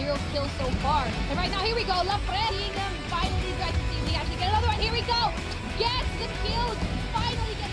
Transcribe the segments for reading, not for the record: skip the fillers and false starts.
0 kills so far. And right now, here we go. Lafred seeing them finally try to see if he actually get another one. Here we go. Gets the kills. Finally getting.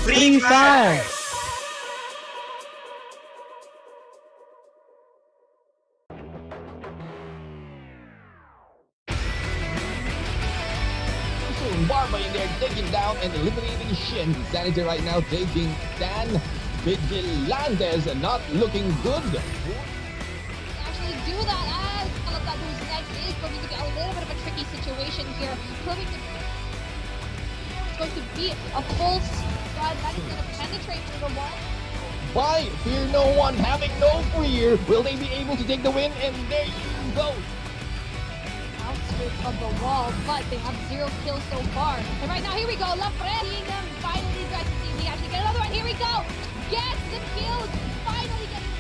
Free Fire! Barba in there taking down and eliminating Shin. Sanity right now taking Dan. Vigilantes not looking good. Actually do that as Kalata, who's next, is going to get a little bit of a tricky situation here. Proving it's going to be a full squad that is going to penetrate through the wall. By Fear No One having no fear, will they be able to take the win? And there you go. Outskirts of the wall, but they have 0 kills so far. And right now, here we go. Lafred seeing them finally try to see if he actually get another one. Here we go. Gets the kills. Finally getting.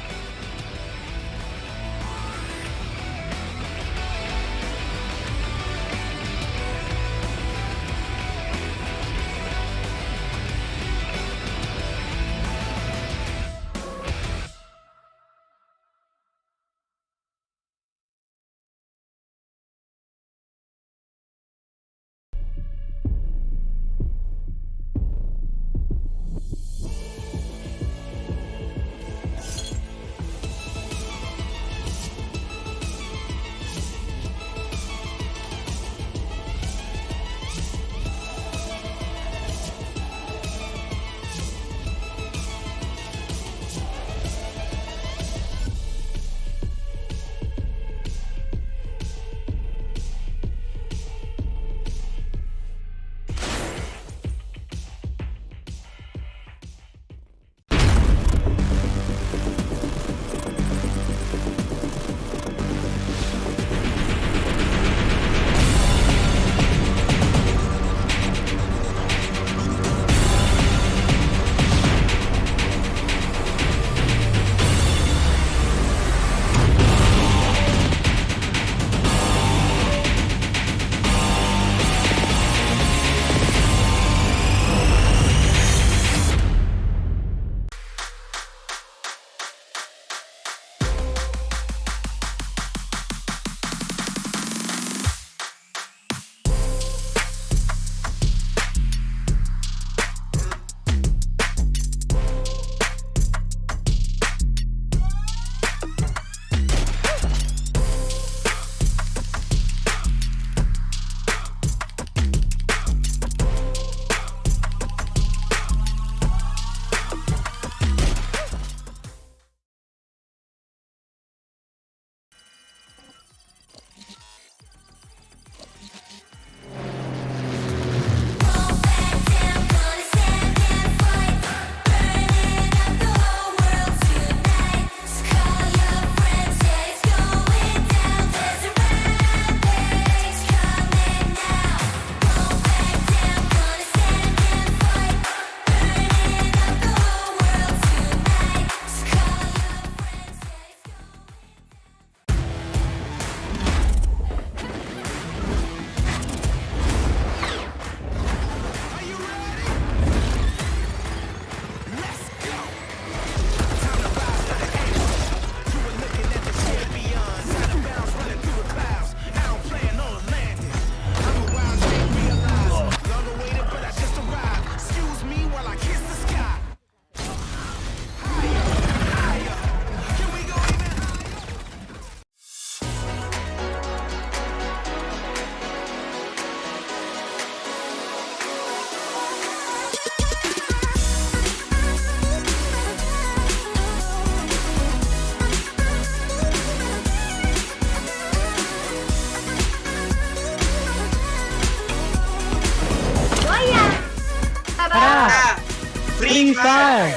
Free Fire!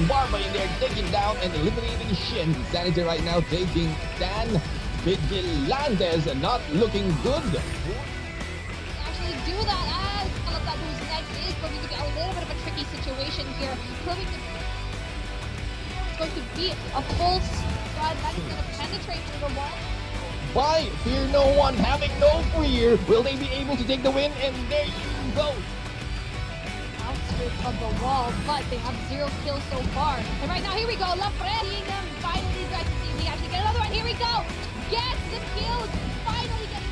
Barba in there taking down and eliminating Shin. Sanity right now taking Dan. Vigilantes not looking good. Actually do that as Kalata who's next is going to be a little bit of a tricky situation here. Proving it's going to be a full stride that is going to penetrate through the wall. By Fear No One having no fear, will they be able to take the win? And there you go. Outskirts of the wall, but they have 0 kills so far. And right now, here we go. Lafred seeing them finally tries to see if he actually get another one. Here we go. Gets the kills. Finally getting.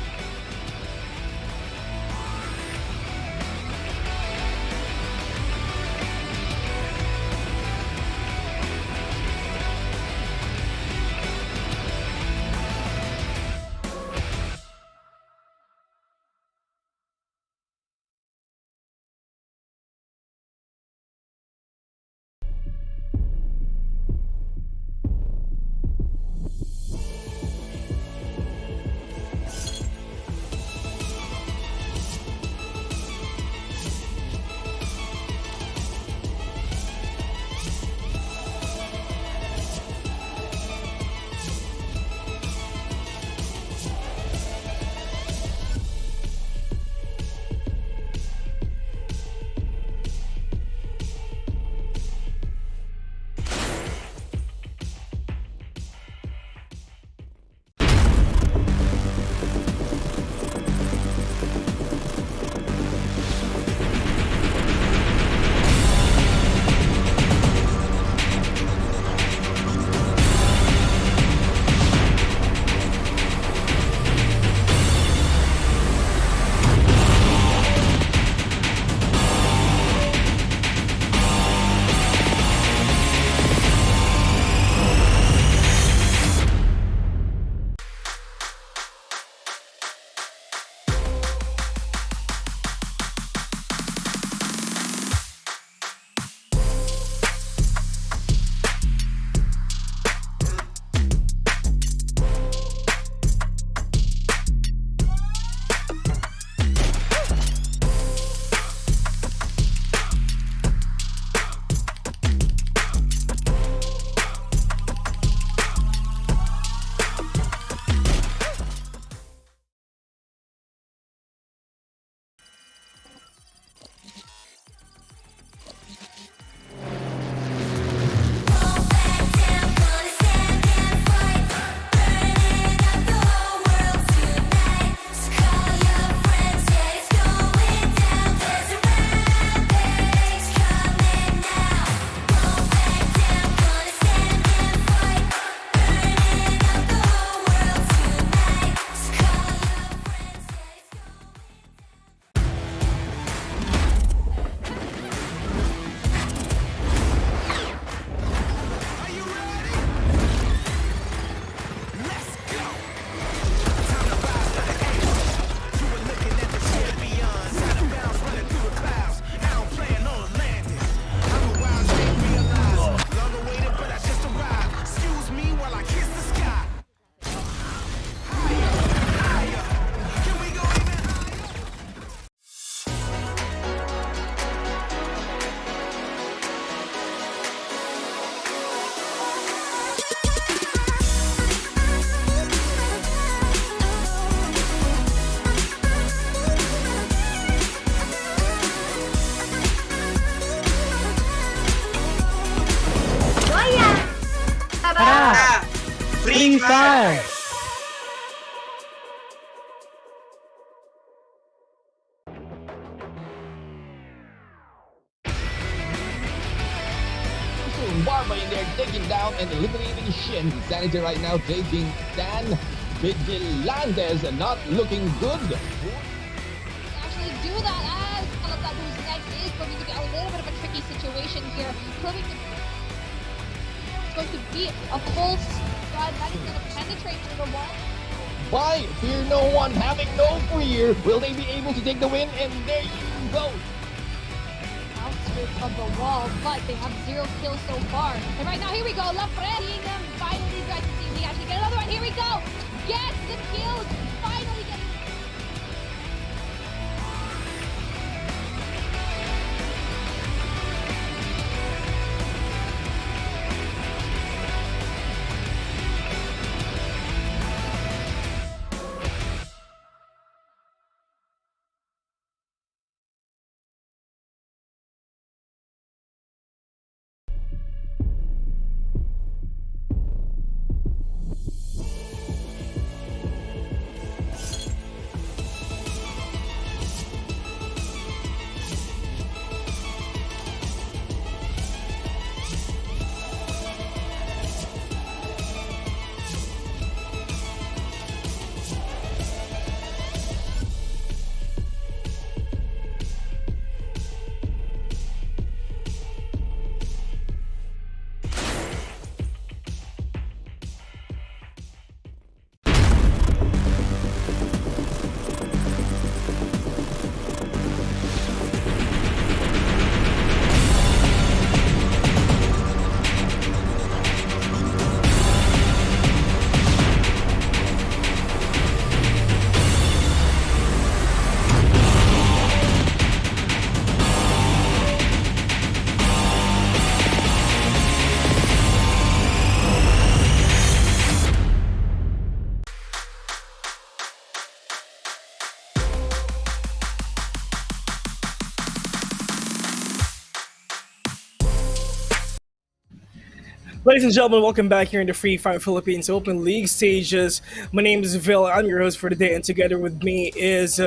Free Fire! Barba in there taking down and eliminating Shin. Sanity right now taking Dan. Vigilantes not looking good. Actually do that as Kalata who's next is going to be a little bit of a tricky situation here. Proving it's going to be a full stride that is going to penetrate through the wall. By Fear No One having no fear, will they be able to take the win? And there you go. Outskirts of the wall, but they have 0 kills so far. And right now, here we go. Lafred seeing them finally tries to see if he actually Here we go. Gets the kill. Finally gets. Ladies and gentlemen, welcome back here in the Free Fire Philippines Open League stages. My name is Vil. I'm your host for today, and together with me is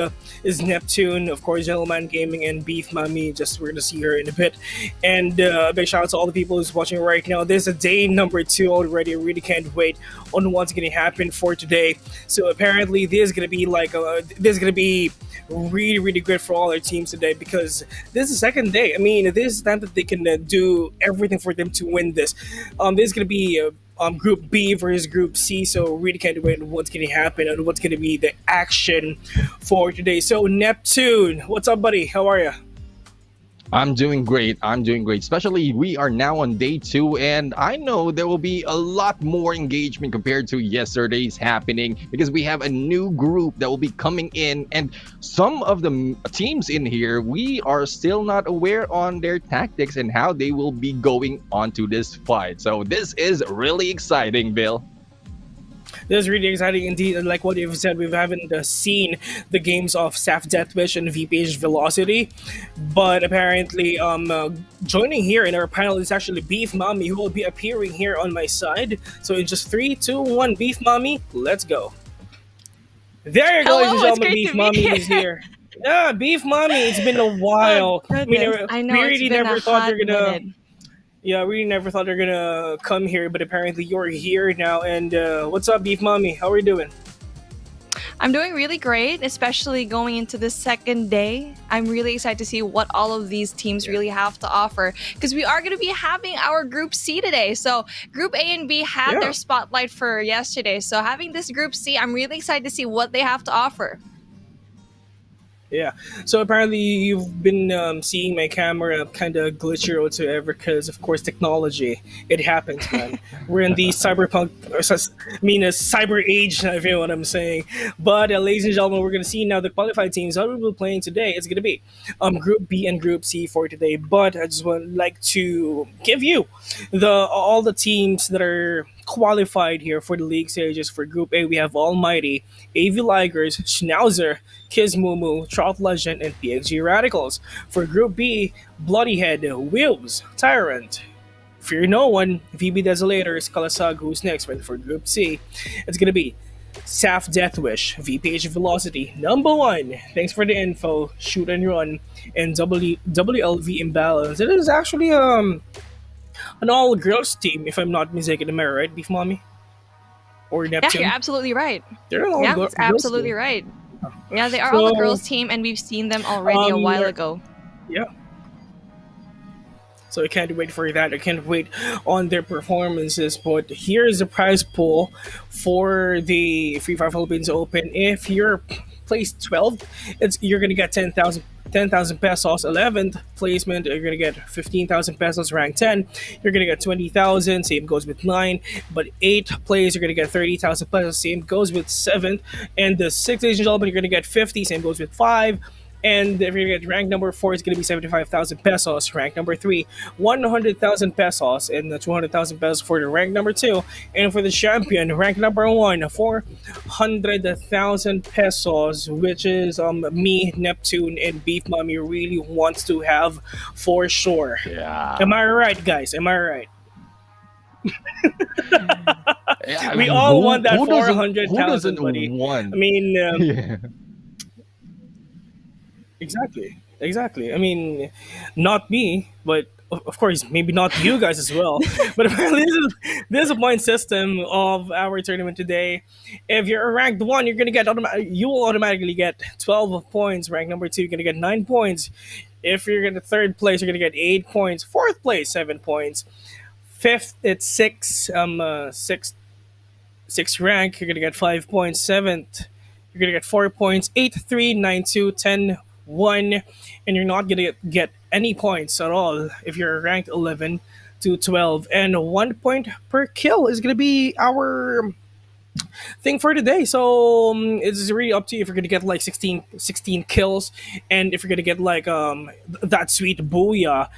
Neptune, of course, Gentleman Gaming, and Beef Mommy. Just we're gonna see her in a bit. And a big shout out to all the people who's watching right now. This is day number 2 already. I really can't wait on what's gonna happen for today. So apparently, this is gonna be really, really good for all our teams today because this is the second day. I mean, this is time that they can do everything for them to win this. This is going to be Group B versus Group C, so really can't wait on what's going to happen and what's going to be the action for today. So, Neptune, what's up, buddy? How are you? I'm doing great. I'm doing great. Especially we are now on day 2, and I know there will be a lot more engagement compared to yesterday's happening because we have a new group that will be coming in, and some of the teams in here we are still not aware on their tactics and how they will be going onto this fight. So this is really exciting, Bill. This is really exciting indeed, and like what you've said, we haven't seen the games of Saf Deathwish and VPH Velocity, but apparently joining here in our panel is actually Beef Mommy, who will be appearing here on my side. So in just 3, 2, 1, Beef Mommy, let's go. There you go, ladies and Hello, it's gentlemen, great Beef to be Mommy here. is here. Yeah, Beef Mommy, it's been a while. Oh, goodness. I know we it's really been never a thought hot you're gonna. minute. Yeah, we never thought they're gonna come here, but apparently you're here now. And what's up, Beef Mommy? How are you doing? I'm doing really great, especially going into the second day. I'm really excited to see what all of these teams really have to offer because we are going to be having our Group C today. So Group A and B had Yeah. their spotlight for yesterday. So having this Group C, I'm really excited to see what they have to offer. Yeah. So apparently you've been seeing my camera kind of glitchy or whatsoever because, of course, technology. It happens, man. We're in the cyberpunk, a cyber age, if you know what I'm saying. But ladies and gentlemen, we're going to see now the qualified teams. How we'll be playing today is going to be Group B and Group C for today. But I just would like to give you all the teams that are qualified here for the league stages. For Group A, we have Almighty, AV Ligers, Schnauzer, Kizmumu, Trout Legend, and PXG Radicals. For Group B, Bloodyhead, Wills, Tyrant, Fear No One, VB Desolators, Kalasag, who's next. But for Group C, it's gonna be Saf Deathwish, VPH Velocity, number 1. Thanks for the info, Shoot and Run, and WLV Imbalance. It is actually an all girls team, if I'm not mistaken. Am I right, Beef Mommy? Or Yeah, Neptune? you're absolutely right. They're an all Yeah, girls it's absolutely team. right. Yeah, they are all the So, girls team, and we've seen them already a while they're- ago. Yeah. So I can't wait for that. I can't wait on their performances. But here's the prize pool for the Free Fire Philippines Open. If you're placed 12th, you're gonna get 10,000 pesos. 11th placement, you're gonna get 15,000 pesos. Rank 10, you're gonna get 20,000. Same goes with 9. But 8th place, you're gonna get 30,000 pesos. Same goes with 7th. And the 6th, ladies and gentlemen, you're gonna get 50. Same goes with 5. And if you get rank number 4, it's going to be 75,000 pesos. Rank number 3, 100,000 pesos. And the 200,000 pesos for the rank number 2. And for the champion, rank number 1, 400,000 pesos, which is me, Neptune, and Beef Mommy really wants to have for sure. Yeah. Am I right, guys? Am I right? Yeah, I We mean, all want that who doesn't- 400,000, Who doesn't buddy. want? I mean, Yeah. exactly. Exactly. I mean, not me, but of course, maybe not you guys as well. But apparently, this is a point system of our tournament today. If you're ranked 1, you're gonna get you will automatically get 12 points. Rank number 2, you're gonna get 9 points. If you're in the 3rd place, you're gonna get 8 points. 4th place, 7 points. 5th, it's 6. 6th rank, you're gonna get 5 points. 7th, you're gonna get 4 points. 8, 3, 9, 2, 10, 1, and you're not gonna get any points at all if you're ranked 11 to 12. And 1 point per kill is gonna be our thing for today. So it's really up to you if you're gonna get like 16 kills, and if you're gonna get like that sweet booyah,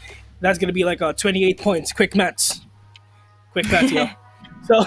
that's gonna be like 28 points. Quick maths, yo. So,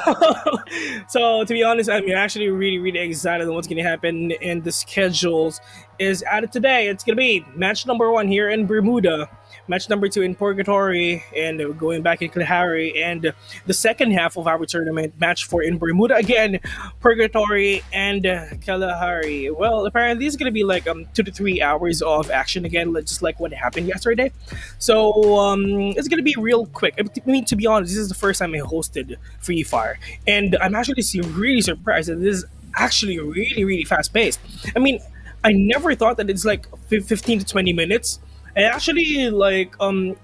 so to be honest, I'm actually really excited on what's going to happen. And the schedules is added today. It's going to be match number 1 here in Bermuda, match number 2 in Purgatory, and going back in Kalahari. And the second half of our tournament, match 4 in Bermuda again, Purgatory and Kalahari. Well, apparently this is going to be like 2 to 3 hours of action again, just like what happened yesterday. So it's going to be real quick. I mean, to be honest, this is the first time I hosted Free Fire, and I'm actually really surprised that this is actually really fast paced. I mean, I never thought that it's like 15 to 20 minutes. I actually like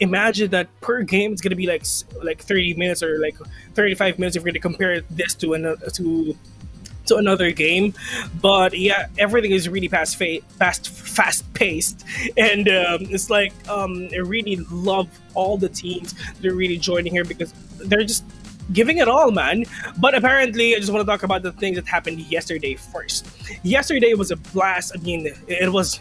imagine that per game it's gonna be like 30 minutes or like 35 minutes if we're gonna compare this to another to another game. But yeah, everything is really fast paced, and it's like I really love all the teams that are really joining here because they're just giving it all, man. But apparently, I just want to talk about the things that happened yesterday first. Yesterday was a blast. I mean, it was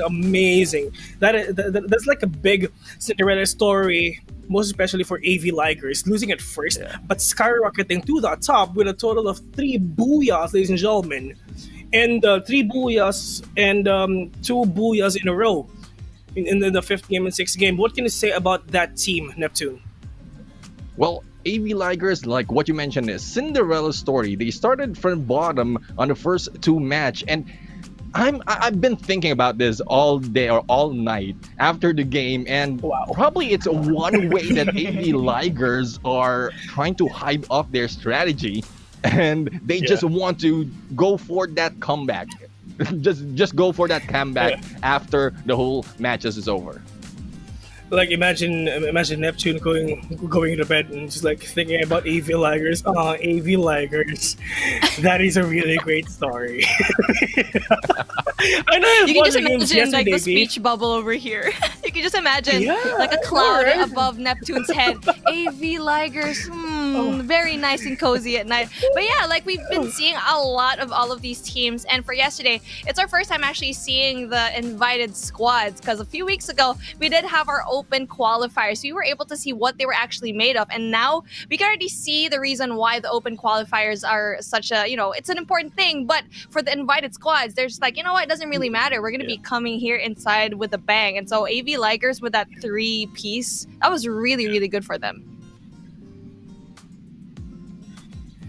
amazing. That's like a big Cinderella story, most especially for AV Ligers, losing at first, but skyrocketing to the top with a total of 3 booyahs, ladies and gentlemen, and 3 booyahs and 2 booyahs in a row in the 5th game and 6th game. What can you say about that team, Neptune? Well, AV Ligers, like what you mentioned, is Cinderella story. They started from bottom on the first 2 match, and I've been thinking about this all day or all night after the game, and probably it's one way that AV Ligers are trying to hide off their strategy, and they just want to go for that comeback. just go for that comeback after the whole matches is over. Like imagine Neptune going to bed and just like thinking about AV Ligers. AV Ligers, that is a really great story. I know You can just imagine like the yesterday, speech bubble over here. You can just imagine like a cloud above Neptune's head. AV Ligers, very nice and cozy at night. But yeah, like we've been seeing a lot of all of these teams, and for yesterday, it's our first time actually seeing the invited squads, because a few weeks ago we did have our open qualifiers. So we were able to see what they were actually made of, and now we can already see the reason why the open qualifiers are such a, it's an important thing. But for the invited squads, they're just like, what, it doesn't really matter. We're gonna be coming here inside with a bang. And so AV Ligers with that 3-piece, that was really good for them.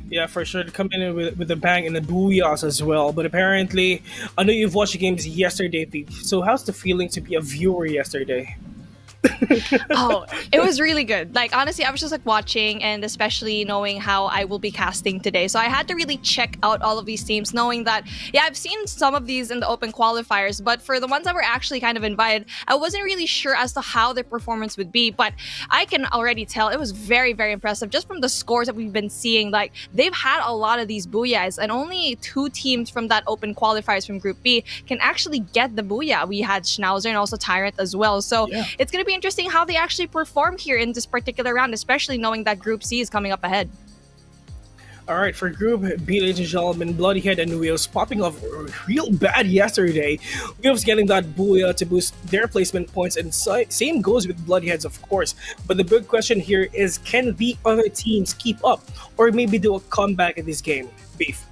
Yeah, for sure. Come in with a bang and the booyahs as well. But apparently, I know you've watched the games yesterday, Pete. So how's the feeling to be a viewer yesterday? Oh, it was really good. Like, honestly, I was just like watching, and especially knowing how I will be casting today. So I had to really check out all of these teams, knowing that, yeah, I've seen some of these in the open qualifiers, but for the ones that were actually kind of invited, I wasn't really sure as to how their performance would be. But I can already tell it was very, very impressive just from the scores that we've been seeing. Like, they've had a lot of these booyahs, and only 2 teams from that open qualifiers from Group B can actually get the booyah. We had Schnauzer and also Tyrant as well. So Yeah. it's going to be interesting how they actually perform here in this particular round, especially knowing that Group C is coming up ahead. All right, for Group B, ladies and gentlemen, Bloodyhead and Wheels popping off real bad yesterday. Wheels getting that booyah to boost their placement points, and same goes with Bloodyheads, of course. But the big question here is, can the other teams keep up, or maybe do a comeback in this game? Beef.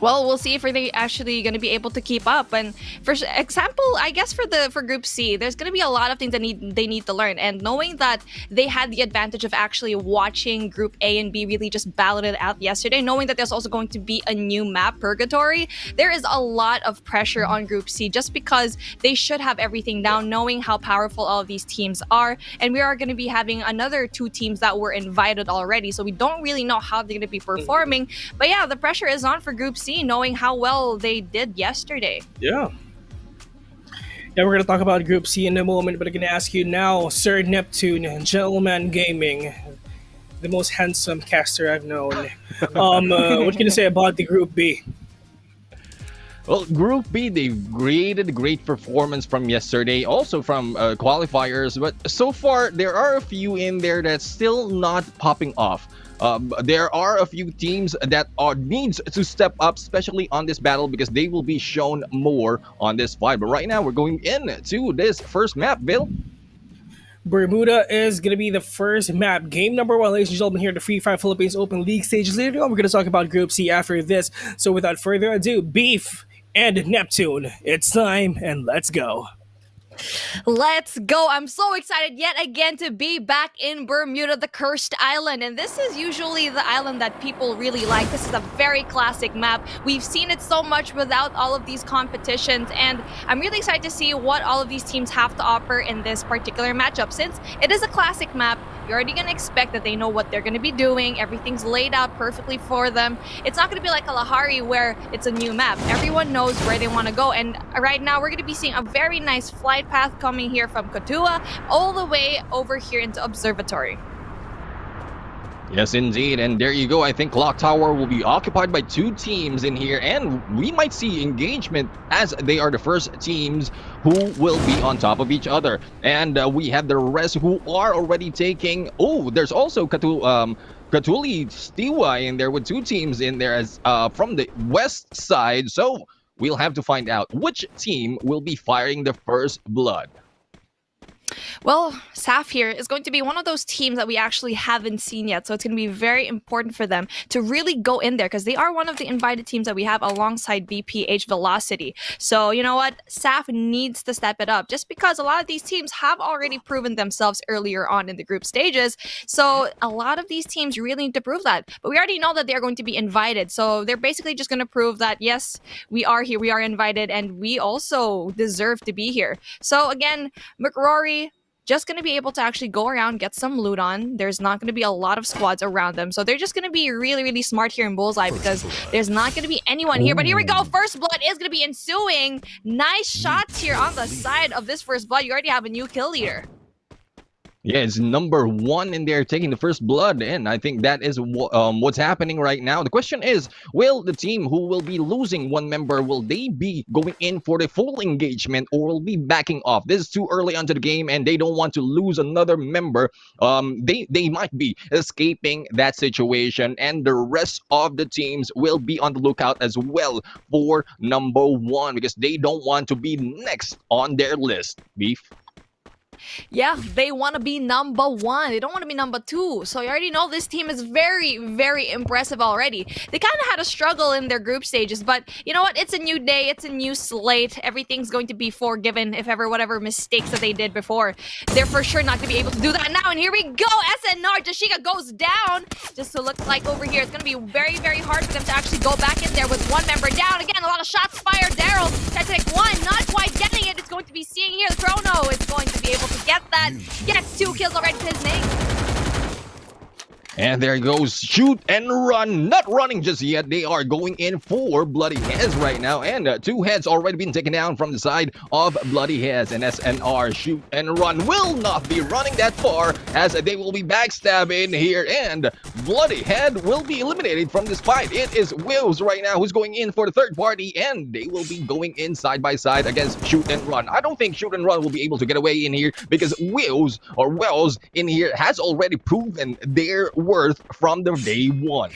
Well, we'll see if they're actually going to be able to keep up. And for example, I guess for Group C, there's going to be a lot of things that they need to learn. And knowing that they had the advantage of actually watching Group A and B really just battle it out yesterday, knowing that there's also going to be a new map, Purgatory, there is a lot of pressure on Group C just because they should have everything down, knowing how powerful all of these teams are. And we are going to be having another 2 teams that were invited already, so we don't really know how they're going to be performing. But yeah, the pressure is on for Group C, knowing how well they did yesterday. Yeah. Yeah, we're going to talk about Group C in a moment, but I'm going to ask you now, Sir Neptune, Gentleman Gaming, the most handsome caster I've known. What can you say about the Group B? Well, Group B, they've created a great performance from yesterday, also from qualifiers, but so far there are a few in there that's still not popping off. There are a few teams that needs to step up, especially on this battle, because they will be shown more on this fight. But right now, we're going into this first map, Bill. Bermuda is going to be the first map. Game number 1, ladies and gentlemen, here at the Free Fire Philippines Open League stages. Later on, we're going to talk about Group C after this. So without further ado, Beef and Neptune, it's time, and let's go. Let's go. I'm so excited yet again to be back in Bermuda, the Cursed Island. And this is usually the island that people really like. This is a very classic map. We've seen it so much without all of these competitions. And I'm really excited to see what all of these teams have to offer in this particular matchup. Since it is a classic map, you're already going to expect that they know what they're going to be doing. Everything's laid out perfectly for them. It's not going to be like a Lahari where it's a new map. Everyone knows where they want to go. And right now, we're going to be seeing a very nice flight path coming here from Katua all the way over here into Observatory. Yes, indeed. And there you go. I think Clock Tower will be occupied by 2 teams in here, and we might see engagement as they are the first teams who will be on top of each other. And we have the rest who are already taking... Oh, there's also Katuli Stiwa in there with 2 teams in there as from the west side. So we'll have to find out which team will be firing the first blood. Well, SAF here is going to be one of those teams that we actually haven't seen yet. So it's going to be very important for them to really go in there because they are one of the invited teams that we have alongside BPH Velocity. So, you know what? SAF needs to step it up just because a lot of these teams have already proven themselves earlier on in the group stages. So a lot of these teams really need to prove that. But we already know that they're going to be invited. So they're basically just going to prove that, yes, we are here, we are invited, and we also deserve to be here. So again, McRory, just going to be able to actually go around, get some loot on. There's not going to be a lot of squads around them. So they're just going to be really, really smart here in Bullseye because there's not going to be anyone here. But here we go. First blood is going to be ensuing. Nice shots here on the side of this first blood. You already have a new kill leader. Yeah, it's number 1 in there taking the first blood, and I think that is what's happening right now. The question is, will the team who will be losing 1 member, will they be going in for the full engagement or will be backing off? This is too early onto the game, and they don't want to lose another member. They might be escaping that situation, and the rest of the teams will be on the lookout as well for number 1 because they don't want to be next on their list. Beef. Yeah, they want to be number 1. They don't want to be number 2. So you already know this team is very, very impressive already. They kind of had a struggle in their group stages, but you know what? It's a new day. It's a new slate. Everything's going to be forgiven if ever whatever mistakes that they did before. They're for sure not going to be able to do that now. And here we go. SNR, Jashika goes down. Just to look like over here, it's going to be very, very hard for them to actually go back in there with 1 member down. Again, a lot of shots fired. Daryl tries to take 1, not quite getting it. It's going to be seeing here the chrono. It's going to be get that. Gets 2 kills already to his name. And there goes shoot and run. Not running just yet. They are going in for Bloody Heads right now. And 2 heads already been taken down from the side of Bloody Heads. And SNR shoot and run will not be running that far as they will be backstabbing here. And Bloody Head will be eliminated from this fight. It is Wills right now who's going in for the third party. And they will be going in side by side against shoot and run. I don't think shoot and run will be able to get away in here because Wills in here has already proven their worth from the day one.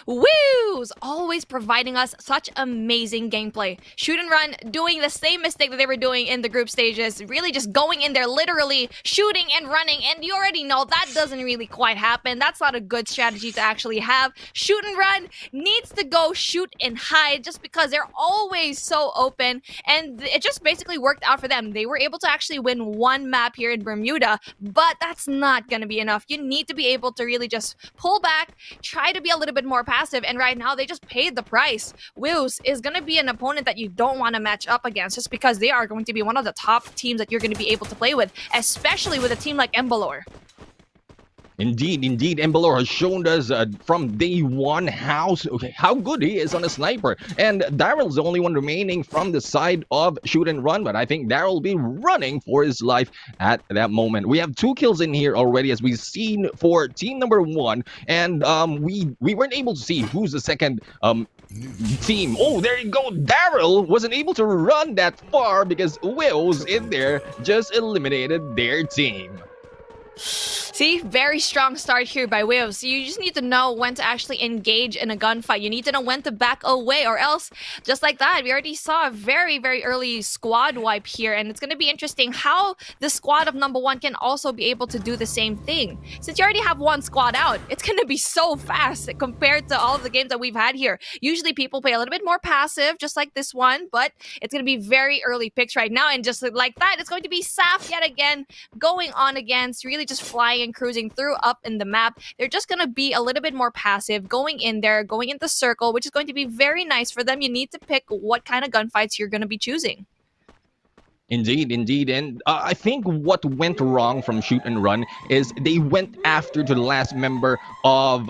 Woos! Always providing us such amazing gameplay. Shoot and run, doing the same mistake that they were doing in the group stages. Really just going in there, literally shooting and running. And you already know that doesn't really quite happen. That's not a good strategy to actually have. Shoot and run needs to go shoot and hide just because they're always so open. And it just basically worked out for them. They were able to actually win 1 map here in Bermuda, but that's not going to be enough. You need to be able to really just pull back, try to be a little bit more passive, and right now they just paid the price. Wills is going to be an opponent that you don't want to match up against just because they are going to be one of the top teams that you're going to be able to play with, especially with a team like Embalor. Indeed, Embalor has shown us from day one how good he is on a sniper. And Daryl's the only one remaining from the side of shoot and run, but I think Daryl will be running for his life at that moment. We have 2 kills in here already, as we've seen for team number 1, and we weren't able to see who's the second team. Oh, there you go. Daryl wasn't able to run that far because Wills in there just eliminated their team. See, very strong start here by Waves. You just need to know when to actually engage in a gunfight. You need to know when to back away, or else, just like that, we already saw a very, very early squad wipe here, and it's going to be interesting how the squad of number 1 can also be able to do the same thing. Since you already have 1 squad out, it's going to be so fast compared to all of the games that we've had here. Usually people play a little bit more passive, just like this one, but it's going to be very early picks right now, and just like that, it's going to be Saf yet again, going on against, really just flying and cruising through up in the map. They're just going to be a little bit more passive, going in there, going in the circle, which is going to be very nice for them. You need to pick what kind of gunfights you're going to be choosing. Indeed. And I think what went wrong from shoot and run is they went after the last member of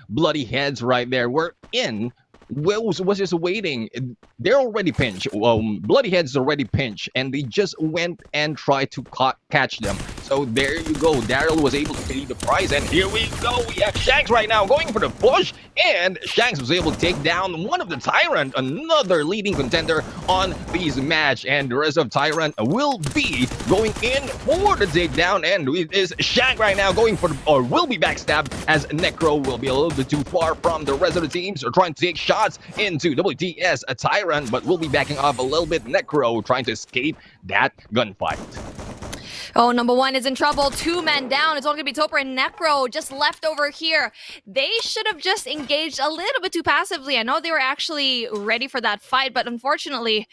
Bloody Heads right there. We're in. Wills was just waiting. They're already pinched. Bloody Heads already pinched, and they just went and tried to catch them. So there you go. Daryl was able to pay the price, and here we go. We have Shanks right now going for the push, and Shanks was able to take down one of the Tyrant, another leading contender on this match, and the rest of Tyrant will be going in for the takedown, and it is Shank right now going for or will be backstabbed as Necro will be a little bit too far from the rest of the teams, are trying to take shots into WTS a Tyrant, but will be backing off a little bit. Necro trying to escape that gunfight. Oh, number 1 is in trouble. 2 men down. It's only going to be Topper and Necro just left over here. They should have just engaged a little bit too passively. I know they were actually ready for that fight, but unfortunately,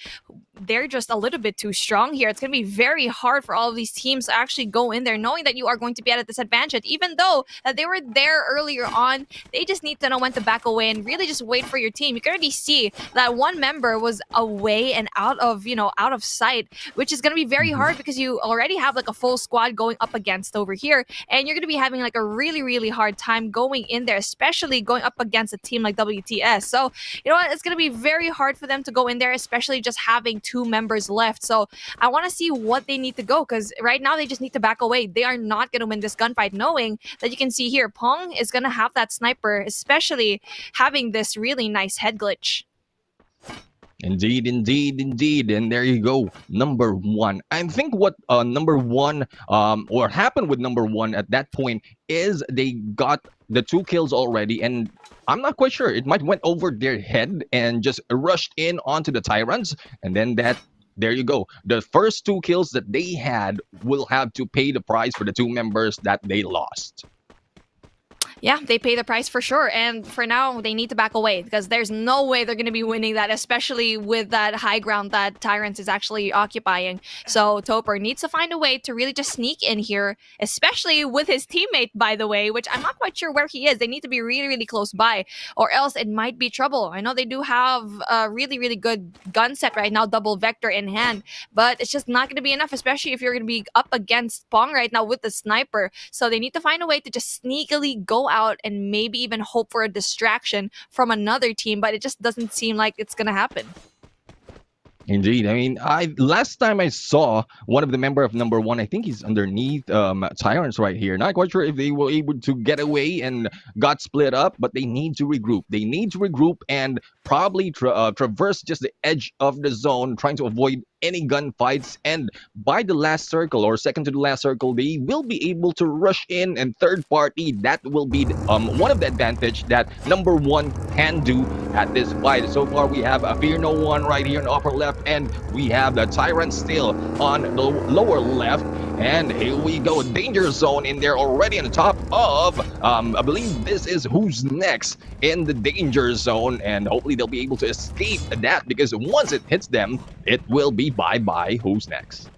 they're just a little bit too strong here. It's going to be very hard for all of these teams to actually go in there knowing that you are going to be at a disadvantage. Even though that they were there earlier on, they just need to know when to back away and really just wait for your team. You can already see that 1 member was away and out of sight, which is going to be very hard because you already have like a full squad going up against over here, and you're going to be having like a really, really hard time going in there, especially going up against a team like WTS. So, you know what? It's going to be very hard for them to go in there, especially just having 2 members left. So I want to see what they need to go, because right now they just need to back away. They are not going to win this gunfight, knowing that you can see here Pong is going to have that sniper, especially having this really nice head glitch. Indeed. And there you go, number 1. I think what number 1 or happened with number 1 at that point is they got the 2 kills already, and I'm not quite sure. It might went over their head and just rushed in onto the Tyrants, and then there you go. The first 2 kills that they had will have to pay the price for the 2 members that they lost. Yeah, they pay the price for sure. And for now, they need to back away because there's no way they're going to be winning that, especially with that high ground that Tyrants is actually occupying. So Topper needs to find a way to really just sneak in here, especially with his teammate, by the way, which I'm not quite sure where he is. They need to be really, really close by, or else it might be trouble. I know they do have a really, really good gun set right now, double vector in hand, but it's just not going to be enough, especially if you're going to be up against Pong right now with the sniper. So they need to find a way to just sneakily go out and maybe even hope for a distraction from another team, but it just doesn't seem like it's gonna happen. Indeed. I mean, I last time I saw one of the member of number one, I think he's underneath Tyrants right here. Not quite sure if they were able to get away and got split up, but they need to regroup. They need to regroup and probably traverse just the edge of the zone, trying to avoid any gunfights. And by the last circle or second to the last circle, they will be able to rush in, and third party, that will be one of the advantage that number one can do at this fight. So far, we have a Fear No One right here in the upper left, and we have the Tyrant still on the lower left. And here we go, danger zone in there already on the top of, I believe this is Who's Next in the danger zone, and hopefully they'll be able to escape that, because once it hits them, it will be bye-bye Who's Next.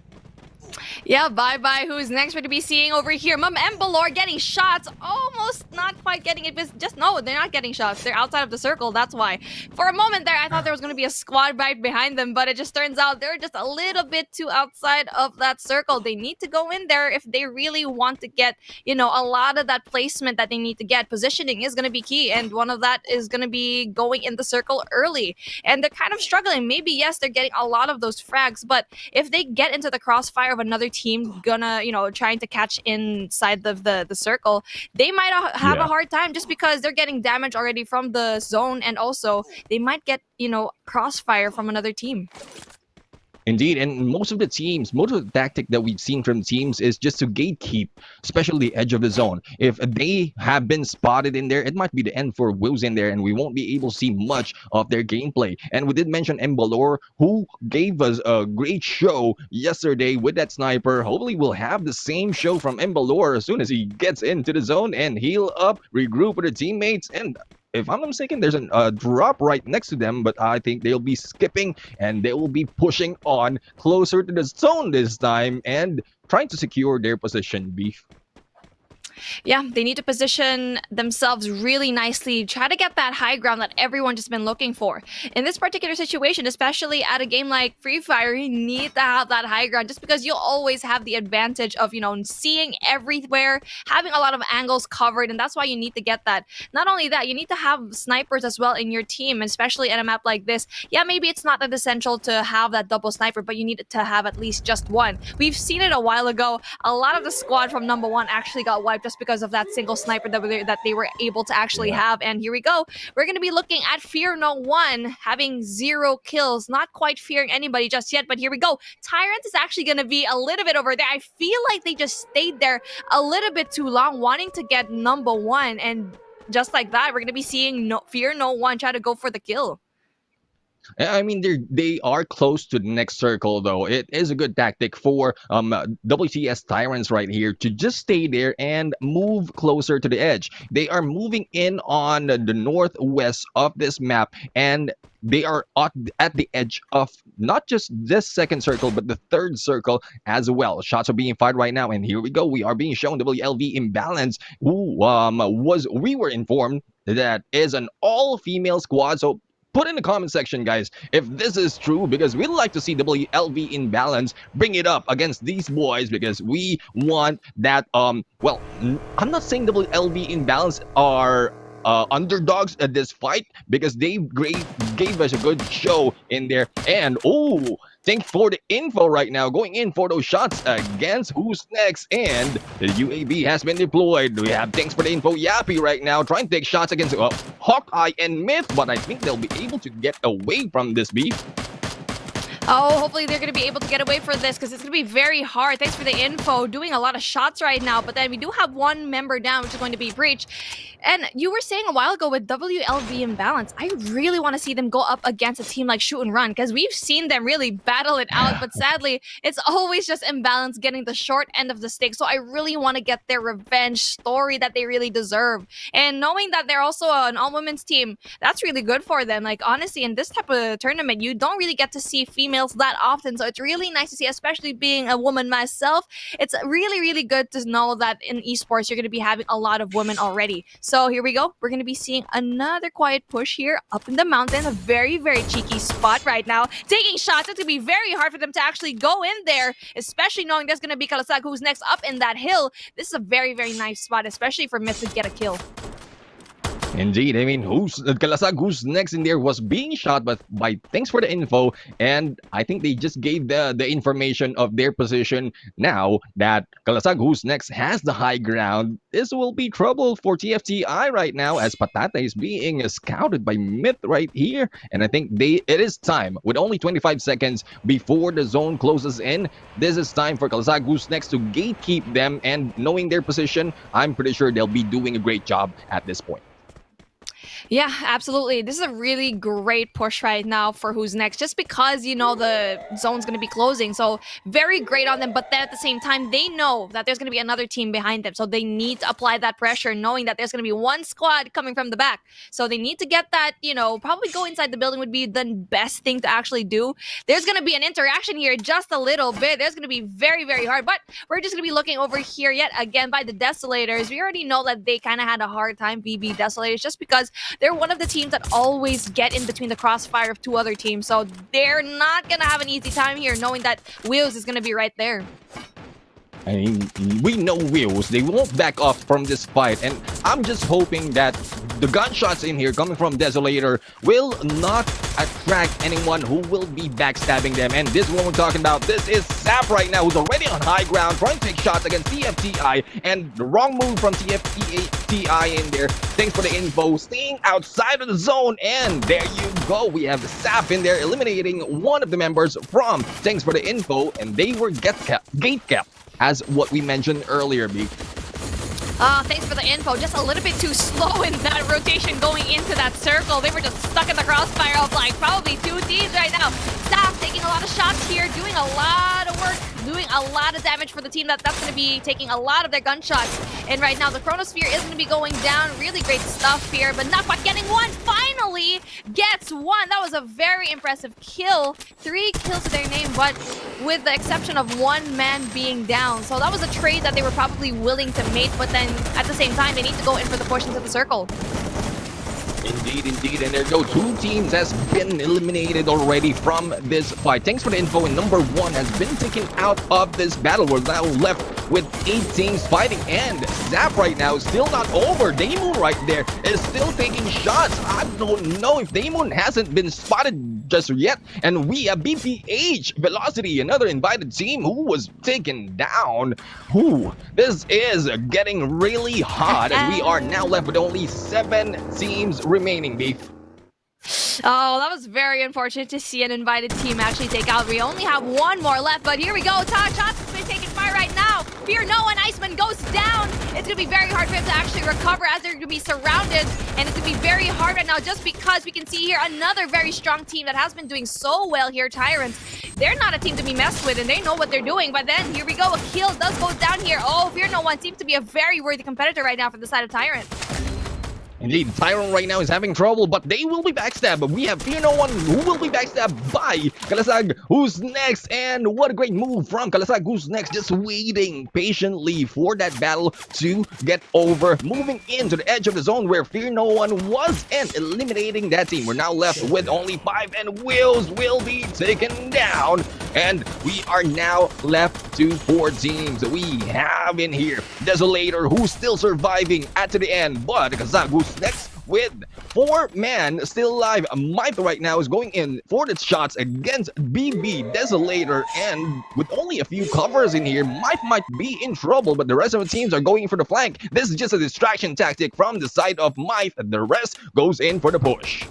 Yeah, bye-bye. Who's next we're to be seeing over here? Mum and Balor getting shots. Almost not quite getting it. But just no, they're not getting shots. They're outside of the circle. That's why. For a moment there, I thought there was going to be a squad right behind them, but it just turns out they're just a little bit too outside of that circle. They need to go in there if they really want to get, a lot of that placement that they need to get. Positioning is going to be key, and one of that is going to be going in the circle early. And they're kind of struggling. Maybe, yes, they're getting a lot of those frags, but if they get into the crossfire of another team gonna trying to catch inside of the circle, they might have a hard time just because they're getting damage already from the zone, and also they might get crossfire from another team. Indeed, and most of the tactic that we've seen from teams is just to gatekeep, especially the edge of the zone. If they have been spotted in there, it might be the end for Wills in there, and we won't be able to see much of their gameplay. And we did mention Embalor, who gave us a great show yesterday with that sniper. Hopefully, we'll have the same show from Embalor as soon as he gets into the zone and heal up, regroup with the teammates, and if I'm not mistaken, there's a drop right next to them, but I think they'll be skipping and they will be pushing on closer to the zone this time and trying to secure their position, Beef. Yeah, they need to position themselves really nicely, try to get that high ground that everyone just been looking for. In this particular situation, especially at a game like Free Fire, you need to have that high ground just because you'll always have the advantage of, seeing everywhere, having a lot of angles covered, and that's why you need to get that. Not only that, you need to have snipers as well in your team, especially in a map like this. Yeah, maybe it's not that essential to have that double sniper, but you need to have at least just one. We've seen it a while ago. A lot of the squad from number one actually got wiped just because of that single sniper that they were able to actually have. And here we go. We're going to be looking at Fear No One having 0 kills, not quite fearing anybody just yet, but here we go. Tyrant is actually going to be a little bit over there. I feel like they just stayed there a little bit too long, wanting to get number one, and just like that, we're going to be seeing Fear No One try to go for the kill. I mean, they are close to the next circle, though. It is a good tactic for WTS Tyrants right here to just stay there and move closer to the edge. They are moving in on the northwest of this map, and they are at the edge of not just this second circle, but the third circle as well. Shots are being fired right now, and here we go. We are being shown WLV Imbalance, who we were informed that is an all-female squad. So put in the comment section, guys, if this is true, because we'd like to see WLV Imbalance bring it up against these boys, because we want that. Well, I'm not saying WLV Imbalance are underdogs at this fight, because they gave us a good show in there. And thanks for the info right now, going in for those shots against Who's Next, and the UAV has been deployed. We have thanks for the info Yappy right now, trying to take shots against Hawkeye and Myth, but I think they'll be able to get away from this, Beef. Oh, hopefully they're going to be able to get away for this because it's going to be very hard. Thanks for the info. Doing a lot of shots right now, but then we do have one member down, which is going to be Breach. And you were saying a while ago with WLV imbalance, I really want to see them go up against a team like Shoot and Run because we've seen them really battle it out, but sadly, it's always just imbalance getting the short end of the stick. So I really want to get their revenge story that they really deserve. And knowing that they're also an all-women's team, that's really good for them. Like, honestly, in this type of tournament, you don't really get to see females that often. So it's really nice to see, especially being a woman myself. It's really, really good to know that in esports, you're going to be having a lot of women already. So here we go. We're going to be seeing another quiet push here up in the mountain. A very, very cheeky spot right now. Taking shots. It's going to be very hard for them to actually go in there, especially knowing there's going to be Kalasag who's next up in that hill. This is a very, very nice spot, especially for Myth to get a kill. Indeed, I mean, Kalasag, who's next in there, was being shot, but thanks for the info, and I think they just gave the information of their position. Now that Kalasag, who's next, has the high ground, this will be trouble for TFTI right now, as Patata is being scouted by Myth right here, and I think it is time, with only 25 seconds before the zone closes in, this is time for Kalasag, who's next, to gatekeep them, and knowing their position, I'm pretty sure they'll be doing a great job at this point. Yeah, absolutely. This is a really great push right now for who's next, just because, you know, the zone's going to be closing. So very great on them. But then at the same time, they know that there's going to be another team behind them. So they need to apply that pressure, knowing that there's going to be one squad coming from the back. So they need to get that, you know, probably go inside the building would be the best thing to actually do. There's going to be an interaction here just a little bit. There's going to be very, very hard. But we're just going to be looking over here yet again by the Desolators. We already know that they kind of had a hard time, VB Desolators, just because they're one of the teams that always get in between the crossfire of two other teams. So they're not going to have an easy time here, knowing that Wheels is going to be right there. I mean, we know Wheels. They won't back off from this fight. And I'm just hoping that the gunshots in here coming from Desolator will not attract anyone who will be backstabbing them. And this one we're talking about, this is Sap right now, who's already on high ground, trying to take shots against TFTI. And the wrong move from TFTI in there. Thanks for the info. Staying outside of the zone. And there you go. We have Sap in there, eliminating one of the members from Thanks for the info. And they were gate kept, as what we mentioned earlier, B. Thanks for the info. Just a little bit too slow in that rotation going into that circle. They were just stuck in the crossfire of like probably two teams right now. Staff taking a lot of shots here, doing a lot of work, doing a lot of damage for the team that's going to be taking a lot of their gunshots. And right now the Chronosphere is going to be going down. Really great stuff here, but not quite getting one. Finally gets one. That was a very impressive kill. 3 kills to their name, but with the exception of one man being down. So that was a trade that they were probably willing to make, but then at the same time, they need to go in for the push into the circle. Indeed, indeed. And there you go. 2 teams has been eliminated already from this fight. Thanks for the info. And number 1 has been taken out of this battle. We're now left with 8 teams fighting. And Zap right now is still not over. Damon right there is still taking shots. I don't know if Damon hasn't been spotted just yet. And we have BPH Velocity, another invited team who was taken down. Ooh, this is getting really hot. And we are now left with only 7 teams remaining, Beef. Oh, that was very unfortunate to see an invited team actually take out. We only have 1 more left, but here we go. Todd Shots has been taking fire right now. Fear no one. Iceman goes down. It's going to be very hard for him to actually recover as they're going to be surrounded. And it's going to be very hard right now just because we can see here another very strong team that has been doing so well here, Tyrants. They're not a team to be messed with, and they know what they're doing. But then, here we go. A kill does go down here. Oh, Fear no one seems to be a very worthy competitor right now for the side of Tyrant. Indeed, Tyrone right now is having trouble, but they will be backstabbed. We have Fear No One who will be backstabbed by Kalasag, who's next. And what a great move from Kalasag, who's next, just waiting patiently for that battle to get over. Moving into the edge of the zone where Fear No One was and eliminating that team. We're now left with only 5, and Wills will be taken down. And we are now left to 4 teams. We have in here Desolator, who's still surviving at the end, but Kalasag, who's next with 4 men still alive. Mike right now is going in for the shots against BB Desolator, and with only a few covers in here, Mike might be in trouble, but the rest of the teams are going for the flank. This is just a distraction tactic from the side of Mike, and the rest goes in for the push.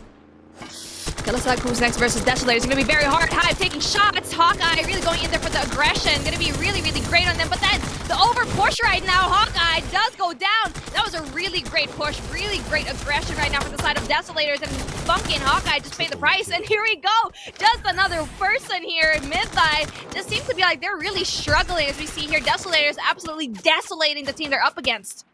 Kalasag, who's next versus Desolator. It's going to be very hard. Hive taking shots. Hawkeye really going in there for the aggression. Going to be really, really great on them. But then the over push right now, Hawkeye does go down. That was a really great push. Really great aggression right now for the side of Desolators. And Funky and Hawkeye just paid the price. And here we go. Just another person here in mid-side. Just seems to be like they're really struggling as we see here. Desolators absolutely desolating the team they're up against.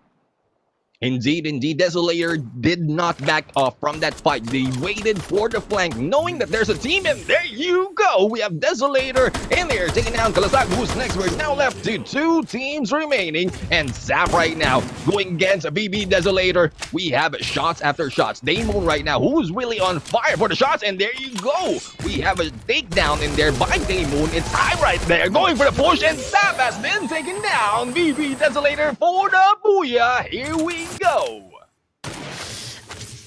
Indeed, Desolator did not back off from that fight. They waited for the flank, knowing that there's a team, and there you go. We have Desolator in there, taking down Kalasag, who's next. We're now left to 2 teams remaining, and Zap right now going against a BB Desolator. We have shots after shots. Daemon right now, who's really on fire for the shots, and there you go. We have a takedown in there by Daemon. It's high right there, going for the push, and Zap has been taken down. BB Desolator for the booyah. Here we go.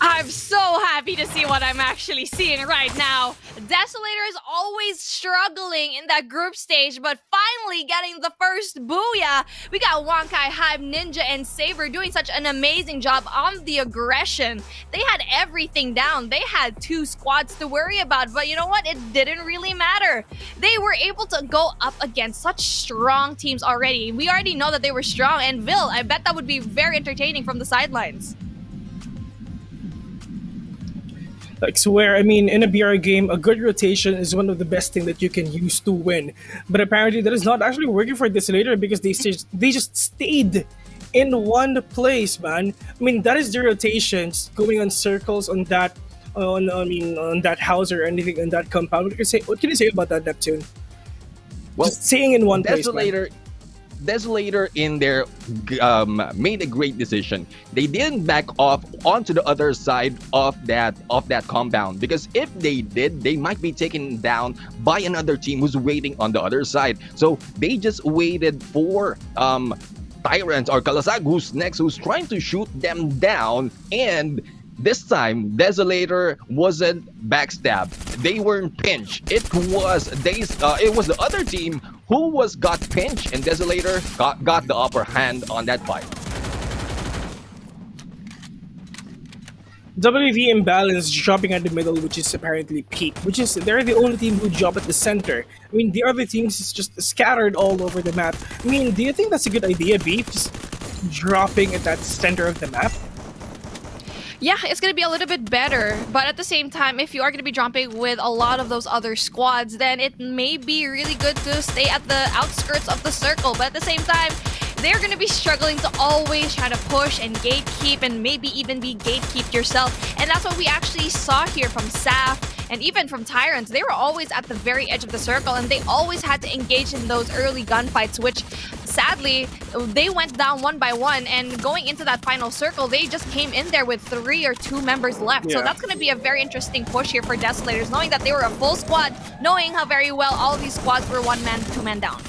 I'm so happy to see what I'm actually seeing right now. Desolator is always struggling in that group stage, but finally getting the first booyah. We got Wankai, Hive, Ninja, and Saber doing such an amazing job on the aggression. They had everything down. They had 2 squads to worry about, but you know what? It didn't really matter. They were able to go up against such strong teams already. We already know that they were strong, and Vil, I bet that would be very entertaining from the sidelines. Like, swear, I mean, in a BR game, a good rotation is one of the best things that you can use to win. But apparently that is not actually working for Desolator because they just stayed in one place, man. I mean, that is the rotations going on circles on that on that house or anything in that compound. What can you say about that, Neptune? Well, just staying in one place, Desolator. man. Desolator in there made a great decision. They didn't back off onto the other side of that compound, because if they did, they might be taken down by another team who's waiting on the other side. So they just waited for Tyrants or Kalasag, who's next, who's trying to shoot them down, and this time, Desolator wasn't backstabbed. They weren't pinched. It was the other team who got pinched, and Desolator got the upper hand on that fight. WV imbalance dropping at the middle, which is apparently peak, which is they're the only team who drop at the center. I mean, the other teams is just scattered all over the map. I mean, do you think that's a good idea, Beef? Just dropping at that center of the map? Yeah, it's going to be a little bit better, but at the same time, if you are going to be jumping with a lot of those other squads, then it may be really good to stay at the outskirts of the circle. But at the same time, they're going to be struggling to always try to push and gatekeep and maybe even be gatekeeped yourself. And that's what we actually saw here from Saf and even from Tyrants. They were always at the very edge of the circle, and they always had to engage in those early gunfights, which sadly, they went down one by one, and going into that final circle, they just came in there with 3 or 2 members left. Yeah. So that's going to be a very interesting push here for Desolators, knowing that they were a full squad, knowing how very well all of these squads were 1-man, 2-man down.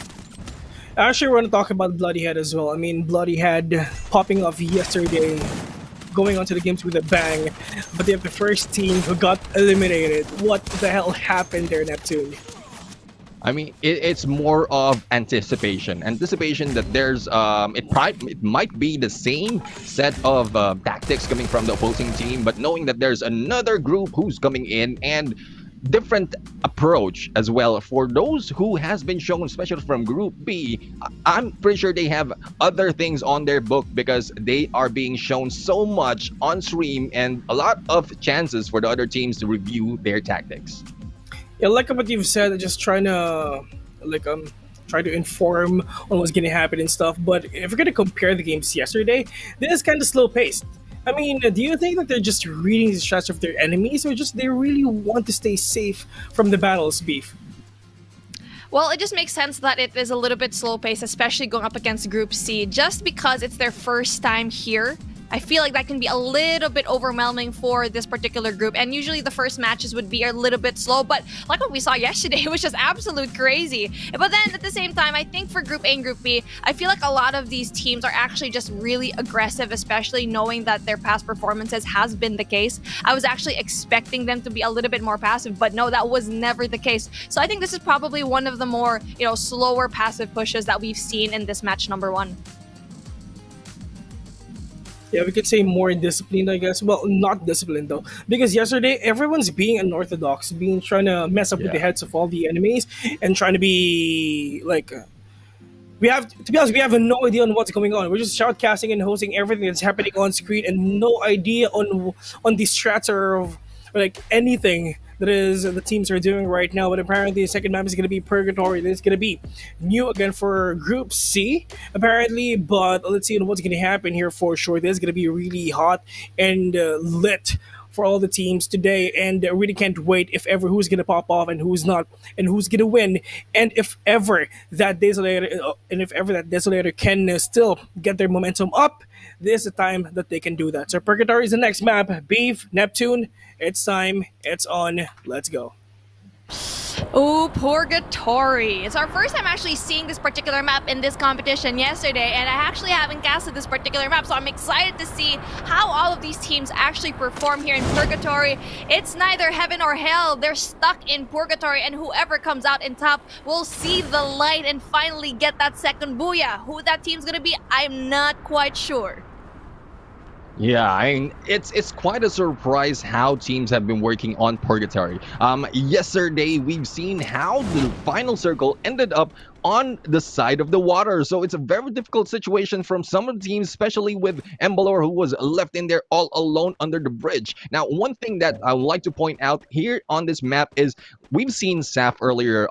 I actually want to talk about Bloodyhead as well. I mean, Bloodyhead popping off yesterday, going onto the games with a bang, but they have the first team who got eliminated. What the hell happened there, Neptune? I mean, it's more of anticipation that there's it might be the same set of tactics coming from the opposing team, but knowing that there's another group who's coming in and different approach as well for those who has been shown, especially from Group B. I'm pretty sure they have other things on their book because they are being shown so much on stream and a lot of chances for the other teams to review their tactics. Yeah, like what you've said, just trying to try to inform on what's gonna happen and stuff. But if we're gonna compare the games yesterday, this is kind of slow paced. I mean, do you think that they're just reading the strats of their enemies, or just they really want to stay safe from the battles, Beef? Well, it just makes sense that it is a little bit slow paced, especially going up against Group C, just because it's their first time here. I feel like that can be a little bit overwhelming for this particular group, and usually the first matches would be a little bit slow, but like what we saw yesterday, it was just absolute crazy. But then at the same time, I think for Group A and Group B, I feel like a lot of these teams are actually just really aggressive, especially knowing that their past performances has been the case. I was actually expecting them to be a little bit more passive, but no, that was never the case. So I think this is probably one of the more, slower passive pushes that we've seen in this match number 1. Yeah, we could say more disciplined, I guess. Well, not disciplined though, because yesterday everyone's being unorthodox, being trying to mess up with the Yeah. heads of all the enemies and trying to be like we have to be honest, we have no idea on what's going on. We're just shoutcasting and hosting everything that's happening on screen, and no idea on the strats or like anything that is the teams are doing right now. But apparently, the second map is going to be Purgatory. This is going to be new again for Group C, apparently. But let's see what's going to happen here for sure. This is going to be really hot and lit for all the teams today, and I really can't wait if ever who's gonna pop off and who's not, and who's gonna win, and if ever that desolator can still get their momentum up. This is the time that they can do that. So Purgatory is the next map. Beef, Neptune, it's time, it's on. Let's go. Oh, Purgatory. It's our first time actually seeing this particular map in this competition yesterday, and I actually haven't casted this particular map, so I'm excited to see how all of these teams actually perform here in Purgatory. It's neither heaven or hell. They're stuck in Purgatory, and whoever comes out in top will see the light and finally get that second booyah. Who that team's gonna be, I'm not quite sure. Yeah, I mean, it's quite a surprise how teams have been working on Purgatory. Yesterday we've seen how the final circle ended up on the side of the water, so it's a very difficult situation from some of the teams, especially with Embalor, who was left in there all alone under the bridge. Now, one thing that I would like to point out here on this map is we've seen Saf earlier.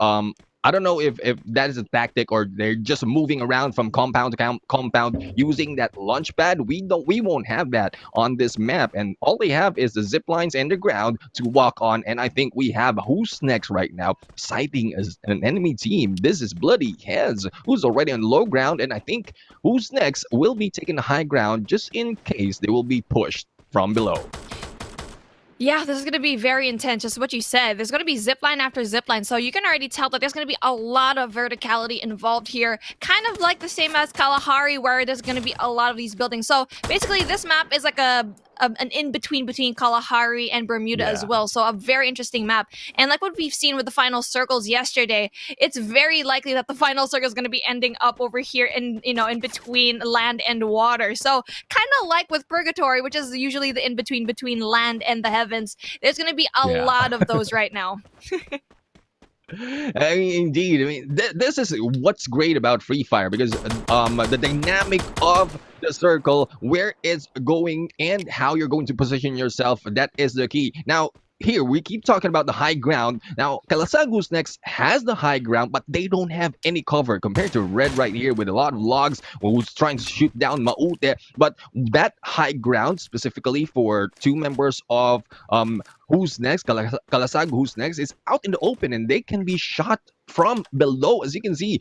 I don't know if that is a tactic or they're just moving around from compound to compound using that launch pad. We won't have that on this map, and all they have is the zip lines and the ground to walk on. And I think we have who's next right now sighting as an enemy team. This is Bloody Heads, who's already on low ground, and I think who's next will be taking the high ground just in case they will be pushed from below. Yeah, this is going to be very intense, just what you said. There's going to be zipline after zipline, so you can already tell that there's going to be a lot of verticality involved here. Kind of like the same as Kalahari, where there's going to be a lot of these buildings. So basically, this map is like an in-between between Kalahari and Bermuda as well. So a very interesting map. And like what we've seen with the final circles yesterday, it's very likely that the final circle is going to be ending up over here in between land and water. So kind of like with Purgatory, which is usually the in-between between land and the heavens. There's going to be a lot of those right now. Indeed, I mean, this is what's great about Free Fire, because the dynamic of the circle, where it's going, and how you're going to position yourself, that is the key. Now, here we keep talking about the high ground. Now, Kalasagu's next has the high ground, but they don't have any cover compared to Red right here with a lot of logs, who's trying to shoot down Maute. But that high ground, specifically for two members of Who's Next, Kalasag Who's Next, is out in the open, and they can be shot from below. As you can see,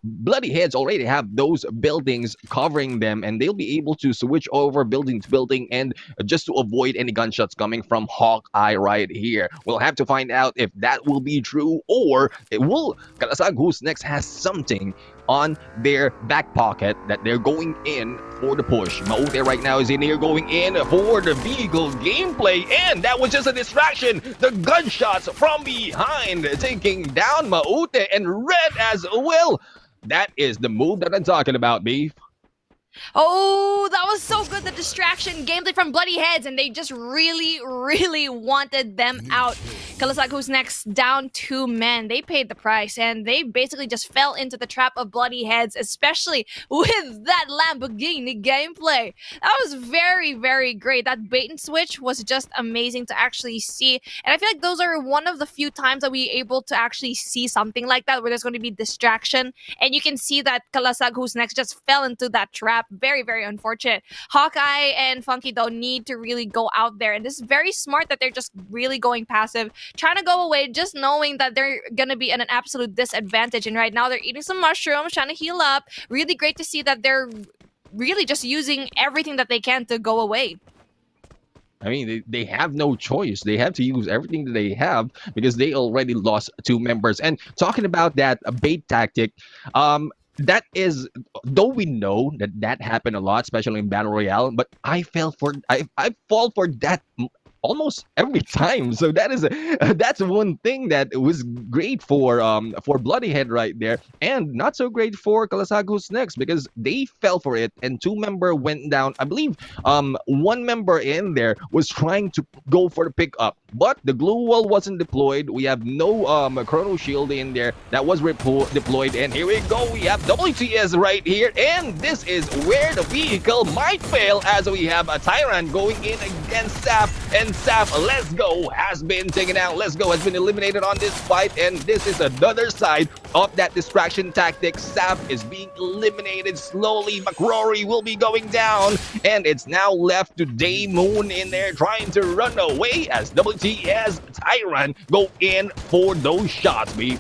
Bloody Heads already have those buildings covering them, and they'll be able to switch over building to building, and just to avoid any gunshots coming from Hawkeye right here. We'll have to find out if that will be true, or it will Kalasag Who's Next has something on their back pocket that they're going in for the push. Maute right now is in here going in for the vehicle gameplay, and that was just a distraction. The gunshots from behind taking down Maute and Red as well. That is the move that I'm talking about, Beef. Oh, that was so good. The distraction gameplay from Bloody Heads, and they just really, really wanted them out. Kalasag Who's Next down 2 men. They paid the price, and they basically just fell into the trap of Bloody Heads, especially with that Lamborghini gameplay. That was very, very great. That bait and switch was just amazing to actually see. And I feel like those are one of the few times that we able to actually see something like that, where there's going to be distraction. And you can see that Kalasag Who's Next just fell into that trap. Very, very unfortunate. Hawkeye and Funky, though, need to really go out there. And this is very smart that they're just really going passive, trying to go away, just knowing that they're going to be at an absolute disadvantage. And right now, they're eating some mushrooms, trying to heal up. Really great to see that they're really just using everything that they can to go away. I mean, they have no choice. They have to use everything that they have because they already lost 2 members. And talking about that bait tactic, that is, though we know that happened a lot, especially in Battle Royale, but I fall for that almost every time. So that is that's one thing that was great for Bloodyhead right there, and not so great for Kalasagu's next because they fell for it, and two member went down. I believe one member in there was trying to go for the pickup, but the glue wall wasn't deployed. We have no chrono shield in there that was deployed, and here we go. We have WTS right here, and this is where the vehicle might fail as we have a Tyrant going in against Sap, and Sap, let's go, has been taken out. Let's go has been eliminated on this fight, and this is another side of that distraction tactic. Sap is being eliminated slowly. McRory will be going down, and it's now left to Day Moon in there trying to run away as WTS Tyrant go in for those shots, B.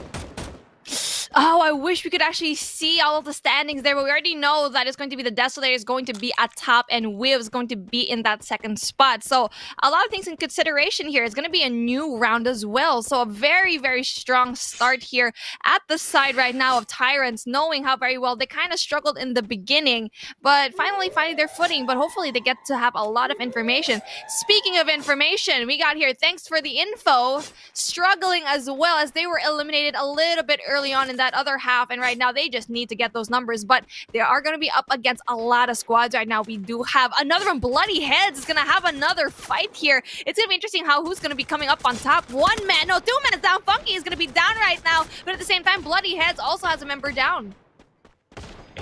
Oh, I wish we could actually see all of the standings there, but we already know that it's going to be the Desolator is going to be at top and Wiv is going to be in that second spot. So a lot of things in consideration here. It's going to be a new round as well. So a very, very strong start here at the side right now of Tyrants, knowing how very well they kind of struggled in the beginning, but finally finding their footing. But hopefully they get to have a lot of information. Speaking of information, we got here, thanks for the info, struggling as well as they were eliminated a little bit early on in that other half, and right now they just need to get those numbers, but they are going to be up against a lot of squads right now. We do have another one. Bloody Heads is going to have another fight here. It's going to be interesting how who's going to be coming up on top. 2 man is down. Funky is going to be down right now, but at the same time Bloody Heads also has a member down.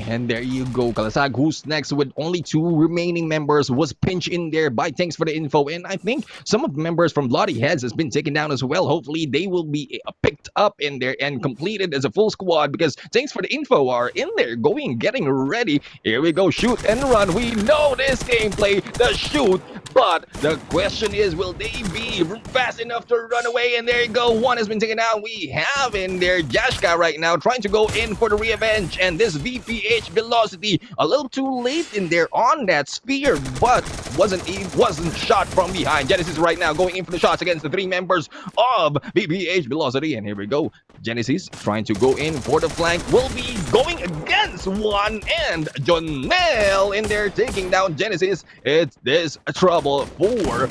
And there you go, Kalasag, who's next with only 2 remaining members, was pinched in there by Thanks for the info. And I think some of the members from Bloody Heads has been taken down as well. Hopefully they will be picked up in there and completed as a full squad because Thanks for the info are in there getting ready. Here we go, shoot and run. We know this gameplay, the shoot, but the question is, will they be fast enough to run away? And there you go, one has been taken out. We have in there Jashka right now trying to go in for the revenge, and this VPH Velocity a little too late in there on that sphere, but wasn't shot from behind. Genesis right now going in for the shots against the 3 members of VPH Velocity, and here we go. Genesis trying to go in for the flank, will be going against one, and Jonel in there taking down Genesis. It's this trouble for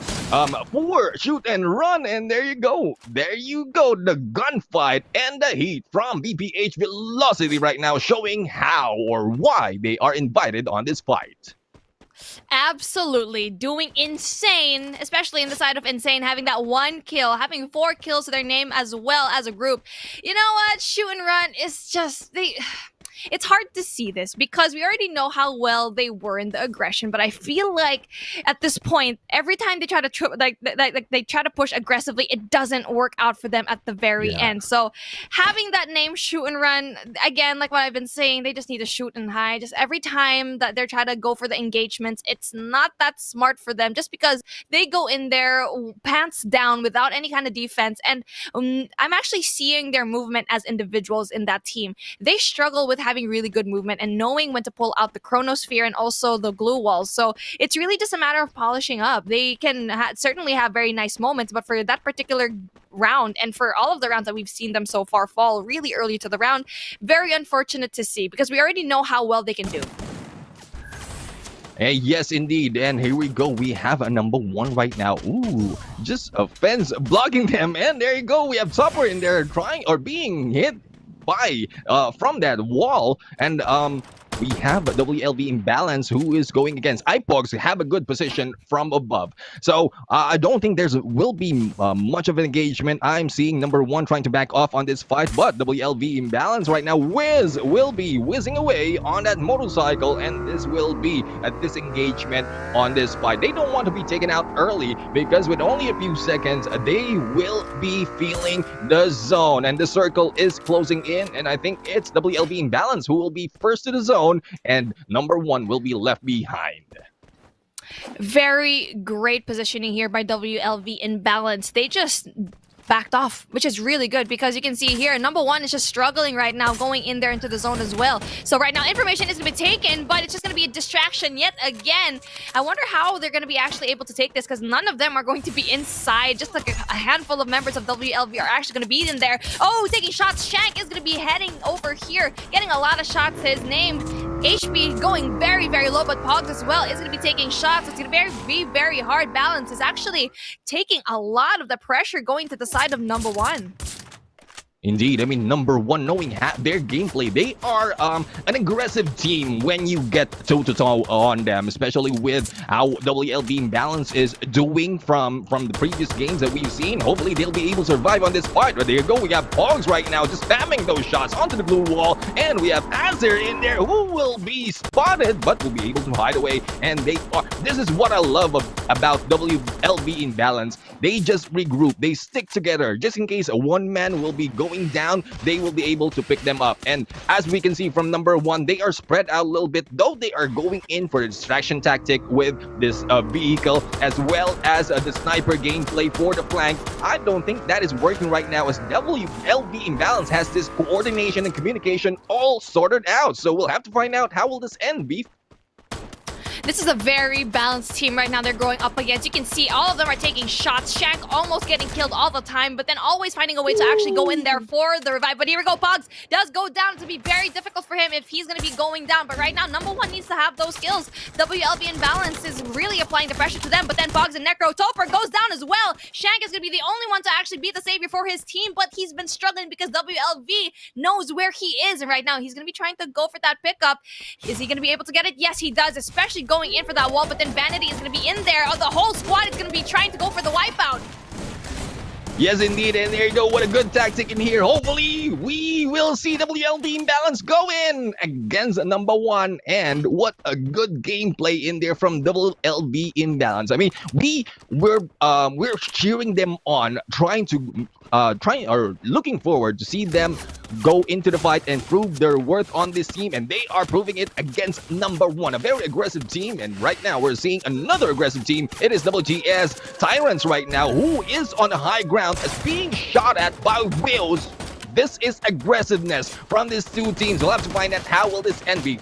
shoot and run, and there you go, the gunfight and the heat from VPH Velocity right now, showing how or why they are invited on this fight. Absolutely doing insane, especially in the side of insane, having that 1 kill, having 4 kills to their name as well as a group. You know what, shoot and run is just it's hard to see this because we already know how well they were in the aggression, but I feel like at this point, every time they try to they try to push aggressively, it doesn't work out for them at the very end. So having that name shoot and run, again, like what I've been saying, they just need to shoot and hide. Just every time that they're trying to go for the engagements, it's not that smart for them just because they go in there pants down without any kind of defense. And I'm actually seeing their movement as individuals in that team. They struggle with having really good movement and knowing when to pull out the chronosphere and also the glue walls. So it's really just a matter of polishing up. They can certainly have very nice moments, but for that particular round and for all of the rounds that we've seen them so far fall really early to the round, very unfortunate to see because we already know how well they can do. Hey, yes, indeed. And here we go. We have a number 1 right now. Ooh, just a fence blocking them. And there you go. We have Topper in there trying or being hit by from that wall, and we have WLV Imbalance who is going against iPogs, have a good position from above. So I don't think will be much of an engagement. I'm seeing number 1 trying to back off on this fight, but WLV Imbalance right now, Wiz will be whizzing away on that motorcycle, and this will be a disengagement on this fight. They don't want to be taken out early because with only a few seconds, they will be feeling the zone, and the circle is closing in, and I think it's WLV Imbalance who will be first to the zone, and number 1 will be left behind. Very great positioning here by WLV Imbalance. They just backed off, which is really good because you can see here, number 1 is just struggling right now going in there into the zone as well. So right now information is going to be taken, but it's just going to be a distraction yet again. I wonder how they're going to be actually able to take this because none of them are going to be inside. Just like a handful of members of WLV are actually going to be in there. Oh, taking shots. Shank is going to be heading over here, getting a lot of shots to his name. HP going very, very low, but Pogs as well is going to be taking shots. It's going to be very hard. Balance is actually taking a lot of the pressure going to the side of number one. Indeed, I mean, number one, knowing their gameplay, they are an aggressive team when you get toe-to-toe on them, especially with how WLB Imbalance is doing from the previous games that we've seen. Hopefully, they'll be able to survive on this fight. But there you go, we have Pogs right now just spamming those shots onto the blue wall, and we have Azir in there who will be spotted, but will be able to hide away, and they are... This is what I love about WLB Imbalance. They just regroup, they stick together, just in case one man will be going down, they will be able to pick them up. And as we can see from number one, they are spread out a little bit, though they are going in for a distraction tactic with this vehicle, as well as the sniper gameplay for the flank. I don't think that is working right now, as WLB Imbalance has this coordination and communication all sorted out. So we'll have to find out how will this end, Beef. This is a very balanced team right now they're going up against. You can see all of them are taking shots. Shank almost getting killed all the time, but then always finding a way to actually go in there for the revive. But here we go, Pogs does go down. To be very difficult for him if he's going to be going down. But right now, number one needs to have those skills. WLB Imbalance is really applying the pressure to them, but then Pogs and Necro Topper goes down as well. Shank is going to be the only one to actually be the savior for his team, but he's been struggling because WLB knows where he is. And right now, he's going to be trying to go for that pickup. Is he going to be able to get it? Yes, he does, especially going in for that wall, but then Vanity is going to be in there. Oh, the whole squad is going to be trying to go for the wipeout. Yes, indeed, and there you go. What a good tactic in here. Hopefully, we will see WLB Imbalance go in against number one, and what a good gameplay in there from WLB Imbalance. I mean, we're cheering them on, looking forward to see them go into the fight and prove their worth on this team, and they are proving it against number one, a very aggressive team. And right now we're seeing another aggressive team. It is WTS Tyrants right now, who is on the high ground as being shot at by Wills. This is aggressiveness from these two teams. We'll have to find out how will this end be.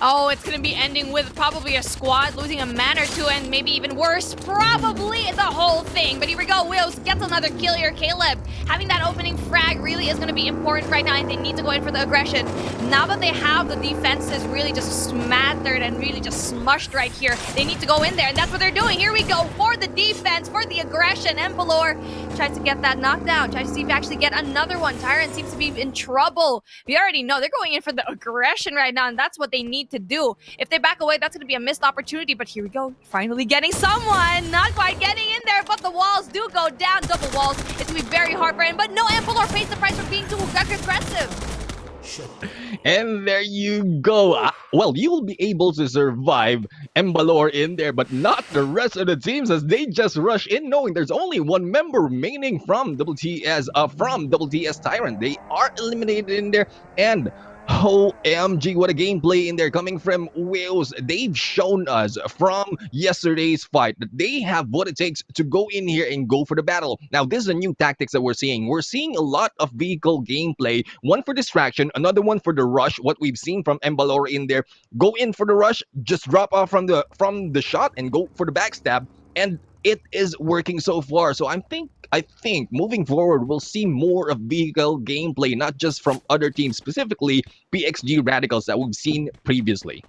Oh, it's going to be ending with probably a squad losing a man or two, and maybe even worse, probably the whole thing. But here we go. Wills gets another kill here. Caleb having that opening frag really is going to be important right now, and they need to go in for the aggression. Now that they have the defenses really just smattered and really just smushed right here, they need to go in there, and that's what they're doing. Here we go for the defense, for the aggression. Embelor tries to get that knockdown, tries to see if they actually get another one. Tyrant seems to be in trouble. We already know they're going in for the aggression right now, and that's what they need to do. If they back away, that's going to be a missed opportunity, but here we go. Finally getting someone. Not quite getting in there, but the walls do go down. Double walls. It's going to be very hard for him, but no, Embelor pays the price for being too aggressive. And there you go. Well, you will be able to survive Embelor in there, but not the rest of the teams, as they just rush in knowing there's only one member remaining from WTS Tyrant. They are eliminated in there, and OMG, what a gameplay in there coming from Wales. They've shown us from yesterday's fight that they have what it takes to go in here and go for the battle. Now, this is a new tactics that we're seeing. We're seeing a lot of vehicle gameplay. One for distraction, another one for the rush. What we've seen from Embelor in there. Go in for the rush, just drop off from the shot and go for the backstab. And it is working so far. So I think moving forward, we'll see more of vehicle gameplay, not just from other teams, specifically PXG Radicals that we've seen previously.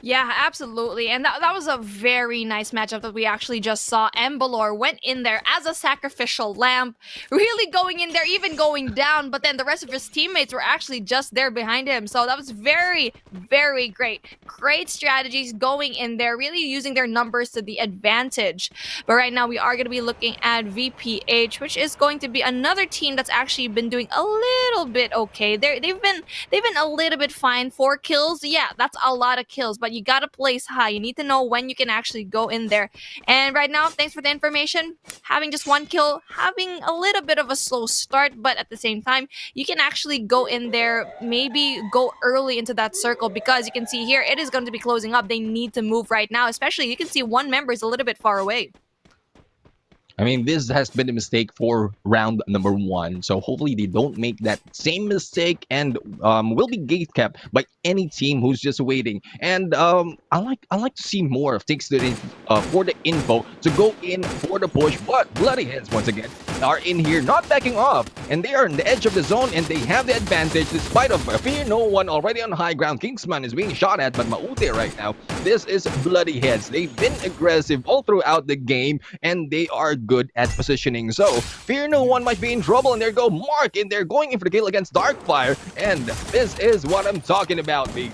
Yeah, absolutely. And that was a very nice matchup that we actually just saw. Embelor went in there as a sacrificial lamb, really going in there, even going down, but then the rest of his teammates were actually just there behind him. So that was very, very great. Great strategies going in there, really using their numbers to the advantage. But right now we are going to be looking at VPH, which is going to be another team that's actually been doing a little bit okay. They've been a little bit fine. 4 kills. Yeah, that's a lot of kills, but you gotta place high. You need to know when you can actually go in there. And right now, thanks for the information. Having just 1 kill, having a little bit of a slow start, but at the same time, you can actually go in there, maybe go early into that circle, because you can see here, it is going to be closing up. They need to move right now, especially you can see one member is a little bit far away. I mean, this has been a mistake for round number 1. So hopefully they don't make that same mistake and will be gate kept by any team who's just waiting. And I like to see more of takes for the info to go in for the push. But Bloody Heads once again are in here not backing off, and they are on the edge of the zone, and they have the advantage despite of Fear No One already on high ground. Kingsman is being shot at, but Maute right now, this is bloody heads. They've been aggressive all throughout the game, and they are good at positioning. So Fear No One might be in trouble, and there go Mark, and they're going in for the kill against Darkfire, and this is what I'm talking about, Big.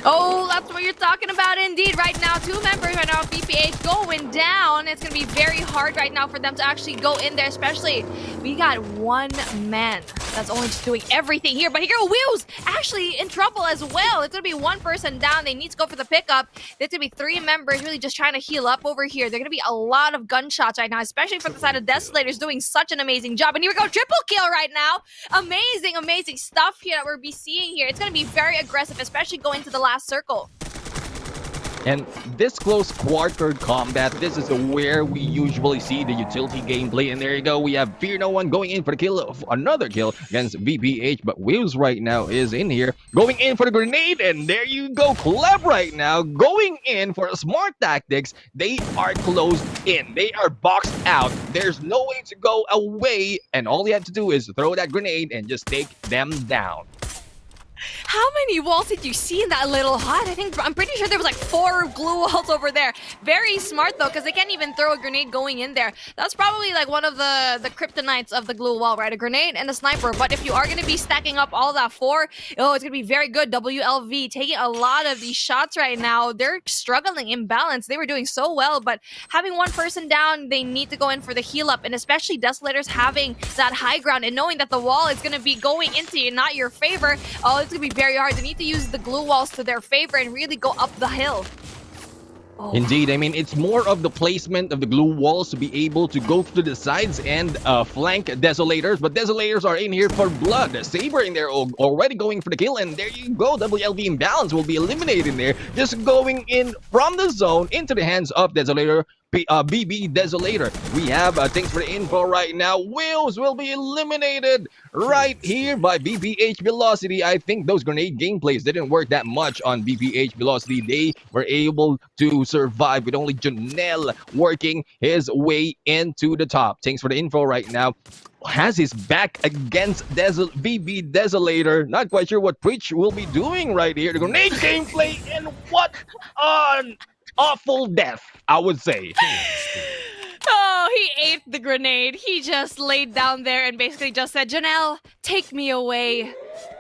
Oh, that's what you're talking about indeed. Right now, 2 members right now of BPH going down. It's going to be very hard right now for them to actually go in there, especially we got 1 man that's only just doing everything here. But here, Wheels actually in trouble as well. It's going to be 1 person down. They need to go for the pickup. There's going to be 3 members really just trying to heal up over here. They're going to be a lot of gunshots right now, especially from the side of Desolators doing such an amazing job. And here we go, triple kill right now. Amazing, amazing stuff here that we're seeing here. It's going to be very aggressive, especially going to the last circle. And this close quarter combat, this is where we usually see the utility gameplay. And there you go, we have Fear No One going in for the kill of another kill against VPH. But Wheels right now is in here, going in for the grenade. And there you go, Club right now going in for smart tactics. They are closed in. They are boxed out. There's no way to go away. And all you have to do is throw that grenade and just take them down. How many walls did you see in that little hut? I'm pretty sure there was like 4 glue walls over there. Very smart though, because they can't even throw a grenade going in there. That's probably like one of the kryptonites of the glue wall, right? A grenade and a sniper. But if you are going to be stacking up all that 4, oh, it's going to be very good. WLV taking a lot of these shots right now. They're struggling in balance. They were doing so well, but having 1 person down, they need to go in for the heal up. And especially Desolators having that high ground and knowing that the wall is going to be going into you, not your favor. Oh, it's going to be very hard. They need to use the glue walls to their favor and really go up the hill. Oh. Indeed, I mean, it's more of the placement of the glue walls to be able to go to the sides and flank Desolators, but Desolators are in here for blood. Saber in there already going for the kill, and there you go, WLV imbalance will be eliminated there, just going in from the zone into the hands of Desolator. BB Desolator. We have thanks for the info right now. Wheels will be eliminated right here by BPH Velocity. I think those grenade gameplays didn't work that much on BPH Velocity. They were able to survive with only Janelle working his way into the top. Thanks for the info right now. Has his back against BB Desolator. Not quite sure what Preach will be doing right here. The grenade gameplay, and what an awful death, I would say. Oh, he ate the grenade. He just laid down there and basically just said, Janelle, take me away.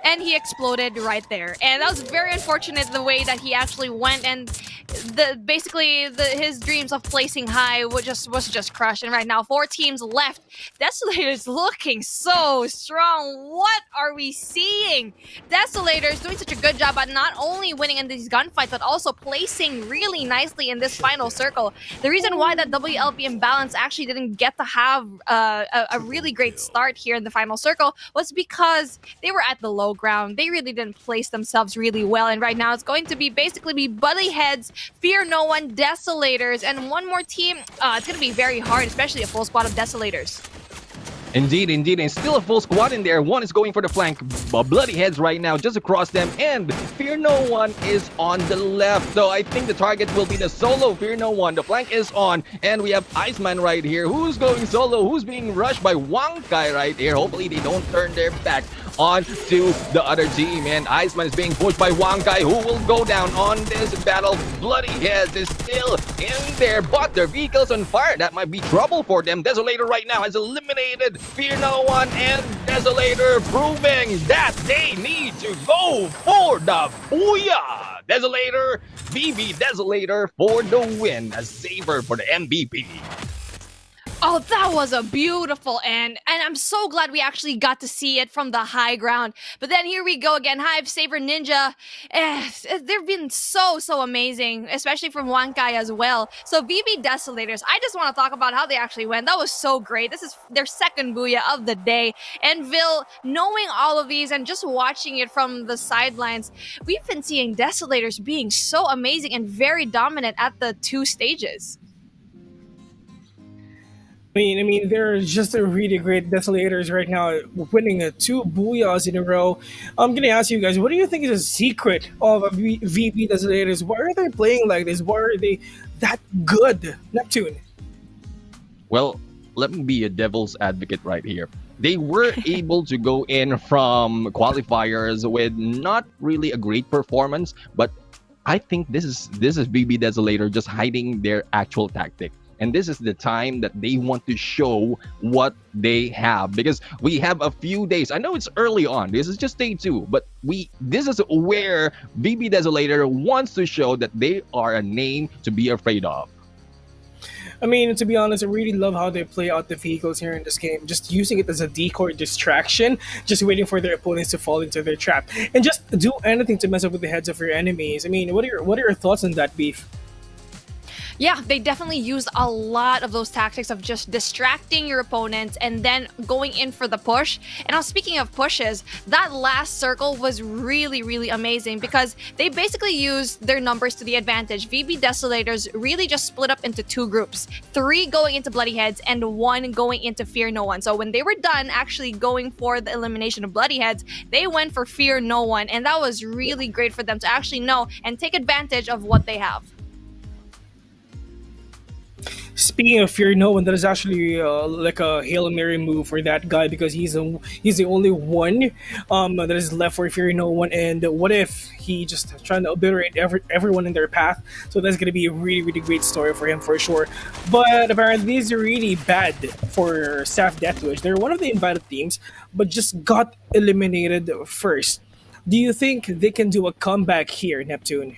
And he exploded right there. And that was very unfortunate the way that he actually went, and his dreams of placing high was just crushed. And right now, 4 teams left. Desolators looking so strong. What are we seeing? Desolators doing such a good job at not only winning in these gunfights, but also placing really nicely in this final circle. The reason why that WLP imbalance actually didn't get to have a really great start here in the final circle was because they were at the low ground. They really didn't place themselves really well, and right now it's going to be basically Buddy Heads, Fear No One, Desolators, and one more team. It's going to be very hard, especially a full squad of Desolators. Indeed, indeed, and still a full squad in there. One is going for the flank, Bloody Heads right now, just across them, and Fear No One is on the left. So I think the target will be the solo Fear No One. The flank is on, and we have Iceman right here. Who's going solo? Who's being rushed by Wangkai right here? Hopefully they don't turn their back on to the other team, and Iceman is being pushed by Wangkai, who will go down on this battle. Bloody Heads is still in there, but their vehicle's on fire. That might be trouble for them. Desolator right now has eliminated Fear No One, and Desolator proving that they need to go for the booyah. Desolator, BB Desolator for the win. A saver for the MVP. Oh, that was a beautiful end, and I'm so glad we actually got to see it from the high ground. But then here we go again, Hive, Saber, Ninja. They've been so amazing, especially from Wankai as well. So VB Desolators, I just want to talk about how they actually went. That was so great. This is their second booyah of the day. And Vil, knowing all of these and just watching it from the sidelines, we've been seeing Desolators being so amazing and very dominant at the 2 stages. I mean, they're just a really great Desolators right now, winning 2 booyahs in a row. I'm gonna ask you guys, what do you think is the secret of a VP Desolators? Why are they playing like this? Why are they that good, Neptune? Well, let me be a devil's advocate right here. They were able to go in from qualifiers with not really a great performance, but I think this is BB Desolator just hiding their actual tactic. And this is the time that they want to show what they have, because we have a few days. I know it's early on. This is just day 2, but this is where BB Desolator wants to show that they are a name to be afraid of. I mean, to be honest, I really love how they play out the vehicles here in this game, just using it as a decoy distraction, just waiting for their opponents to fall into their trap, and just do anything to mess up with the heads of your enemies. I mean, what are your thoughts on that, Beef? Yeah, they definitely used a lot of those tactics of just distracting your opponents and then going in for the push. And now, speaking of pushes, that last circle was really, really amazing because they basically used their numbers to the advantage. VB Desolators really just split up into 2 groups, 3 going into Bloody Heads and 1 going into Fear No One. So when they were done actually going for the elimination of Bloody Heads, they went for Fear No One. And that was really great for them to actually know and take advantage of what they have. Speaking of Fear No One, that is actually like a Hail Mary move for that guy, because he's the only one that is left for Fear No One. And what if he just trying to obliterate everyone in their path? So that's going to be a really, really great story for him for sure. But apparently these are really bad for Staff Deathwish. They're one of the invited teams, but just got eliminated first. Do you think they can do a comeback here, Neptune?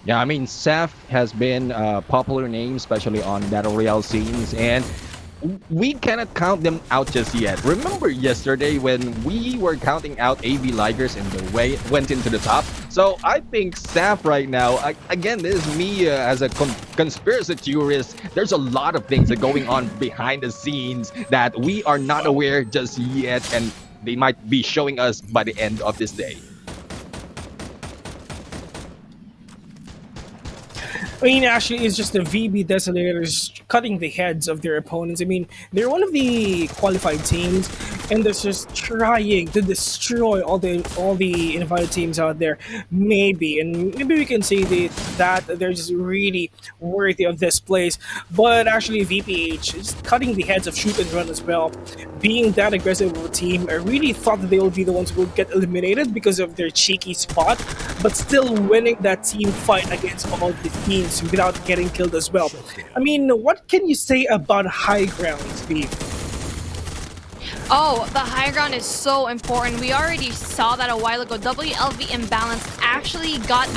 Yeah, I mean, Saf has been a popular name, especially on Battle Royale scenes, and we cannot count them out just yet. Remember yesterday when we were counting out AV Ligers and the way it went into the top? So I think Saf right now, again, this is me as a conspiracy theorist, there's a lot of things that are going on behind the scenes that we are not aware just yet, and they might be showing us by the end of this day. I mean, actually, it's just the VB Desolators cutting the heads of their opponents. I mean, they're one of the qualified teams, and they're just trying to destroy all the invited teams out there. Maybe we can say that they're just really worthy of this place. But actually, VPH is cutting the heads of Shoot and Run as well. Being that aggressive of a team, I really thought that they would be the ones who would get eliminated because of their cheeky spot, but still winning that team fight against all the teams without getting killed as well. I mean, what can you say about high ground, Steve? Oh, the high ground is so important. We already saw that a while ago. WLV Imbalance actually got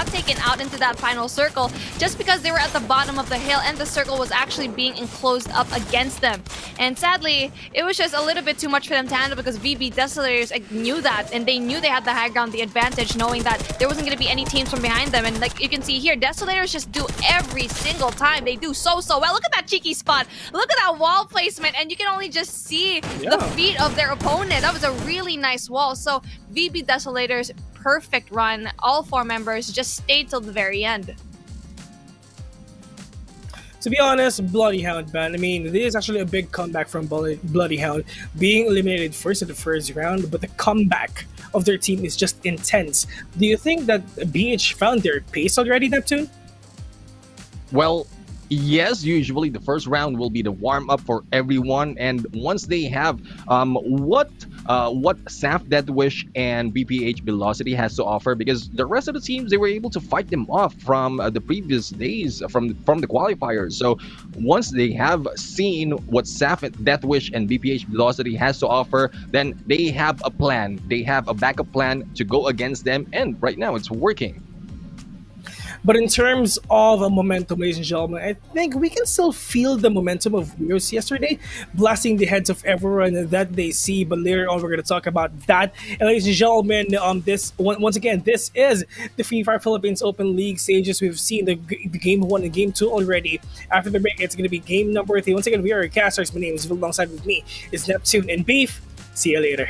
taken out into that final circle just because they were at the bottom of the hill and the circle was actually being enclosed up against them. And sadly, it was just a little bit too much for them to handle because VB Desolators knew that, and they knew they had the high ground, the advantage, knowing that there wasn't going to be any teams from behind them. And like you can see here, Desolators just do every single time. They do so well. Look at that cheeky spot. Look at that wall placement, and you can only just see the feet of their opponent. That was a really nice wall. So VB Desolators, perfect run. All 4 members just stayed till the very end. To be honest, Bloody Hound, man. I mean, this is actually a big comeback from Bloody Hound, being eliminated first in the first round, but the comeback of their team is just intense. Do you think that BH found their pace already, Neptune? Well, yes, usually the first round will be the warm-up for everyone, and once they have what Saf Deathwish and BPH Velocity has to offer, because the rest of the teams, they were able to fight them off from the previous days from the qualifiers. So once they have seen what Saf Deathwish and BPH Velocity has to offer, then they have a plan. They have a backup plan to go against them, and right now it's working. But in terms of momentum, ladies and gentlemen, I think we can still feel the momentum of Weirdos yesterday, blasting the heads of everyone that they see. But later on, we're going to talk about that. And ladies and gentlemen, once again, this is the Free Fire Philippines Open League stages. We've seen the game 1 and game 2 already. After the break, it's going to be game number 3. Once again, we are your casters. My name is Vil, alongside with me is Neptune and Beef. See you later.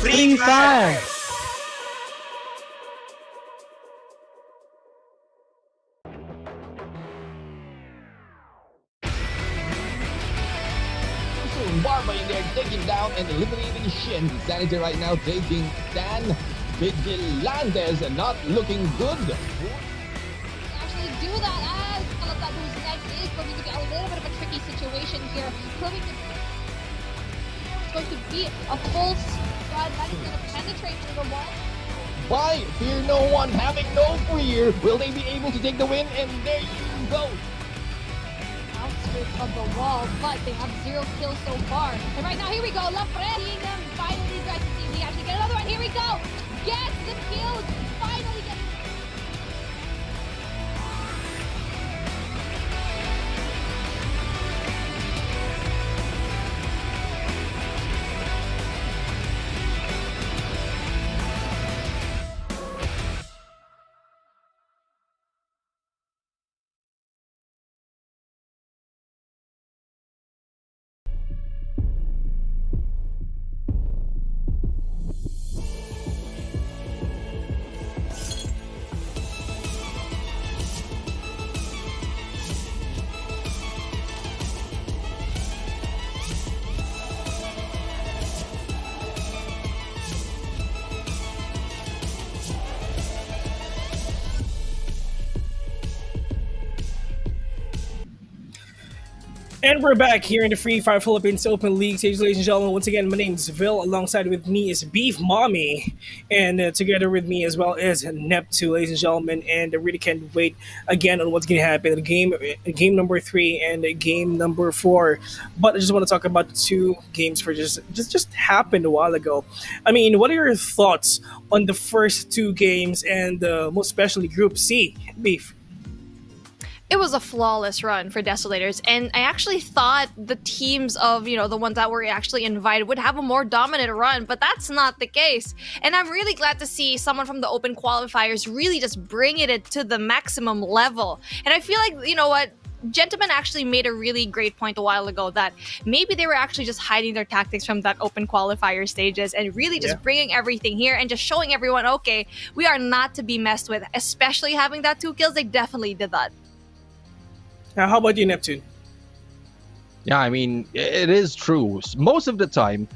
Free Fire! Barba in there taking down and eliminating Shin. Sanity right now taking Dan Vigilantes and not looking good. Actually do that as Kalata, who's next, is going to be a little bit of a tricky situation here. Proving it's going to be a full squad that is going to penetrate through the wall. By Fear No One having no fear, will they be able to take the win? And there you go. Outskirts of the wall, but they have 0 kills so far. And right now, here we go. Lafre seeing them finally tries to see if he actually get another one. Here we go. Gets the kill. Finally getting. And we're back here in the Free Fire Philippines Open League stage, ladies and gentlemen. Once again, my name is Vil. Alongside with me is Beef Mommy, and together with me as well is Neptune, ladies and gentlemen. And I really can't wait again on what's going to happen in game number 3 and game number 4. But I just want to talk about 2 games for just happened a while ago. I mean, what are your thoughts on the first 2 games and most especially Group C, Beef? It was a flawless run for Desolators, and I actually thought the teams of, the ones that were actually invited would have a more dominant run, but that's not the case. And I'm really glad to see someone from the open qualifiers really just bringing it to the maximum level. And I feel like, you know what? Gentleman actually made a really great point a while ago that maybe they were actually just hiding their tactics from that open qualifier stages and really just bringing everything here and just showing everyone, okay, we are not to be messed with, especially having that 2 kills. They definitely did that. Now, how about you, Neptune? Yeah, I mean, it is true. Most of the time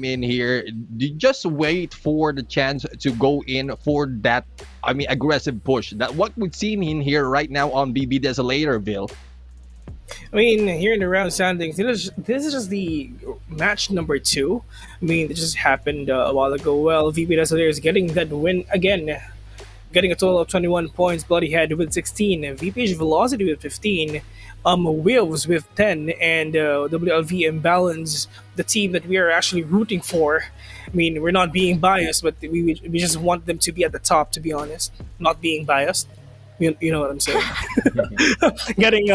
in here, you just wait for the chance to go in for that, aggressive push. That what we've seen in here right now on BB Desolatorville. I mean, here in the round standings, this is just the match number 2. I mean, it just happened a while ago. Well, VP Desolator is getting that win again, getting a total of 21 points. Bloody Head with 16, VPH Velocity with 15, Wills with 10, and WLV Imbalance, the team that we are actually rooting for. I mean, we're not being biased, but we just want them to be at the top, to be honest. Not being biased. You know what I'm saying? Getting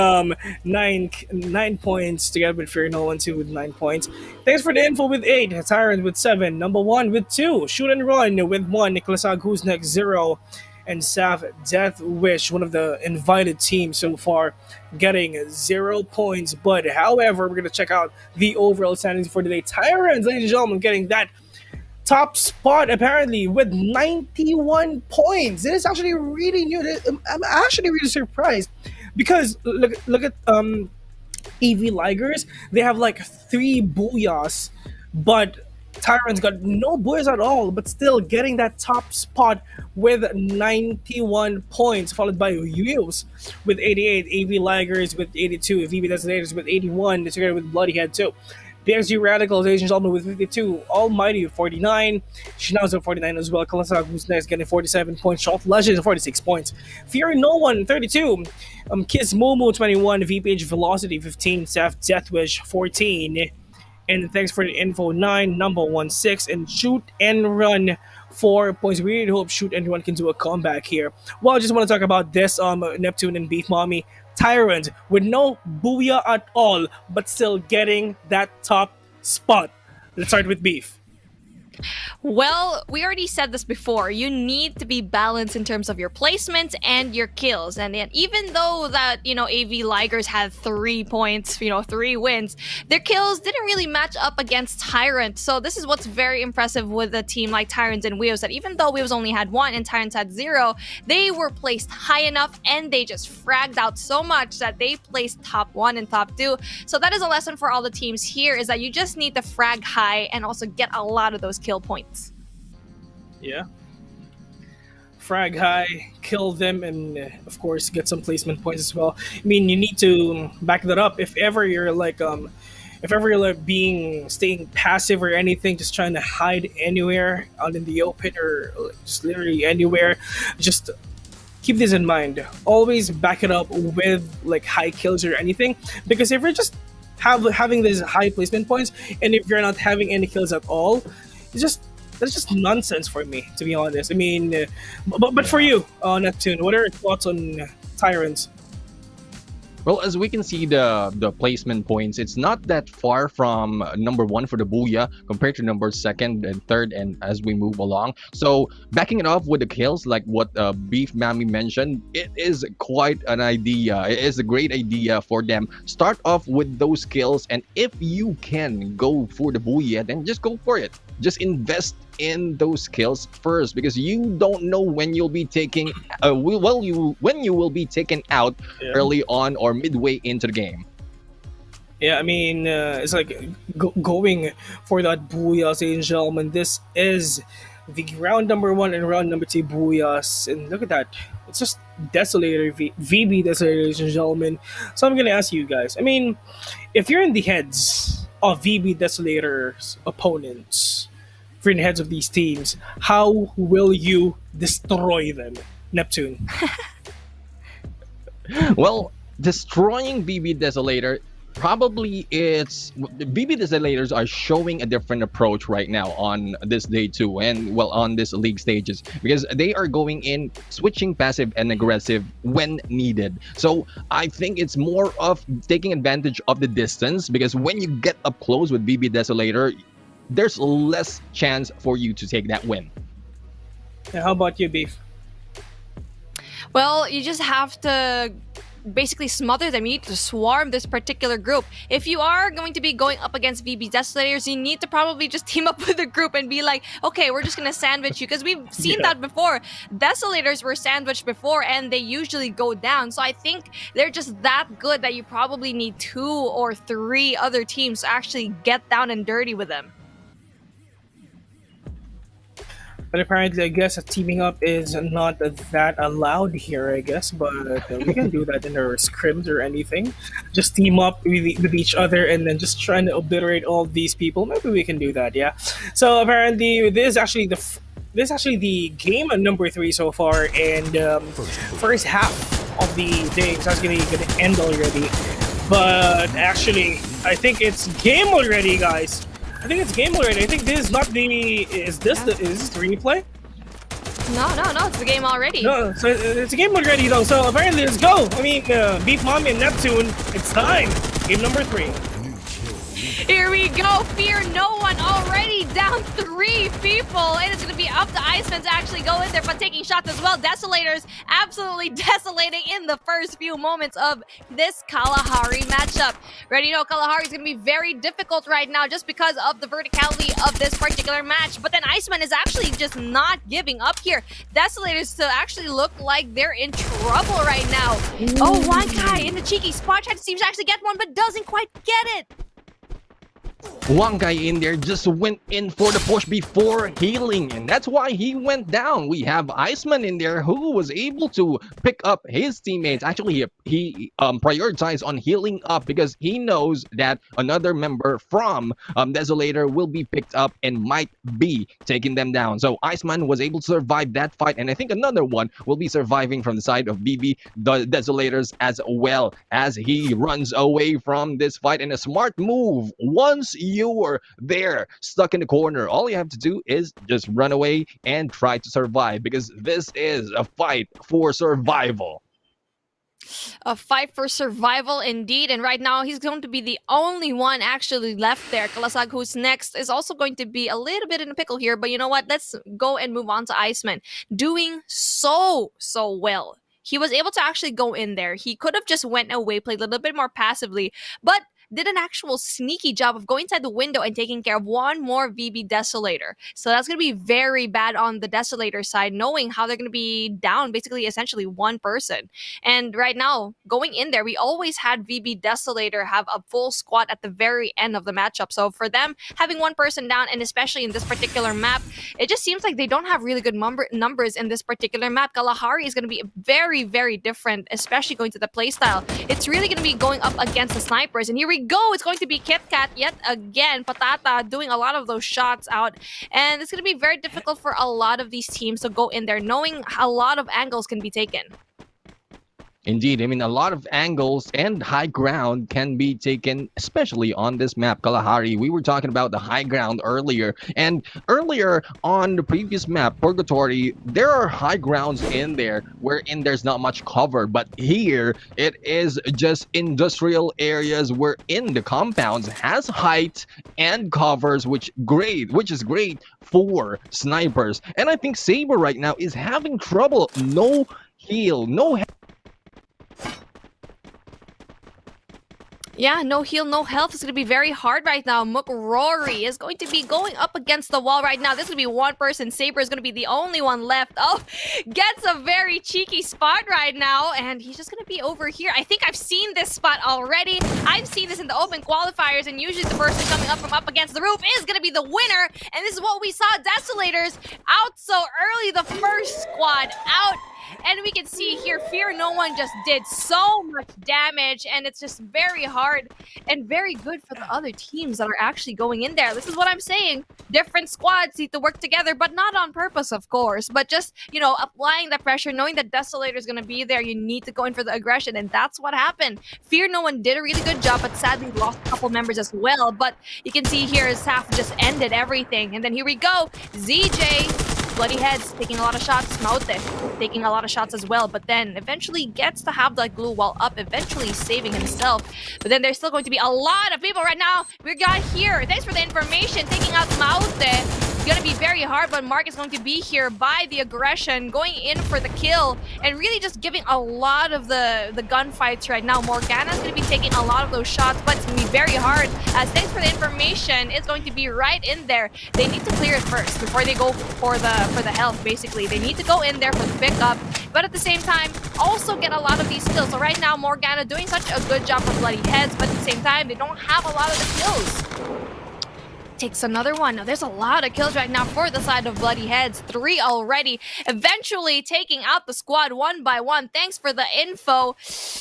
9 points together with Fear No One 2 with 9 points. Thanks for the info with 8, Tyrant with 7, Number 1 with 2, Shoot and Run with 1, Nicholas Ag, who's next, 0, and Saf Death Wish, one of the invited teams so far, getting 0 points. But however, we're going to check out the overall standings for today. Tyrants, ladies and gentlemen, getting that top spot apparently with 91 points. It is actually really new. I'm actually really surprised because look at AV Ligers. They have like 3 booyahs, but Tyrants got no booyahs at all, but still getting that top spot with 91 points, followed by Wheels with 88, AV Ligers with 82, VB Desolators with 81, together with Bloody Head too. PSG Radicals, ladies and gentlemen, with 52, Almighty with 49, Shinaz with 49 as well, Kalasag, who's next, getting 47 points, Shot Legends 46 points, Fear No One 32, Kiss Momo 21, VPH Velocity 15, Saf Deathwish 14, and thanks for the info 9, Number 1 6, and Shoot and Run 4 points. We really hope Shoot and Run can do a comeback here. Well, I just want to talk about this Neptune and Beef Mommy. Tyrant with no booyah at all, but still getting that top spot. Let's start with Beef. Well, we already said this before. You need to be balanced in terms of your placements and your kills. And even though that, AV Ligers had 3 points, 3 wins, their kills didn't really match up against Tyrant. So this is what's very impressive with a team like Tyrant and Weos, that even though Weos only had 1 and Tyrants had 0, they were placed high enough and they just fragged out so much that they placed top 1 and top 2. So that is a lesson for all the teams here, is that you just need to frag high and also get a lot of those kill points. Yeah. Frag high, kill them, and of course get some placement points as well. I mean, you need to back that up. If ever you're staying passive or anything, just trying to hide anywhere out in the open or just literally anywhere, just keep this in mind. Always back it up with like high kills or anything, because if you're just having these high placement points and if you're not having any kills at all, that's just nonsense for me, to be honest. I mean, but for you, Neptune, what are your thoughts on Tyrants? Well, as we can see, the placement points, it's not that far from number 1 for the Booyah compared to number 2nd and 3rd, and as we move along. So backing it off with the kills, like what Beef Mammy mentioned, it is quite an idea. It is a great idea for them. Start off with those kills, and if you can go for the Booyah, then just go for it. Just invest in those skills first, because you don't know when you'll be taking when you will be taken out early on or midway into the game. Yeah, I mean, it's like going for that Booyahs, ladies and gentlemen. This is the round number 1 and round number 2 Booyahs, and look at that. It's just Desolator, VB Desolator, ladies and gentlemen. So I'm gonna ask you guys, I mean, if you're in the heads of VB Desolator's opponents, if you're in the heads of these teams, how will you destroy them, Neptune? Well, destroying BB Desolator, probably it's BB Desolators are showing a different approach right now on this day 2 and on this league stages, because they are going in switching passive and aggressive when needed. So I think it's more of taking advantage of the distance, because when you get up close with BB Desolator, there's less chance for you to take that win. And how about you, Beef? Well, you just have to basically smother them. You need to swarm this particular group. If you are going to be going up against VB Desolators, you need to probably just team up with a group and be like, okay, we're just going to sandwich you, because we've seen that before. Desolators were sandwiched before and they usually go down. So I think they're just that good that you probably need 2 or 3 other teams to actually get down and dirty with them. But apparently, I guess teaming up is not that allowed here, I guess. But we can do that in our scrims or anything. Just team up with each other and then just trying to obliterate all these people. Maybe we can do that, yeah. So apparently, this is actually the game number 3 so far, and first half of the day is actually going to end already. But actually, I think it's game already, guys. I think it's game already. I think this is not the... Is this the replay? No, it's the game already. No, so it's a game already though. So apparently, let's go. I mean, Beef Mommy and Neptune, it's time. Game number 3. Here we go. Fear no one. Already down 3 people. It is going to be up to Iceman to actually go in there, but taking shots as well. Desolators absolutely desolating in the first few moments of this Kalahari matchup. Already know Kalahari is going to be very difficult right now just because of the verticality of this particular match. But then Iceman is actually just not giving up here. Desolators to actually look like they're in trouble right now. Oh, one guy in the cheeky spot tried to see if he actually get one, but doesn't quite get it. One guy in there just went in for the push before healing, and that's why he went down. We have Iceman in there who was able to pick up his teammates. Actually, he prioritized on healing up because he knows that another member from Desolator will be picked up and might be taking them down. So Iceman was able to survive that fight, and I think another one will be surviving from the side of BB the Desolators as well, as he runs away from this fight. And a smart move. Once you're there stuck in the corner, all you have to do is just run away and try to survive, because this is a fight for survival. A fight for survival indeed. And right now, he's going to be the only one actually left there. Kalasag, who's next, is also going to be a little bit in a pickle here. But you know what? Let's go and move on to Iceman. Doing so well. He was able to actually go in there. He could have just went away, played a little bit more passively, but did an actual sneaky job of going inside the window and taking care of one more VB Desolator. So that's going to be very bad on the Desolator side, knowing how they're going to be down basically essentially one person. And right now, going in there, we always had VB Desolator have a full squad at the very end of the matchup. So for them, having one person down, and especially in this particular map, it just seems like they don't have really good numbers in this particular map. Kalahari is going to be very different, especially going to the playstyle. It's really going to be going up against the snipers. And here we go. It's going to be Kit Kat yet again. Patata doing a lot of those shots out. And it's going to be very difficult for a lot of these teams to go in there knowing a lot of angles can be taken. Indeed, I mean, a lot of angles and high ground can be taken, especially on this map, Kalahari. We were talking about the high ground earlier, and earlier on the previous map, Purgatory, there are high grounds in there wherein there's not much cover, but here it is just industrial areas wherein the compounds has height and covers, which is great for snipers. And I think Saber right now is having trouble. No heal, no. Yeah, no heal, no health. It's going to be very hard right now. Rory is going to be going up against the wall right now. This is going to be one person. Saber is going to be the only one left. Oh, gets a very cheeky spot right now. And he's just going to be over here. I think I've seen this spot already. I've seen this in the open qualifiers. And usually the person coming up from up against the roof is going to be the winner. And this is what we saw. Desolators out so early. The first squad out. And we can see here, Fear No One just did so much damage, and it's just very hard and very good for the other teams that are actually going in there. This is what I'm saying. Different squads need to work together, but not on purpose, of course. But just, you know, applying the pressure, knowing that Desolator is going to be there, you need to go in for the aggression, and that's what happened. Fear No One did a really good job, but sadly lost a couple members as well. But you can see here, Saf just ended everything. And then here we go. ZJ... Bloody Heads taking a lot of shots. Maute taking a lot of shots as well, but then eventually gets to have that glue wall up, eventually saving himself. But then there's still going to be a lot of people right now. We got here. Thanks for the information. Taking out Maute. It's going to be very hard, but Mark is going to be here by the aggression, going in for the kill, and really just giving a lot of the gunfights right now. Morgana's going to be taking a lot of those shots, but it's going to be very hard. As thanks for the information, it's going to be right in there. They need to clear it first before they go for the health, basically. They need to go in there for the pickup, but at the same time, also get a lot of these kills. So right now, Morgana doing such a good job for Bloody Heads, but at the same time, they don't have a lot of the kills. Takes another one. Now, there's a lot of kills right now for the side of Bloody Heads. 3 already. Eventually taking out the squad one by one. Thanks for the info.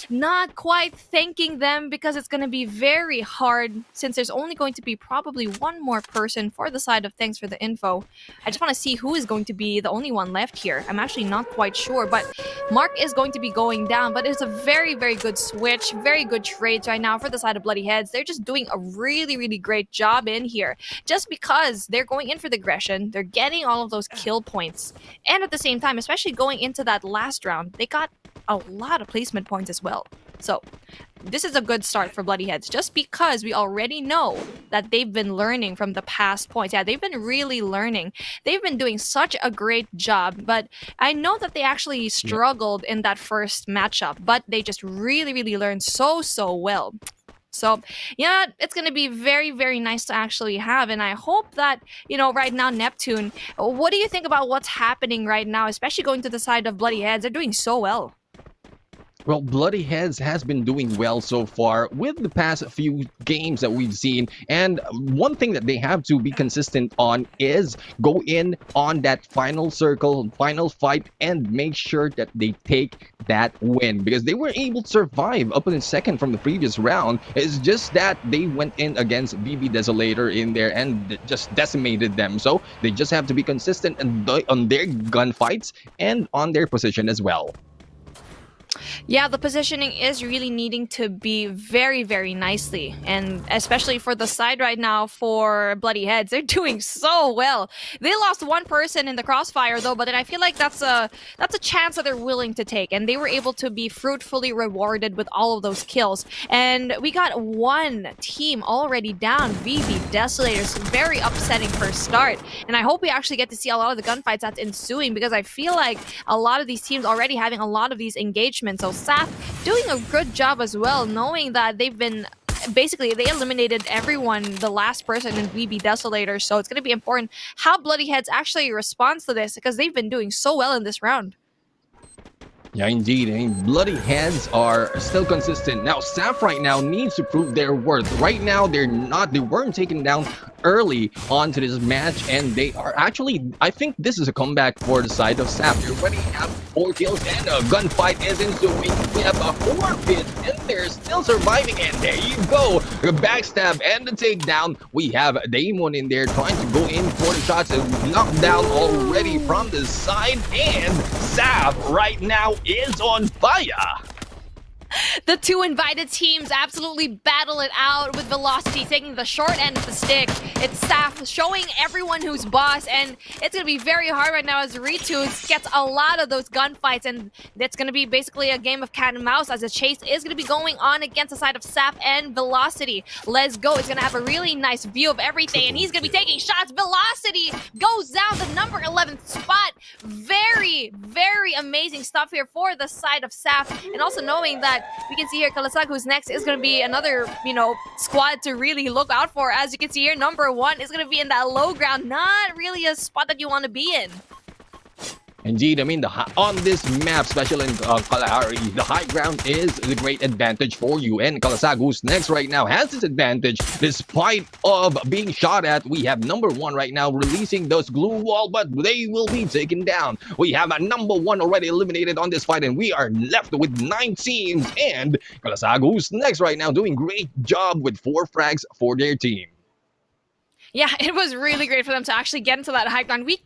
Not quite thanking them because it's going to be very hard since there's only going to be probably one more person for the side of thanks for the info. I just want to see who is going to be the only one left here. I'm actually not quite sure, but Mark is going to be going down, but it's a very good switch. Very good trades right now for the side of Bloody Heads. They're just doing a really great job in here. Just because they're going in for the aggression, they're getting all of those kill points. And at the same time, especially going into that last round, they got a lot of placement points as well. So this is a good start for Bloody Heads, just because we already know that they've been learning from the past points. Yeah, they've been really learning. They've been doing such a great job, but I know that they actually struggled in that first matchup, but they just really learned so well. So, yeah, it's going to be very nice to actually have. And I hope that, you know, right now, Neptune, what do you think about what's happening right now, especially going to the side of Bloody Heads? They're doing so well. Well, Bloody Heads has been doing well so far with the past few games that we've seen. And one thing that they have to be consistent on is go in on that final circle, final fight, and make sure that they take that win. Because they were able to survive up in second from the previous round. It's just that they went in against BB Desolator in there and just decimated them. So they just have to be consistent on their gunfights and on their position as well. Yeah, the positioning is really needing to be very, very nicely. And especially for the side right now for Bloody Heads, they're doing so well. They lost one person in the crossfire though, but then I feel like that's a chance that they're willing to take. And they were able to be fruitfully rewarded with all of those kills. And we got one team already down, VB Desolators. Very upsetting first start. And I hope we actually get to see a lot of the gunfights that's ensuing, because I feel like a lot of these teams already having a lot of these engagements. So SAF doing a good job as well, knowing that they've been basically they eliminated everyone, the last person in VB Desolator. So it's going to be important how Bloody Heads actually responds to this, because they've been doing so well in this round. Yeah, indeed. I mean, Bloody Heads are still consistent. Now, Staff right now needs to prove their worth. Right now, they weren't taken down early onto this match, and they are actually, I think this is a comeback for the side of Staff. They already have 4 kills, and a gunfight is ensuing. We have a 4 pit, and they're still surviving, and there you go. The backstab and the takedown. We have Damon in there trying to go in for the shots, and knocked down already from the side, and Staff right now is on fire. The two invited teams absolutely battle it out, with Velocity taking the short end of the stick. It's Staff showing everyone who's boss, and it's going to be very hard right now as Ritus gets a lot of those gunfights, and it's going to be basically a game of cat and mouse, as the chase is going to be going on against the side of Staff and Velocity. Let's Go is going to have a really nice view of everything, and he's going to be taking shots. Velocity goes down the number 11th spot. Very, very amazing stuff here for the side of Staff, and also knowing that we can see here Kalasag, who's next, is going to be another, squad to really look out for. As you can see here, number 1 is going to be in that low ground. Not really a spot that you want to be in. Indeed, I mean, on this map, especially in Kalahari, the high ground is the great advantage for you. And Kalasag, who's next right now, has this advantage despite of being shot at. We have number 1 right now releasing those glue wall, but they will be taken down. We have a number 1 already eliminated on this fight, and we are left with 9 teams. And Kalasag, who's next right now, doing great job with 4 frags for their team. Yeah, it was really great for them to actually get into that high ground. We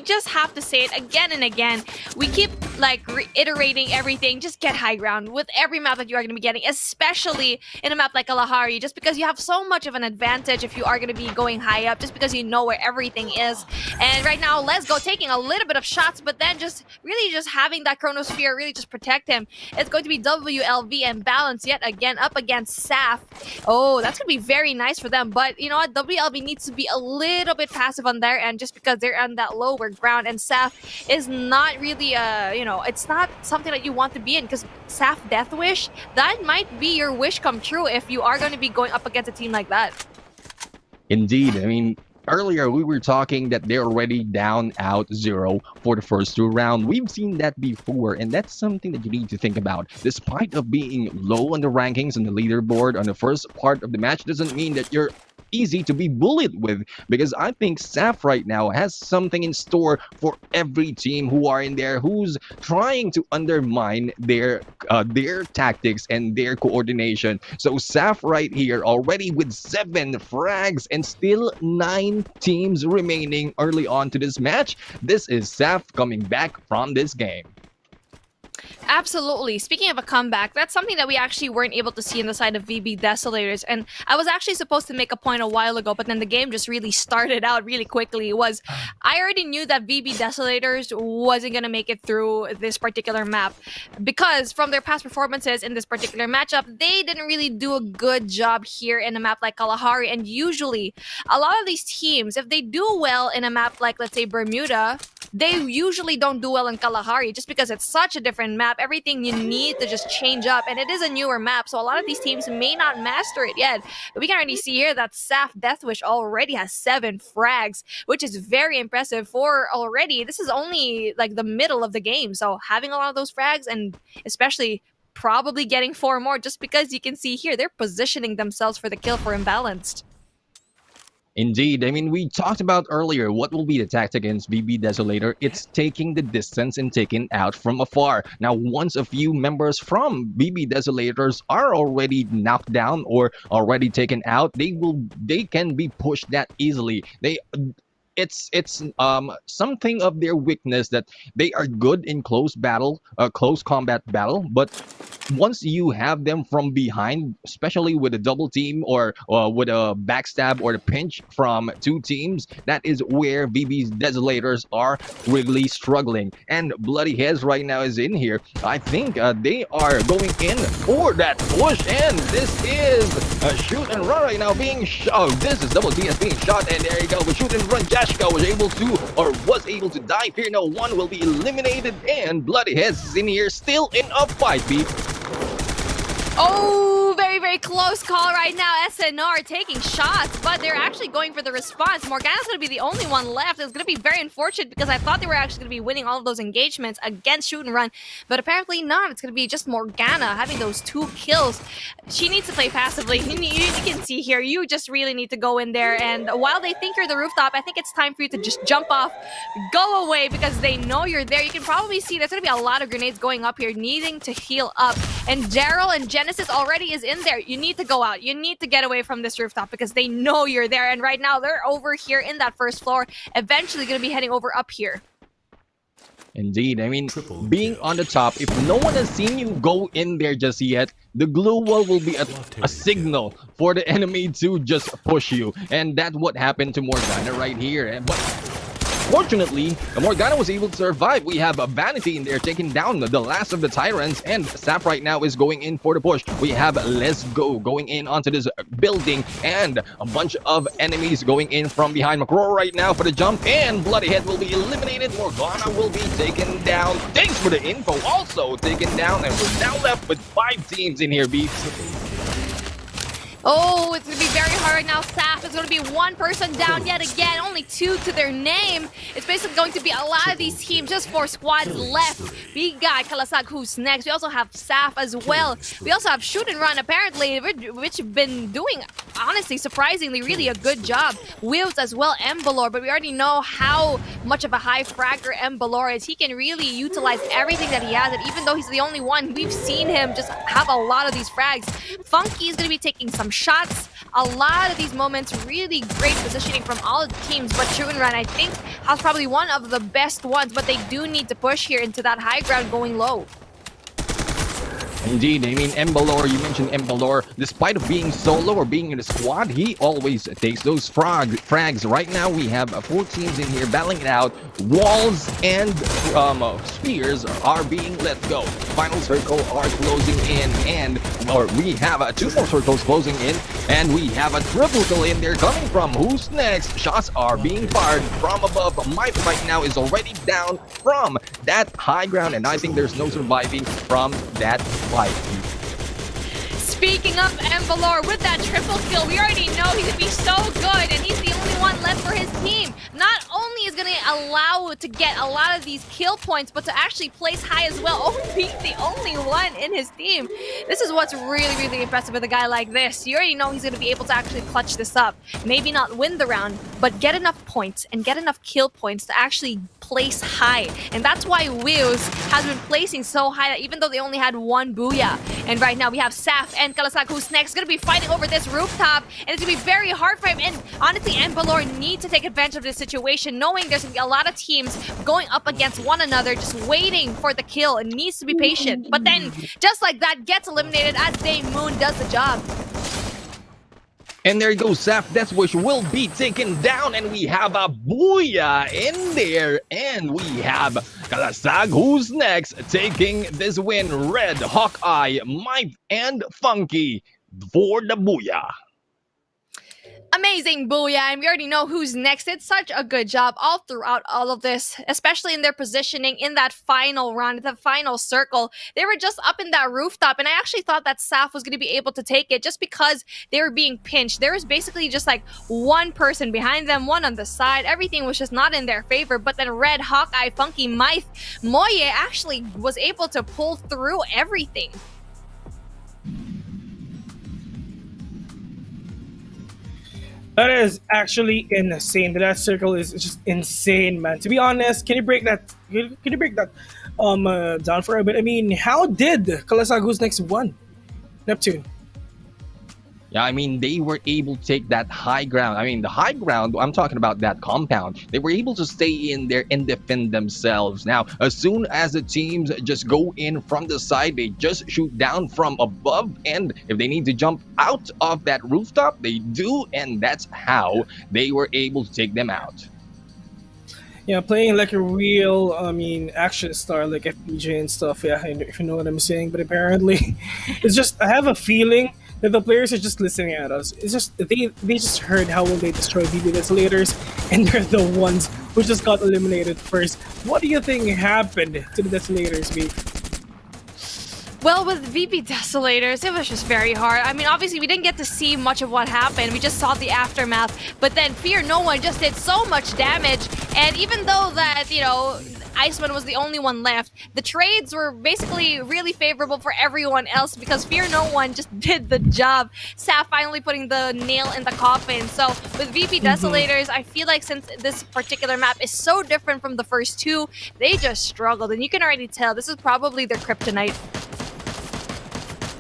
just have to say it again and again. We keep reiterating everything. Just get high ground with every map that you are going to be getting, especially in a map like Kalahari, just because you have so much of an advantage if you are going to be going high up, just because you know where everything is. And right now, Let's Go taking a little bit of shots, but then just having that chronosphere really just protect him. It's going to be WLV and Balance yet again up against SAF. Oh, that's going to be very nice for them. But you know what? WLV needs to be a little bit passive on their end, just because they're on that lower ground, and SAF is not really it's not something that you want to be in, because SAF Death Wish, that might be your wish come true if you are going to be going up against a team like that. Indeed, I mean, earlier we were talking that they're already down out 0 for the first 2 rounds. We've seen that before, and that's something that you need to think about. Despite of being low on the rankings and the leaderboard on the first part of the match, doesn't mean that you're easy to be bullied with, because I think SAF right now has something in store for every team who are in there, who's trying to undermine their tactics and their coordination. So SAF right here already with 7 frags and still 9 teams remaining early on to this match. This is SAF coming back from this game. Absolutely. Speaking of a comeback, that's something that we actually weren't able to see in the side of VB Desolators. And I was actually supposed to make a point a while ago, but then the game just really started out really quickly. I already knew that VB Desolators wasn't going to make it through this particular map, because from their past performances in this particular matchup, they didn't really do a good job here in a map like Kalahari. And usually, a lot of these teams, if they do well in a map like, let's say, Bermuda, they usually don't do well in Kalahari, just because it's such a different map. Everything you need to just change up, and it is a newer map, so a lot of these teams may not master it yet. But we can already see here that SAF Deathwish already has 7 frags, which is very impressive for already. This is only the middle of the game, so having a lot of those frags, and especially probably getting 4 more, just because you can see here they're positioning themselves for the kill for Imbalanced. Indeed, I mean, we talked about earlier what will be the tactic against VB Desolator. It's taking the distance and taking out from afar. Now, once a few members from VB Desolators are already knocked down or already taken out, they can be pushed that easily. it's something of their weakness that they are good in close combat battle, but once you have them from behind, especially with a double team or with a backstab or the pinch from two teams, that is where BB's Desolators are really struggling. And Bloody Heads right now is in here. I think they are going in for that push, and this is a shoot and run right now being shot. Oh, this is Double DS being shot, and there you go. With shoot and run, Jashka was able to dive here. No one will be eliminated, and Bloody Heads is in here still in a fight, beat. Oh, very, very close call right now. SNR taking shots, but they're actually going for the response. Morgana's going to be the only one left. It's going to be very unfortunate because I thought they were actually going to be winning all of those engagements against Shoot and Run, but apparently not. It's going to be just Morgana having those 2 kills. She needs to play passively. You can see here, you just really need to go in there, and while they think you're the rooftop, I think it's time for you to just jump off, go away, because they know you're there. You can probably see there's going to be a lot of grenades going up here, needing to heal up, and Daryl and Genesis already is in there. You need to go out. You need to get away from this rooftop because they know you're there, and right now they're over here in that first floor, eventually going to be heading over up here. Indeed. I mean, being on the top, if no one has seen you go in there just yet, the glue wall will be a signal for the enemy to just push you. And that's what happened to Morgana right here. But fortunately, Morgana was able to survive. We have a Vanity in there taking down the last of the Tyrants, and Sap right now is going in for the push. We have Let's Go going in onto this building, and a bunch of enemies going in from behind. McCrow right now for the jump, and Bloody Head will be eliminated. Morgana will be taken down. Thanks for the info. Also taken down, and we're now left with 5 teams in here, Beats. Oh, it's going to be very hard right now. Saf is going to be 1 person down yet again. Only 2 to their name. It's basically going to be a lot of these teams. Just 4 squads left. Big guy, Kalasag, who's next. We also have Saf as well. We also have Shoot and Run, apparently, which have been doing, honestly, surprisingly, really a good job. Wheels as well, Embalor, but we already know how much of a high fragger Embalor is. He can really utilize everything that he has, and even though he's the only one, we've seen him just have a lot of these frags. Funky is going to be taking some shots. A lot of these moments, really great positioning from all the teams, but Shoot and Run, I think, has probably one of the best ones, but they do need to push here into that high ground going low. Indeed, I mean, Embalor, you mentioned Embalor, despite of being solo or being in a squad, he always takes those frags. Right now, we have 4 teams in here battling it out. Walls and spears are being let go. Final circle are closing in, and we have 2 more circles closing in, and we have a triple kill in there coming from who's next. Shots are being fired from above. Mike right now is already down from that high ground, and I think there's no surviving from that fight. Speaking of Embalor, with that triple kill, we already know he's gonna be so good, and he's the only one left for his team. Not only is gonna allow to get a lot of these kill points, but to actually place high as well. Oh, he's the only one in his team. This is what's really, really impressive with a guy like this. You already know he's gonna be able to actually clutch this up. Maybe not win the round, but get enough points and get enough kill points to actually place high. And that's why Wheels has been placing so high that even though they only had 1 booyah. And right now we have Saf and Kalasag, who's next, gonna be fighting over this rooftop, and it's gonna be very hard for him. And honestly, Embalor needs to take advantage of this situation, knowing there's gonna be a lot of teams going up against one another, just waiting for the kill, and needs to be patient. But then, just like that, gets eliminated as Day Moon does the job. And there goes Saf Death Wish will be taken down, and we have a Booyah in there, and we have Kalasag who's next, taking this win. Red, Hawkeye, Mike, and Funky for the Booyah. Amazing booyah, and we already know who's next. It's such a good job all throughout all of this, especially in their positioning in that final round, the final circle. They were just up in that rooftop, and I actually thought that Saf was going to be able to take it just because they were being pinched. There was basically just like 1 person behind them, 1 on the side. Everything was just not in their favor, but then Red, Hawkeye, Funky, Mythe, Moye actually was able to pull through everything. That is actually insane. That circle is just insane, man. To be honest, can you break that? Can you break that down for a bit? I mean, how did Kalasag who's next won? Neptune. Yeah, I mean, they were able to take that high ground. I mean, the high ground, I'm talking about that compound. They were able to stay in there and defend themselves. Now, as soon as the teams just go in from the side, they just shoot down from above. And if they need to jump out of that rooftop, they do. And that's how they were able to take them out. Yeah, playing like a real, I mean, action star like FPJ and stuff. Yeah, if you know what I'm saying. But apparently, it's just I have a feeling that the players are just listening at us. It's just they just heard how will they destroy VB Desolators, and they're the ones who just got eliminated first. What do you think happened to the Desolators, B? Well, with VP Desolators, it was just very hard. I mean, obviously, we didn't get to see much of what happened. We just saw the aftermath. But then Fear No One just did so much damage. And even though that, Iceman was the only one left, the trades were basically really favorable for everyone else because Fear No One just did the job. Saf finally putting the nail in the coffin. So with VP Desolators, I feel like since this particular map is so different from the first two, they just struggled. And you can already tell this is probably their kryptonite.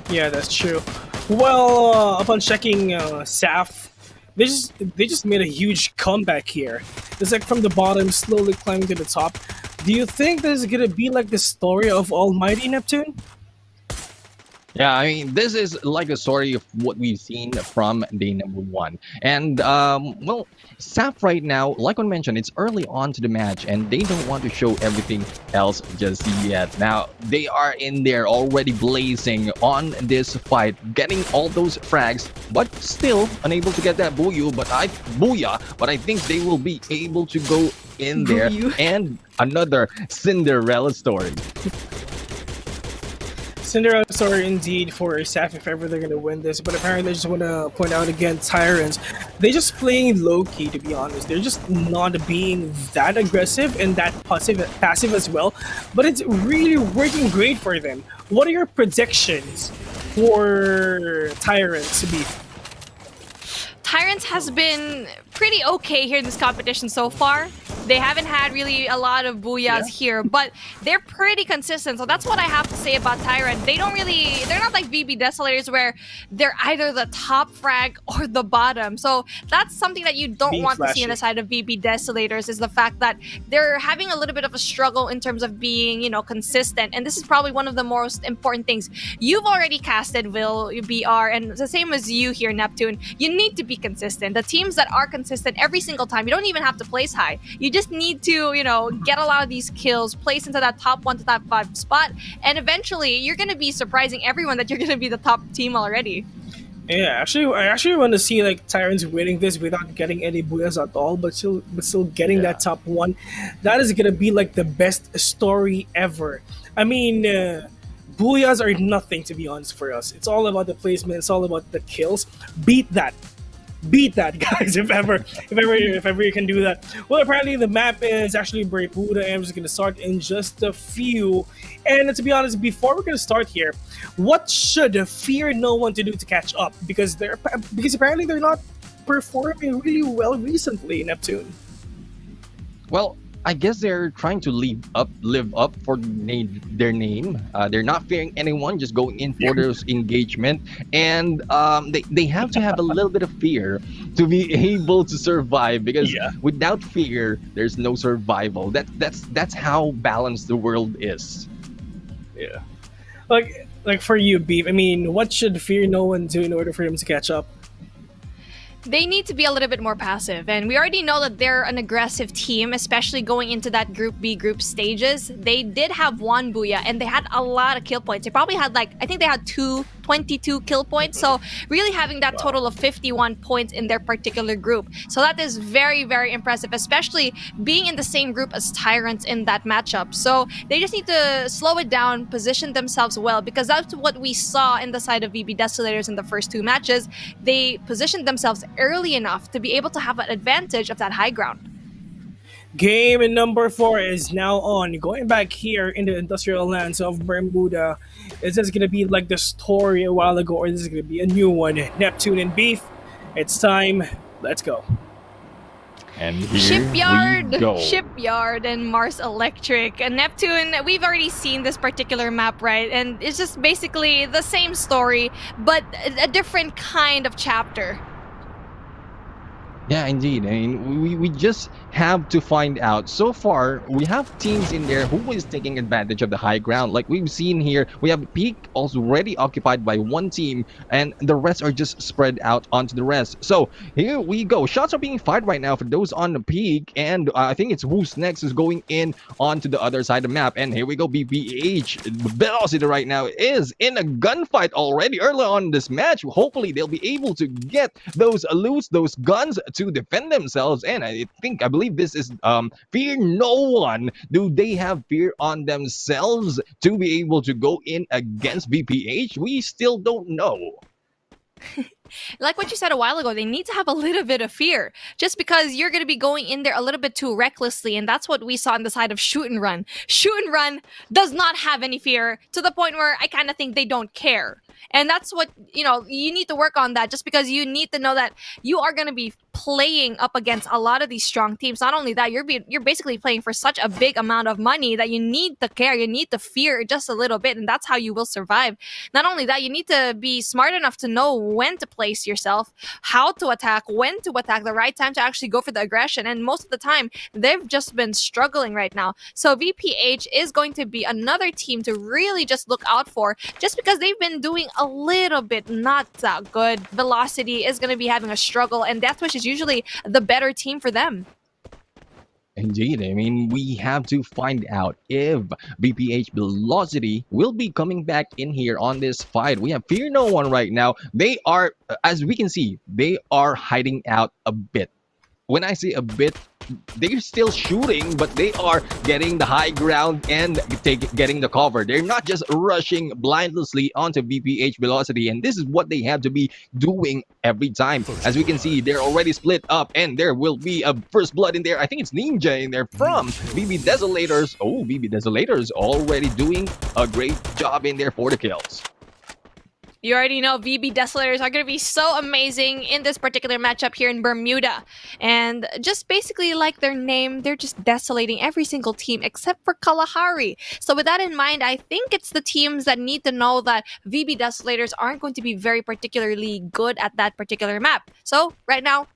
Yeah, that's true. Well, upon checking SAF, they just made a huge comeback here. It's like from the bottom, slowly climbing to the top. Do you think this is gonna be like the story of Almighty Neptune? Yeah, I mean, this is like a story of what we've seen from day number one. And, well, SAP right now, like I mentioned, it's early on to the match, and they don't want to show everything else just yet. Now, they are in there already blazing on this fight, getting all those frags, but still unable to get that booyah, but I think they will be able to go in there. And another Cinderella story. Cinderella story indeed for SAF if ever they're gonna win this, but apparently I just want to point out again, Tyrants, they just playing low-key to be honest. They're just not being that aggressive and that passive as well, but it's really working great for them. What are your predictions for Tyrants to be? Tyrants has been pretty okay here in this competition so far. They haven't had really a lot of booyahs here, but they're pretty consistent. So that's what I have to say about Tyrant. They're not like VB Desolators where they're either the top frag or the bottom. So that's something that you don't want to see on the side of VB Desolators is the fact that they're having a little bit of a struggle in terms of being, consistent. And this is probably one of the most important things. You've already casted Will, BR, and the same as you here, Neptune. You need to be consistent. The teams that are consistent every single time, you don't even have to place high. You just need to, get a lot of these kills, place into that top 1 to top 5 spot, and eventually you're going to be surprising everyone that you're going to be the top team already. Yeah, I actually want to see like Tyrants winning this without getting any booyahs at all, but still getting that top 1. That is gonna be like the best story ever. I mean, booyahs are nothing to be honest for us. It's all about the placement. It's all about the kills. Beat that, guys, if ever you can do that. Well, apparently the map is actually Buddha, and I'm just gonna start in just a few. And to be honest, before we're gonna start here, what should Fear No One to do to catch up? Because apparently they're not performing really well recently, Neptune. Well, I guess they're trying to live up for their name. They're not fearing anyone, just going in for those engagement, and they have to have a little bit of fear to be able to survive. Because without fear, there's no survival. That's how balanced the world is. Yeah, like for you, Beef. I mean, what should Fear No One do in order for him to catch up? They need to be a little bit more passive, and we already know that they're an aggressive team, especially going into that Group B group stages. They did have one booyah, and they had a lot of kill points. They probably had I think they had 22 kill points, so really having that total of 51 points in their particular group. So that is very, very impressive, especially being in the same group as Tyrants in that matchup. So they just need to slow it down, position themselves well, because that's what we saw in the side of VB Desolators in the first 2 matches. They positioned themselves early enough to be able to have an advantage of that high ground. Game number 4 is now on. Going back here in the industrial lands of Bermuda, is this going to be like the story a while ago, or is this going to be a new one? Neptune and Beef, it's time. Let's go. And here we go. Shipyard, and Mars Electric. And Neptune, we've already seen this particular map, right? And it's just basically the same story, but a different kind of chapter. Yeah, indeed. I mean, we just have to find out. So far, we have teams in there who is taking advantage of the high ground. Like we've seen here, we have Peak already occupied by one team, and the rest are just spread out onto the rest. So here we go. Shots are being fired right now for those on the Peak, and I think it's Who's Next is going in onto the other side of the map. And here we go, BPH. Velocity right now is in a gunfight already early on in this match. Hopefully, they'll be able to get those loots, those guns to defend themselves. And I believe this is Fear No One. Do they have fear on themselves to be able to go in against BPH? We still don't know. Like what you said a while ago, they need to have a little bit of fear. Just because you're going to be going in there a little bit too recklessly, and that's what we saw on the side of Shoot and Run. Shoot and Run does not have any fear, to the point where I kind of think they don't care. And that's what, you need to work on that, just because you need to know that you are going to be playing up against a lot of these strong teams. Not only that, you're basically playing for such a big amount of money that you need to care, you need to fear just a little bit, and that's how you will survive. Not only that, you need to be smart enough to know when to place yourself, how to attack, when to attack, the right time to actually go for the aggression. And most of the time, they've just been struggling right now. So VPH is going to be another team to really just look out for, just because they've been doing a little bit not that good. Velocity is going to be having a struggle, and Deathwish is usually the better team for them. Indeed. I mean, we have to find out if BPH Velocity will be coming back in here on this fight. We have Fear No One right now. They are, as we can see, they are hiding out a bit. When I say a bit, they're still shooting, but they are getting the high ground and getting the cover. They're not just rushing blindlessly onto VPH Velocity, and this is what they have to be doing every time. As we can see, they're already split up, and there will be a first blood in there. I think it's Ninja in there from BB Desolators. Oh, BB Desolators already doing a great job in there for the kills. You already know VB Desolators are going to be so amazing in this particular matchup here in Bermuda. And just basically like their name, they're just desolating every single team except for Kalahari. So with that in mind, I think it's the teams that need to know that VB Desolators aren't going to be very particularly good at that particular map. So right now,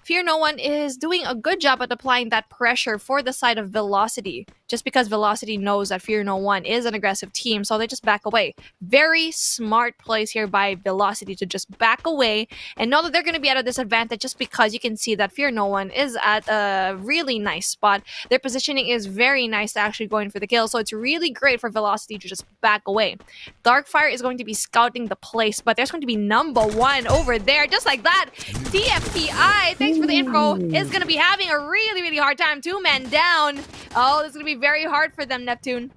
Fear No One is doing a good job at applying that pressure for the side of Velocity. Just because Velocity knows that Fear No One is an aggressive team, so they just back away. Very smart plays here by Velocity to just back away and know that they're going to be at a disadvantage, just because you can see that Fear No One is at a really nice spot. Their positioning is very nice to actually going for the kill, so it's really great for Velocity to just back away. Darkfire is going to be scouting the place, but there's going to be number one over there, just like that. TFTI, thanks for the info, is going to be having a really, really hard time. 2-man down. Oh, this is going to be very hard for them, Neptune.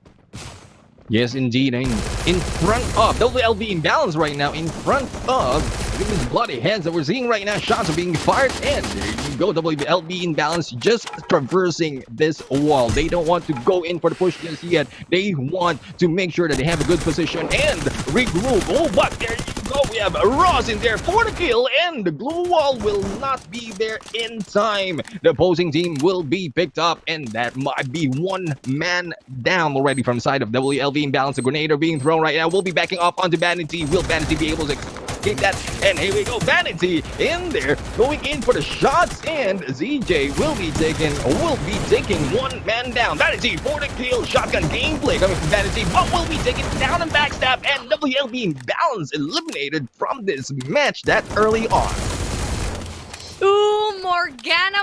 Yes, indeed. I mean, in front of WLB Imbalance right now, in front of these bloody heads that we're seeing right now. Shots are being fired, and there you go. WLB Imbalance just traversing this wall. They don't want to go in for the push just yet. They want to make sure that they have a good position and regroup. Oh, but there you go. We have Ross in there for the kill, and the glue wall will not be there in time. The opposing team will be picked up, and that might be 1 man down already from side of WLB Imbalance. The grenade are being thrown right now. We'll be backing off onto Vanity. Will Vanity be able to escape that? And here we go. Vanity in there, going in for the shots, and ZJ will be taking 1 man down. Vanity for the kill. Shotgun gameplay coming from Vanity, but will be taken down and backstab, and WLB Imbalance eliminated from this match that early on. Ooh, Morgana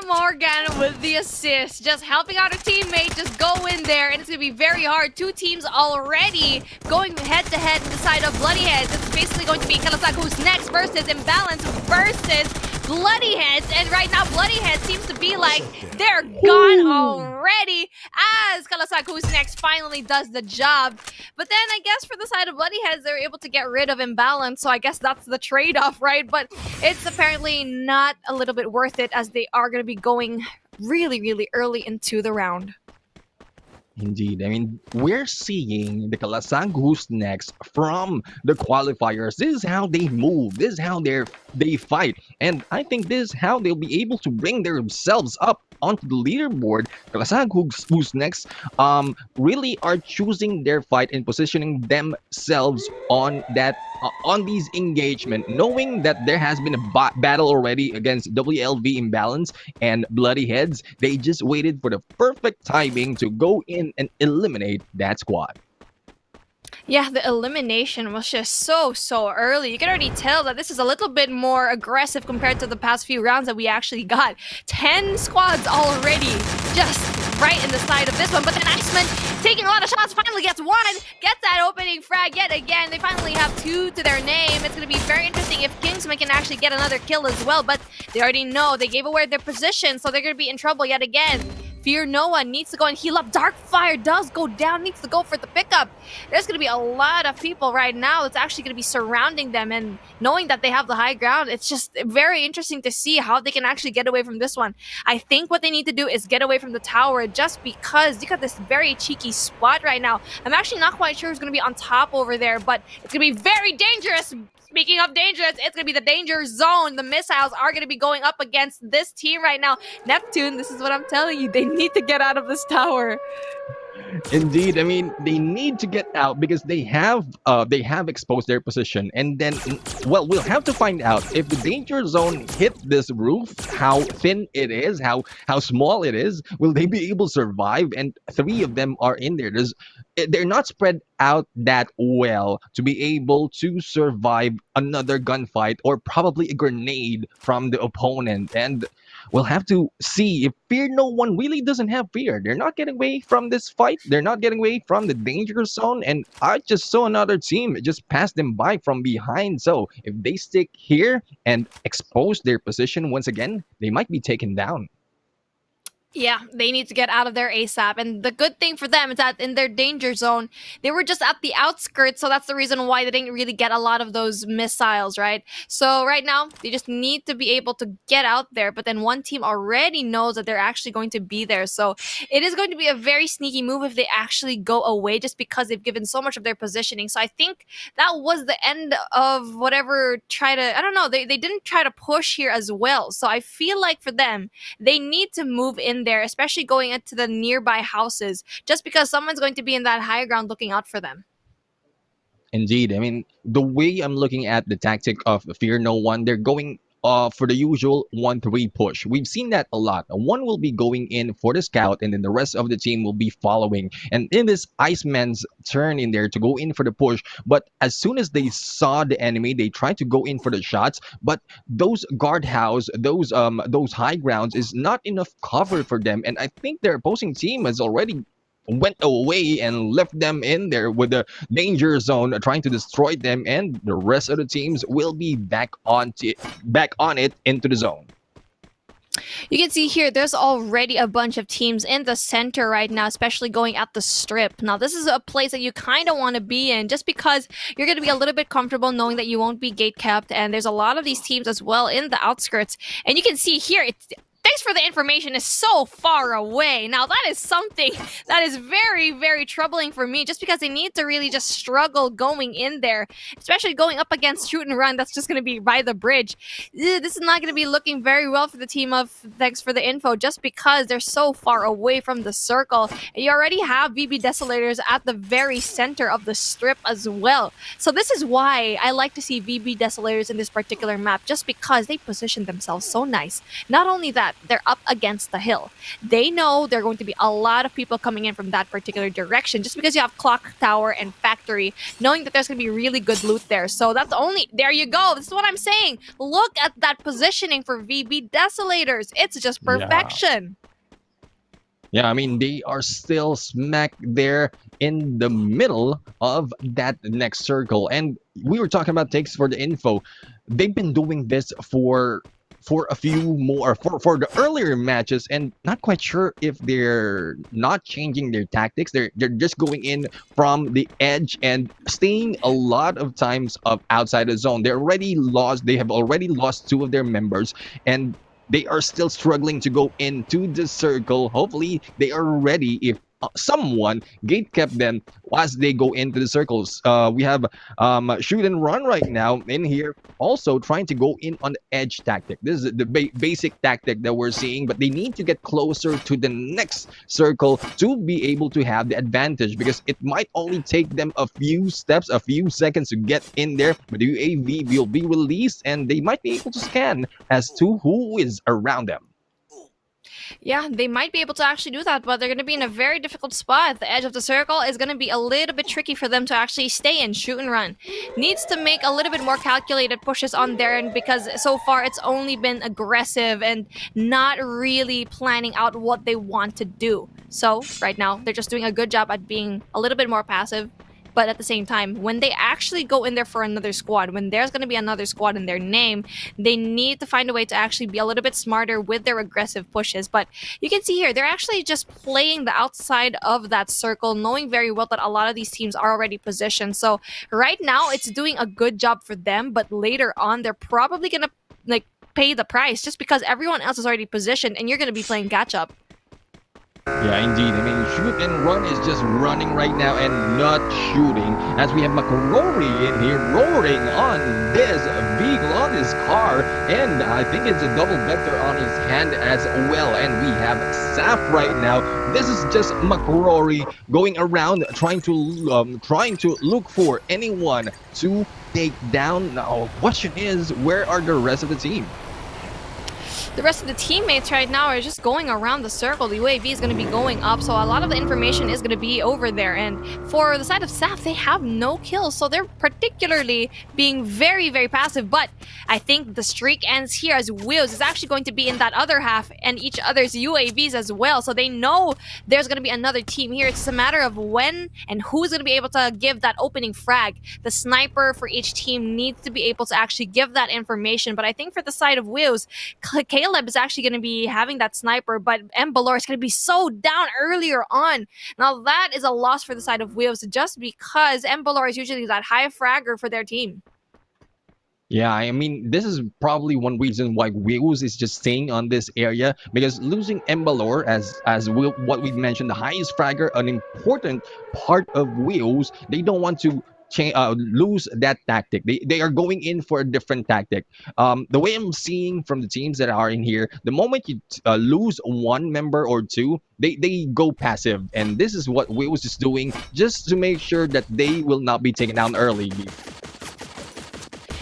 with the assist. Just helping out a teammate. Just go in there, and it's going to be very hard. 2 teams already going head-to-head in the side of Bloody Heads. It's basically going to be Kalasak Who's Next versus Imbalance versus Bloody Heads. And right now, Bloody Heads seems to be like they're gone already, as Kalasak Who's Next finally does the job. But then I guess for the side of Bloody Heads, they're able to get rid of Imbalance. So I guess that's the trade-off, right? But it's apparently not a little bit worth it, as they are going to be going really, really early into the round. Indeed. I mean, we're seeing the Kalasag who's next from the qualifiers. This is how they move. This is how they fight. And I think this is how they'll be able to bring themselves up onto the leaderboard. Kalasag who's next really are choosing their fight and positioning themselves on that on these engagement, knowing that there has been a battle already against WLV Imbalance and Bloody Heads. They just waited for the perfect timing to go in and eliminate that squad. Yeah, the elimination was just so early. You can already tell that this is a little bit more aggressive compared to the past few rounds that we actually got. 10 squads already just right in the side of this one. But then Iceman taking a lot of shots, finally gets one, gets that opening frag yet again. They finally have 2 to their name. It's going to be very interesting if Kingsman can actually get another kill as well. But they already know they gave away their position, so they're going to be in trouble yet again. Fear no one needs to go and heal up. Darkfire does go down, needs to go for the pickup. There's going to be a lot of people right now that's actually going to be surrounding them, and knowing that they have the high ground, it's just very interesting to see how they can actually get away from this one. I think what they need to do is get away from the tower, just because you got this very cheeky spot right now. I'm actually not quite sure who's going to be on top over there, but it's going to be very dangerous. Speaking of dangerous, it's going to be the danger zone. The missiles are going to be going up against this team right now. Neptune, this is what I'm telling you. They need to get out of this tower. Indeed, I mean they need to get out because they have exposed their position, and then well, we'll have to find out if the danger zone hit this roof, how thin it is, how small it is. Will they be able to survive? And 3 of them are in there. They're not spread out that well to be able to survive another gunfight or probably a grenade from the opponent. And we'll have to see if Fear No One really doesn't have fear. They're not getting away from this fight. They're not getting away from the danger zone. And I just saw another team just pass them by from behind. So if they stick here and expose their position once again, they might be taken down. Yeah, they need to get out of there ASAP. And the good thing for them is that in their danger zone, they were just at the outskirts. So that's the reason why they didn't really get a lot of those missiles, right? So right now, they just need to be able to get out there. But then one team already knows that they're actually going to be there. So it is going to be a very sneaky move if they actually go away, just because they've given so much of their positioning. So I think that was the end of whatever I don't know, they didn't try to push here as well. So I feel like for them, they need to move in there, especially going into the nearby houses, just because someone's going to be in that high ground looking out for them. Indeed. I mean, the way I'm looking at the tactic of Fear No One, they're going for the usual 1-3 push. We've seen that a lot. One will be going in for the scout, and then the rest of the team will be following. And in this Iceman's turn in there to go in for the push, but as soon as they saw the enemy, they tried to go in for the shots. But those guardhouse, those high grounds is not enough cover for them. And I think their opposing team has already went away and left them in there with the danger zone trying to destroy them, and the rest of the teams will be back on it into the zone. You can see here, there's already a bunch of teams in the center right now, especially going at the strip. Now, this is a place that you kind of want to be in, just because you're going to be a little bit comfortable knowing that you won't be gate kept. And there's a lot of these teams as well in the outskirts. And you can see here, thanks for the information is so far away. Now, that is something that is very, very troubling for me, just because they need to really just struggle going in there, especially going up against shoot and run. That's just going to be by the bridge. This is not going to be looking very well for the team of Thanks for the Info, just because they're so far away from the circle. And you already have VB Desolators at the very center of the strip as well. So this is why I like to see VB Desolators in this particular map, just because they position themselves so nice. Not only that, they're up against the hill. They know there are going to be a lot of people coming in from that particular direction, just because you have Clock Tower and Factory, knowing that there's going to be really good loot there. So there you go. This is what I'm saying. Look at that positioning for VB Desolators. It's just perfection. Yeah, I mean, they are still smack there in the middle of that next circle. And we were talking about Takes for the Info. They've been doing this for a few more for the earlier matches, and not quite sure if they're not changing their tactics. They're just going in from the edge and staying a lot of times outside the zone. They have already lost 2 of their members, and they are still struggling to go into the circle. Hopefully they are ready if someone gate kept them as they go into the circles. We have shoot and run right now in here, also trying to go in on the edge tactic. This is the basic tactic that we're seeing, but they need to get closer to the next circle to be able to have the advantage, because it might only take them a few steps, a few seconds to get in there, but the UAV will be released and they might be able to scan as to who is around them. Yeah, they might be able to actually do that, but they're going to be in a very difficult spot. The edge of the circle is going to be a little bit tricky for them to actually stay in. Shoot and run needs to make a little bit more calculated pushes on their end, because so far it's only been aggressive and not really planning out what they want to do. So right now they're just doing a good job at being a little bit more passive. But at the same time, when they actually go in there for another squad, when there's going to be another squad in their name, they need to find a way to actually be a little bit smarter with their aggressive pushes. But you can see here, they're actually just playing the outside of that circle, knowing very well that a lot of these teams are already positioned. So right now, it's doing a good job for them, but later on, they're probably going to like pay the price just because everyone else is already positioned and you're going to be playing catch up. Yeah, indeed. I mean, shoot and run is just running right now and not shooting. As we have McRory in here roaring on this vehicle, on this car. And I think it's a double vector on his hand as well. And we have Saf right now. This is just McRory going around trying to look for anyone to take down. Now, question is, where are the rest of the team? The rest of the teammates right now are just going around the circle. The UAV is going to be going up, so a lot of the information is going to be over there. And for the side of SAF, they have no kills, so they're particularly being very, very passive. But I think the streak ends here as Wheels is actually going to be in that other half and each other's UAVs as well. So they know there's going to be another team here. It's a matter of when and who's going to be able to give that opening frag. The sniper for each team needs to be able to actually give that information. But I think for the side of Wheels, Caleb is actually going to be having that sniper, but Embalor is going to be so down earlier on. Now that is a loss for the side of Wheels, just because Embalor is usually that high fragger for their team. Yeah, I mean, this is probably one reason why Wheels is just staying on this area, because losing Embalor what we mentioned, the highest fragger, an important part of Wheels, they don't want to lose that tactic. They are going in for a different tactic. The way I'm seeing from the teams that are in here, the moment you lose one member or two, they go passive, and this is what Wheels is doing just to make sure that they will not be taken down early.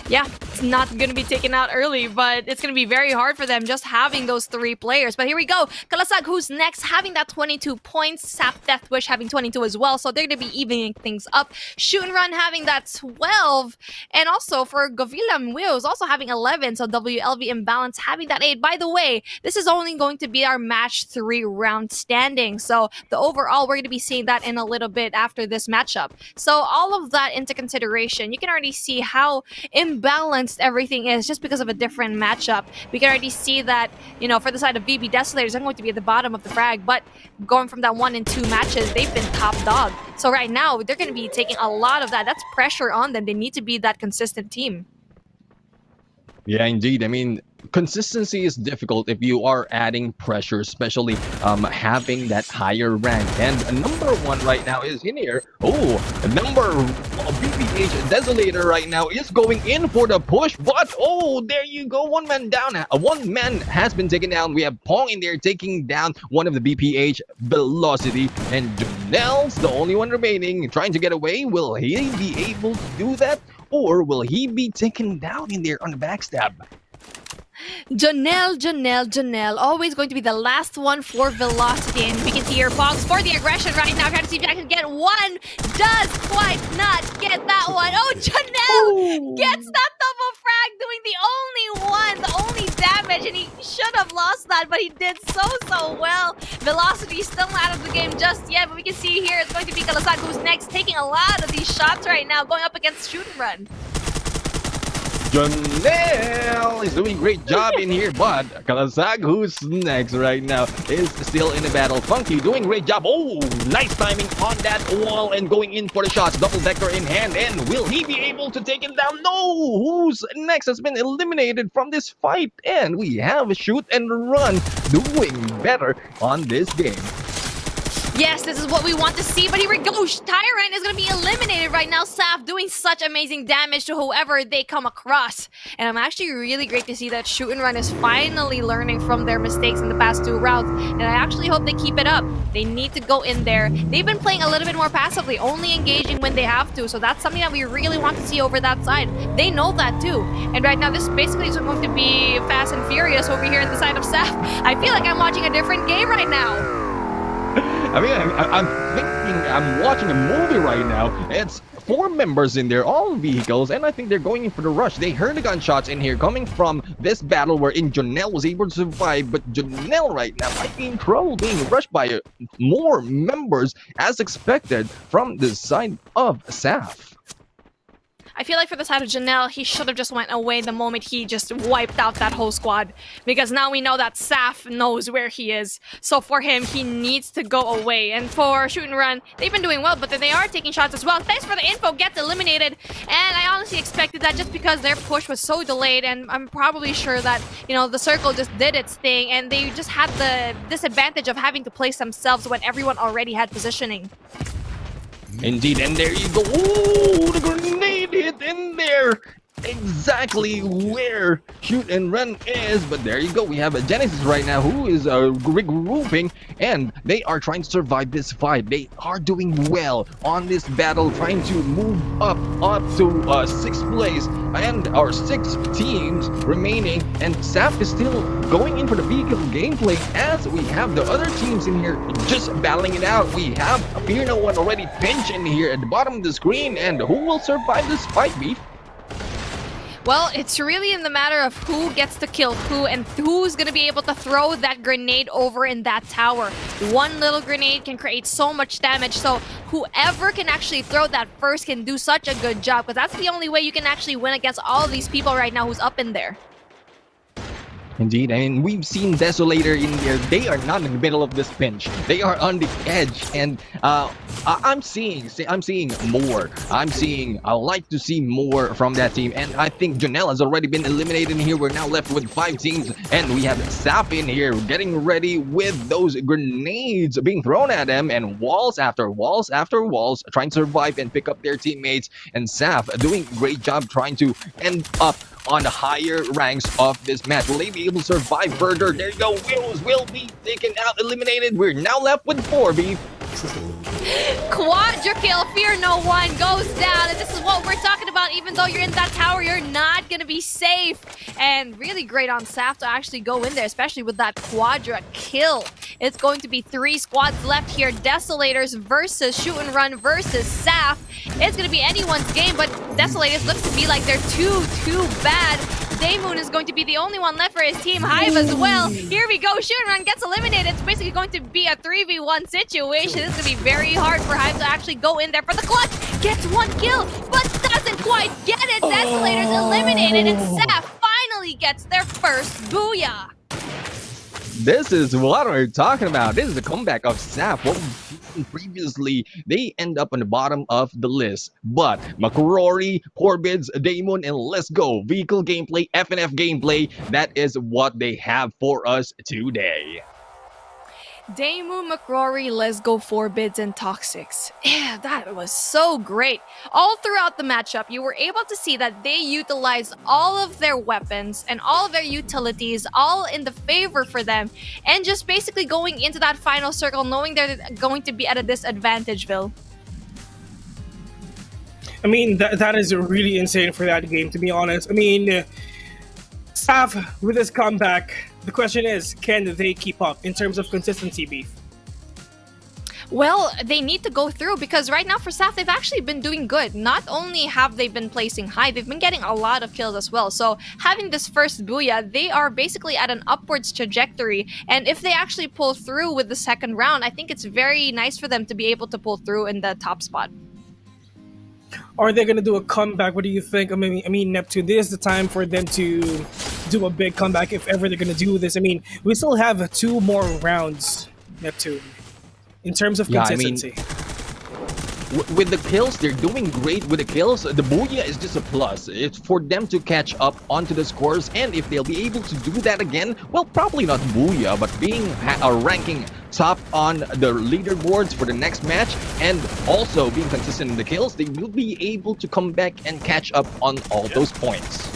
Yeah, it's not going to be taken out early, but it's going to be very hard for them just having those three players. But here we go. Kalasag, who's next, having that 22 points. Sap Deathwish having 22 as well, so they're going to be evening things up. Shoot and Run having that 12. And also for Govila Wheels also having 11, so WLV Imbalance having that 8. By the way, this is only going to be our match 3 round standing. So the overall, we're going to be seeing that in a little bit after this matchup. So all of that into consideration, you can already see how imbalanced everything is just because of a different matchup. We can already see that, you know, for the side of VB Desolators, I'm going to be at the bottom of the frag, but going from that 1 and 2 matches, they've been top dog. So right now, they're going to be taking a lot of that. That's pressure on them. They need to be that consistent team. Yeah, indeed. I mean, consistency is difficult if you are adding pressure, especially having that higher rank. And number 1 right now is in here. Oh, number BPH Desolator right now is going in for the push, but oh, there you go. One man down. One man has been taken down. We have Pong in there taking down one of the BPH Velocity, and Janelle's the only one remaining, trying to get away. Will he be able to do that, or will he be taken down in there on the backstab? Janelle, always going to be the last one for Velocity. And we can see here Pogs for the aggression right now, trying to see if I can get one. Does quite not get that one. Oh, Janelle gets that double frag, doing the only damage, and he should have lost that, but he did so well. Velocity still not out of the game just yet, but we can see here it's going to be Kalasag who's next, taking a lot of these shots right now, going up against Shoot and Run. Janelle is doing a great job in here, but Kalasag, who's next right now, is still in the battle. Funky doing a great job. Oh, nice timing on that wall and going in for the shots. Double vector in hand, and will he be able to take him down? No! Who's next has been eliminated from this fight, and we have Shoot and Run doing better on this game. Yes, this is what we want to see, but here we go. Tyrant is going to be eliminated right now. Saf doing such amazing damage to whoever they come across. And I'm actually really great to see that Shoot and Run is finally learning from their mistakes in the past 2 rounds. And I actually hope they keep it up. They need to go in there. They've been playing a little bit more passively, only engaging when they have to. So that's something that we really want to see over that side. They know that too. And right now, this basically is going to be Fast and Furious over here on the side of Saf. I feel like I'm watching a different game right now. I mean, I'm thinking I'm watching a movie right now. It's 4 members in there, all vehicles, and I think they're going in for the rush. They heard the gunshots in here coming from this battle wherein Jonelle was able to survive, but Jonelle right now might be in trouble being rushed by more members as expected from the side of Saf. I feel like for the side of Janelle, he should have just went away the moment he just wiped out that whole squad. Because now we know that Saf knows where he is. So for him, he needs to go away. And for Shoot and Run, they've been doing well, but they are taking shots as well. Thanks for the info, gets eliminated. And I honestly expected that just because their push was so delayed. And I'm probably sure that, you know, the circle just did its thing. And they just had the disadvantage of having to place themselves when everyone already had positioning. Indeed, and there you go. Oh, the grenade hit in there. Exactly where Shoot and Run is, but there you go. We have a Genesis right now who is regrouping, and they are trying to survive this fight. They are doing well on this battle, trying to move up to 6th place, and our 6 teams remaining. And Saf is still going in for the vehicle gameplay as we have the other teams in here just battling it out. We have Fear No One already pinched in here at the bottom of the screen, and who will survive this fight, Beef? Well, it's really in the matter of who gets to kill who and who's going to be able to throw that grenade over in that tower. One little grenade can create so much damage, so whoever can actually throw that first can do such a good job, because that's the only way you can actually win against all of these people right now who's up in there. Indeed, and we've seen Desolator in there. They are not in the middle of this pinch. They are on the edge, and I'm seeing more. I like to see more from that team, and I think Jonelle has already been eliminated in here. We're now left with 5 teams, and we have Saf in here getting ready with those grenades being thrown at them, and walls after walls after walls, trying to survive and pick up their teammates. And Saf doing a great job trying to end up on the higher ranks of this match. Will they be able to survive further? There you go. Wills will be taken out, eliminated. We're now left with 4, Beef. Quadra kill, Fear No One goes down, and this is what we're talking about. Even though you're in that tower, you're not gonna be safe. And really great on Saf to actually go in there, especially with that Quadra kill. It's going to be 3 squads left here. Desolators versus Shoot and Run versus Saf. It's gonna be anyone's game, but Desolators looks to be like they're too bad. Daymoon is going to be the only one left for his team. Hive as well. Here we go. Shoot and Run gets eliminated. It's basically going to be a 3v1 situation. This is going to be very hard for Hive to actually go in there for the clutch. Gets 1 kill, but doesn't quite get it. Desolators eliminated, and Saf finally gets their first booyah. This is what we're talking about. This is the comeback of Saf. What we've seen previously, they end up on the bottom of the list. But McCrory, Corbids, Damon, and let's go. Vehicle gameplay, FNF gameplay. That is what they have for us today. Daemu, McCrory, Let's Go, Forbids, and Toxics. Yeah, that was so great. All throughout the matchup, you were able to see that they utilized all of their weapons and all of their utilities, all in the favor for them, and just basically going into that final circle knowing they're going to be at a disadvantage, Vil. I mean, that is really insane for that game, to be honest. I mean, Saf, with this comeback, the question is, can they keep up in terms of consistency, Beef? Well, they need to go through, because right now for Saf, they've actually been doing good. Not only have they been placing high, they've been getting a lot of kills as well. So having this first booyah, they are basically at an upwards trajectory. And if they actually pull through with the second round, I think it's very nice for them to be able to pull through in the top spot. Are they going to do a comeback? What do you think? I mean, Neptune, this is the time for them to do a big comeback if ever they're going to do this. I mean, we still have 2 more rounds, Neptune, in terms of consistency. with the kills, they're doing great with the kills. The Booyah is just a plus. It's for them to catch up onto the scores, and if they'll be able to do that again, well, probably not Booyah, but being ranking top on the leaderboards for the next match, and also being consistent in the kills, they will be able to come back and catch up on all those points.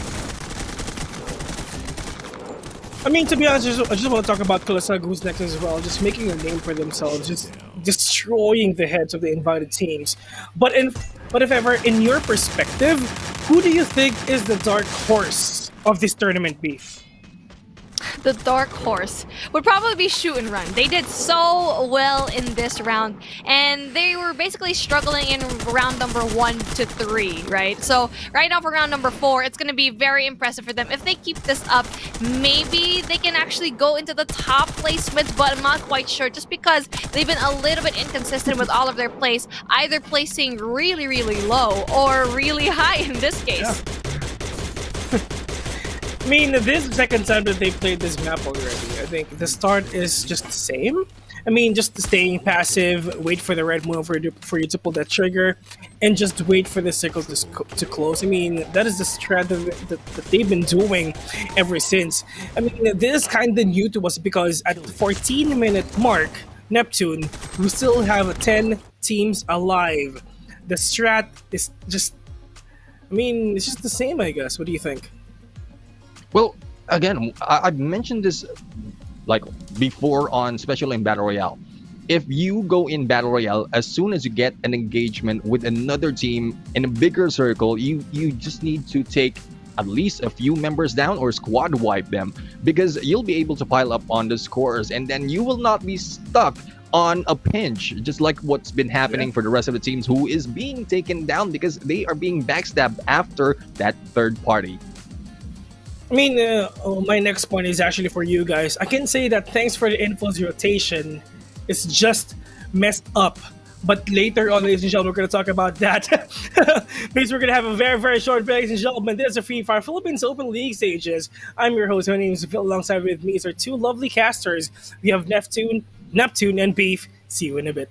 I mean, to be honest, I just want to talk about Kulasag, who's next as well, just making a name for themselves, just destroying the heads of the invited teams. But if ever, in your perspective, who do you think is the dark horse of this tournament, Beef? The dark horse would probably be Shoot and Run. They did so well in this round, and they were basically struggling in round number 1 to 3, right? So right now for round number 4, it's going to be very impressive for them. If they keep this up, maybe they can actually go into the top placements, but I'm not quite sure, just because they've been a little bit inconsistent with all of their plays, either placing really, really low or really high in this case. Yeah. I mean, this is the second time that they played this map already. I think the start is just the same. I mean, just staying passive, wait for the red move for you to pull that trigger, and just wait for the circles to close. I mean, that is the strat that they've been doing ever since. I mean, this is kind of new to us because at the 14-minute mark, Neptune, we still have 10 teams alive. The strat is just... I mean, it's just the same, I guess. What do you think? Well, again, I've mentioned this like before on especially in Battle Royale. If you go in Battle Royale, as soon as you get an engagement with another team in a bigger circle, you just need to take at least a few members down or squad wipe them, because you'll be able to pile up on the scores, and then you will not be stuck on a pinch, just like what's been happening for the rest of the teams who is being taken down because they are being backstabbed after that third party. I mean, my next point is actually for you guys. I can say that thanks for the influence rotation, it's just messed up. But later on, ladies and gentlemen, we're going to talk about that. Because we're going to have a very, very short break, ladies and gentlemen. This is a Free Fire Philippines Open League stages. I'm your host. My name is Phil. Alongside with me is our two lovely casters. We have Neptune, and Beef. See you in a bit.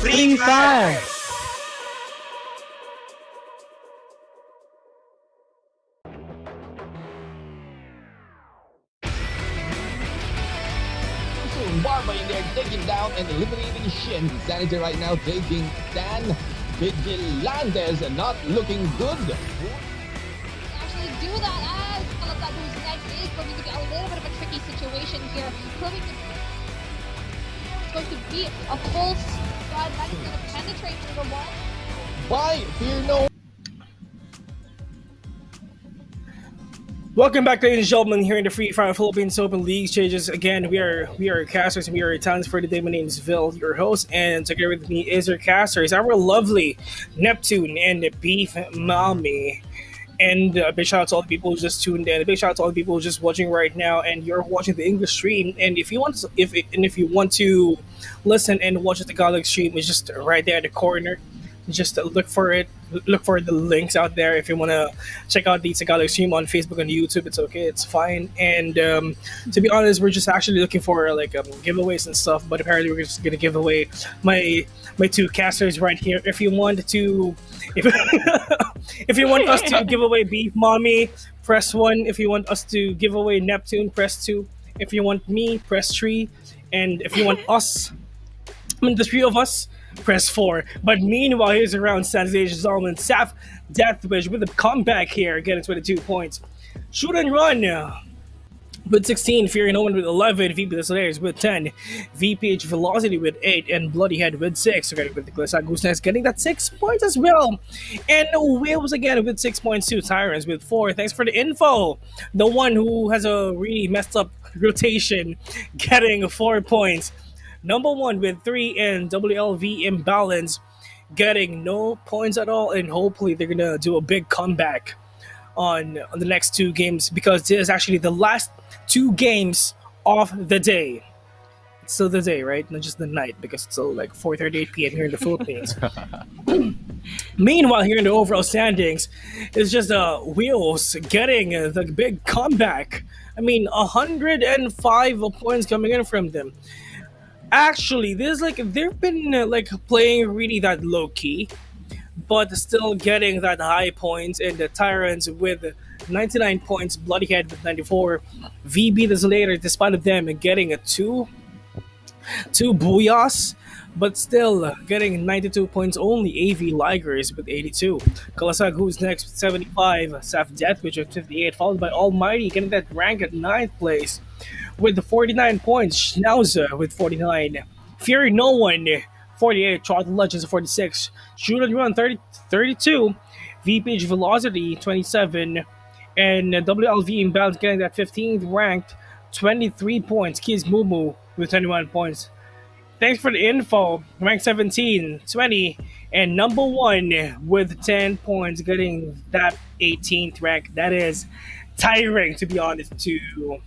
Free Fire! Barba in there taking down and eliminating Shin. Sanity right now taking Stan. Vigilantes not looking good. Actually do that as Kalata who's next is going to be a little bit of a tricky situation here. Proving it's going to be a full squad that is going to penetrate through the wall. Why? Fear no. Welcome back, ladies and gentlemen, here in the Free Fire Philippines Open League stages. Again, we are casters and we are talents for the day. My name is Vil, your host, and together with me is our casters, our lovely Neptune and Beef Mommy. And a big shout out to all the people who just tuned in. A big shout out to all the people who are just watching right now, and you're watching the English stream. And if you want to listen and watch the Tagalog stream, it's just right there in the corner. Just look for it. Look for the links out there. If you want to check out the Tagalog stream on Facebook and YouTube, it's okay. It's fine. And to be honest, we're just actually looking for like giveaways and stuff. But apparently, we're just gonna give away my two casters right here. If you want to, if you want us to give away Beef Mommy, press 1. If you want us to give away Neptune, press 2. If you want me, press 3. And if you want us, the 3 of us, press 4. But meanwhile, here's around Sensation Zalman, Saf Deathwish with a comeback here, getting 22 points. Shoot and Run with 16, Fury No One with 11, VP the Slayers with 10, VPH Velocity with 8, and Bloody Head with 6. Together with the Gooseness getting that 6 points as well. And Wales again with 6 points too. Tyrants with 4. Thanks for the info. The one who has a really messed up rotation getting 4 points. Number 1 with 3 and WLV Imbalance getting no points at all, and hopefully they're gonna do a big comeback on the next 2 games, because this is actually the last 2 games of the day. It's still the day, right? Not just the night, because it's still like 4:38 p.m. here in the Philippines. Meanwhile, here in the overall standings, it's just Wheels getting the big comeback. I mean, 105 points coming in from them. Actually, there's like they've been like playing really that low key, but still getting that high points. And the Tyrants with 99 points, Bloody Head with 94, VB the Slayer, despite of them getting a two booyahs, but still getting 92 points only. AV Ligers with 82, Kalasag who's next with 75, Saf Deathwitch with 58, followed by Almighty getting that rank at 9th place with 49 points, Schnauzer with 49, Fury No One 48, Charlton Legends 46, Shoot and Run 32, VPH Velocity 27, and WLV Imbalance getting that 15th ranked 23 points, Kids Mumu with 21 points. Thanks for the info. Rank 17, 20, and number 1 with 10 points getting that 18th rank. That is tiring, to be honest, to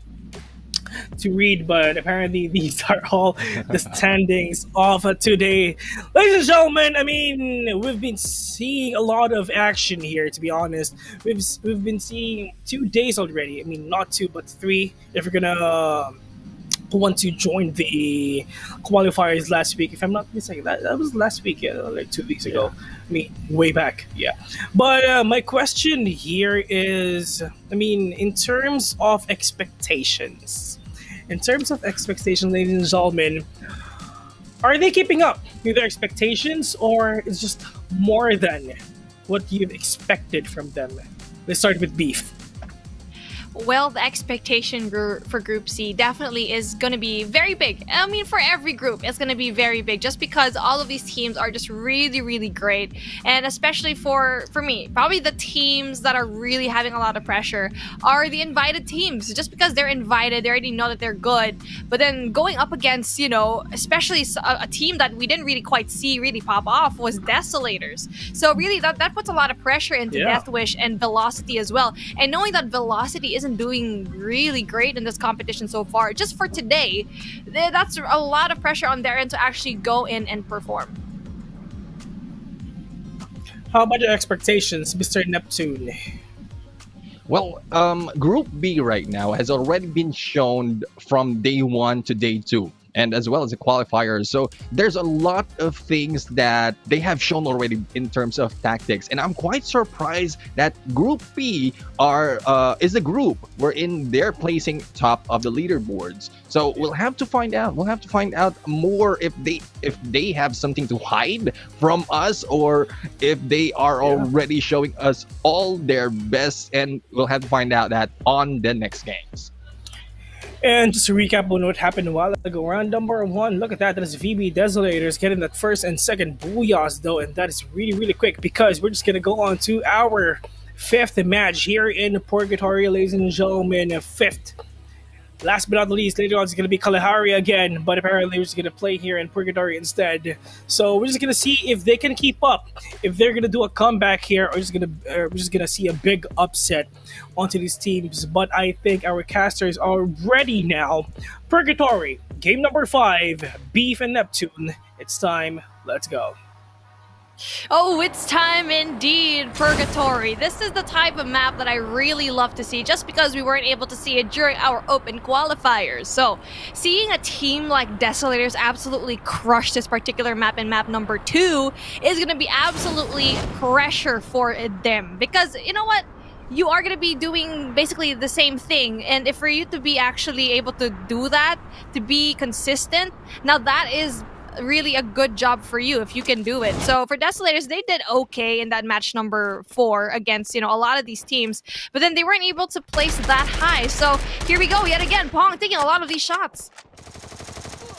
read, but apparently these are all the standings of today. Ladies and gentlemen, I mean, we've been seeing a lot of action here, to be honest. We've been seeing 2 days already. I mean, not 2, but 3. If you're gonna want to join the qualifiers last week, if I'm not mistaken, that was last week, yeah, like 2 weeks ago. I mean, way back, yeah. But my question here is, I mean, in terms of expectations, ladies and gentlemen, are they keeping up with their expectations, or is just more than what you've expected from them? Let's start with Beef. Well, the expectation for Group C definitely is going to be very big. I mean, for every group, it's going to be very big, just because all of these teams are just really, really great. And especially for me, probably the teams that are really having a lot of pressure are the invited teams. Just because they're invited, they already know that they're good. But then going up against, especially a team that we didn't really quite see really pop off was Desolators. So really, that puts a lot of pressure into Deathwish and Velocity as well. And knowing that Velocity isn't doing really great in this competition so far, just for today, that's a lot of pressure on their end to actually go in and perform. How about your expectations, Mr. Neptune? Well, Group B right now has already been shown from day 1 to day 2. and as well as the qualifiers. So there's a lot of things that they have shown already in terms of tactics, and I'm quite surprised that Group B is a group wherein they're placing top of the leaderboards. So we'll have to find out. We'll have to find out more if they have something to hide from us, or if they are already showing us all their best, and we'll have to find out that on the next games. And just to recap on what happened a while ago, round number one, look at that. That is VB Desolators getting that first and second booyahs, though, and that is really, really quick because we're just going to go on to our fifth match here in Purgatory, ladies and gentlemen. Fifth. Last but not least, later on it's going to be Kalahari again, but apparently we're just going to play here in Purgatory instead. So we're just going to see if they can keep up, if they're going to do a comeback here, or we're just going to see a big upset onto these teams. But I think our casters are ready now. Purgatory, game number 5, Beef and Neptune. It's time. Let's go. Oh, it's time indeed, Purgatory. This is the type of map that I really love to see just because we weren't able to see it during our open qualifiers. So, seeing a team like Desolators absolutely crush this particular map in map number 2 is going to be absolutely pressure for them. Because, you know what? You are going to be doing basically the same thing, and if for you to be actually able to do that, to be consistent, now that is really a good job for you if you can do it. So for Desolators, they did okay in that match number 4 against, a lot of these teams, but then they weren't able to place that high. So here we go yet again, Pong taking a lot of these shots.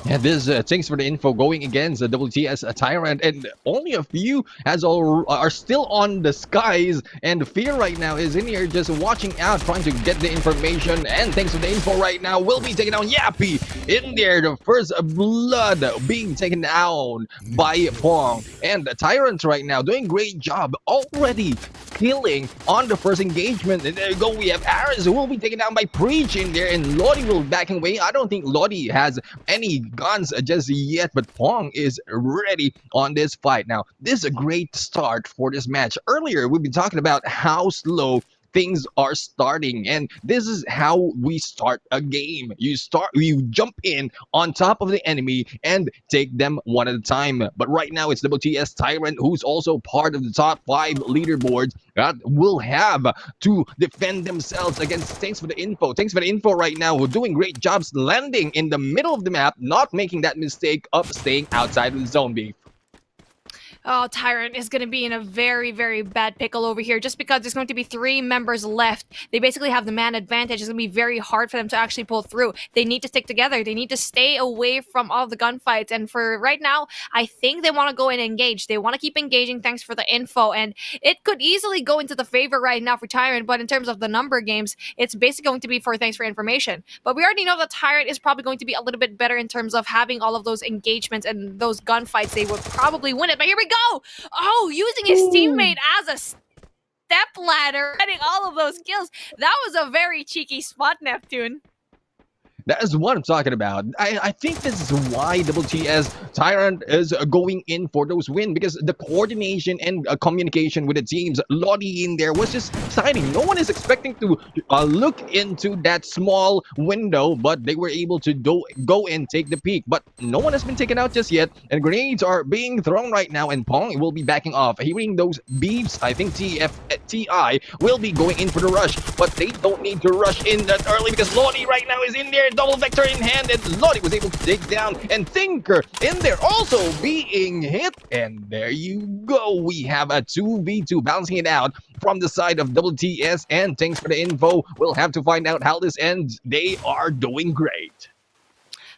Yeah, this thanks for the info going against the WTS Tyrant, and only a few are still on the skies, and Fear right now is in here just watching out, trying to get the information. And thanks for the info right now, we'll be taking down Yappy in there, the first blood being taken down by Pong, and the Tyrant right now doing great job already killing on the first engagement. And there you go, we have Aris who will be taken down by Preach in there, and Lodi will backing away. I don't think Lodi has any guns just yet, but Pong is ready on this fight. Now, this is a great start for this match. Earlier, we've been talking about how slow things are starting, and this is how we start a game. You jump in on top of the enemy and take them one at a time. But right now it's WTS Tyrant, who's also part of the top 5 leaderboards, that will have to defend themselves against. Thanks for the info right now, who are doing great jobs landing in the middle of the map, not making that mistake of staying outside of the zone. Beef. Oh, Tyrant is going to be in a very, very bad pickle over here just because there's going to be 3 members left. They basically have the man advantage. It's going to be very hard for them to actually pull through. They need to stick together. They need to stay away from all the gunfights. And for right now, I think they want to go and engage. They want to keep engaging. Thanks for the info. And it could easily go into the favor right now for Tyrant. But in terms of the number games, it's basically going to be for thanks for information. But we already know that Tyrant is probably going to be a little bit better in terms of having all of those engagements and those gunfights. They would probably win it. But here we go. Oh, using his teammate as a step ladder, getting all of those kills. That was a very cheeky spot, Neptune. That is what I'm talking about. I think this is why WTS Tyrant is going in for those wins, because the coordination and communication with the teams, Lodi in there, was just exciting. No one is expecting to look into that small window, but they were able to go and take the peek. But no one has been taken out just yet, and grenades are being thrown right now, and Pong will be backing off. Hearing those beeps, I think TI will be going in for the rush, but they don't need to rush in that early because Lodi right now is in there. Double vector in hand, and Lodi was able to take down, and Thinker in there also being hit. And there you go. We have a 2v2 balancing it out from the side of WTS, and thanks for the info. We'll have to find out how this ends. They are doing great.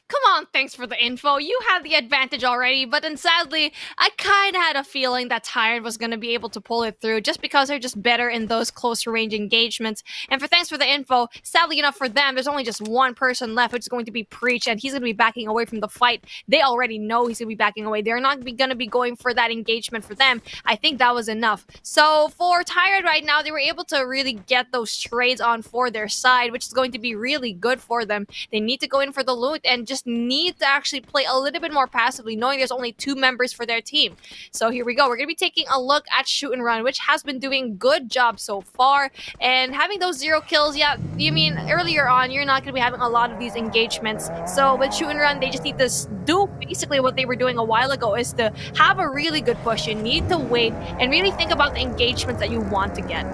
Come on, thanks for the info. You had the advantage already, but then sadly, I kind of had a feeling that Tyrant was going to be able to pull it through just because they're just better in those closer range engagements. And for thanks for the info, sadly enough for them, there's only just one person left, which is going to be Preach, and he's going to be backing away from the fight. They already know he's going to be backing away. They're not going to be going for that engagement for them. I think that was enough. So for Tyrant right now, they were able to really get those trades on for their side, which is going to be really good for them. They need to go in for the loot and just need to actually play a little bit more passively, knowing there's only 2 members for their team. So here we go. We're going to be taking a look at Shoot and Run, which has been doing good job so far. And having those 0 kills, yeah, you mean earlier on, you're not going to be having a lot of these engagements. So with Shoot and Run, they just need to do basically what they were doing a while ago, is to have a really good push. You need to wait and really think about the engagements that you want to get.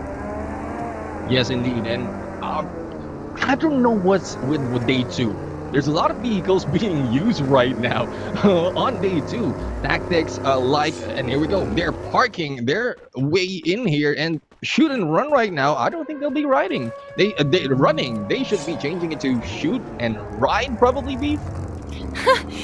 Yes, indeed. And I don't know what's with day 2. There's a lot of vehicles being used right now on day 2. Tactics and here we go. They're parking their way in here and Shoot and Run right now. I don't think they'll be riding. They're running. They should be changing it to shoot and ride, probably be.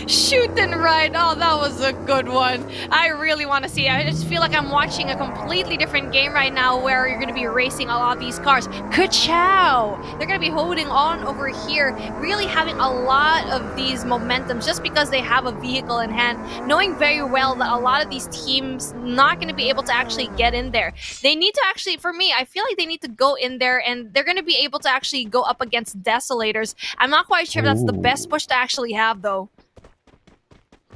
Shoot and ride. Oh, that was a good one. I really want to see it. I just feel like I'm watching a completely different game right now where you're going to be racing a lot of these cars. Ka-chow! They're going to be holding on over here, really having a lot of these momentums just because they have a vehicle in hand, knowing very well that a lot of these teams not going to be able to actually get in there. They need to actually, for me, I feel like they need to go in there and they're going to be able to actually go up against Desolators. I'm not quite sure if that's the best push to actually have, though.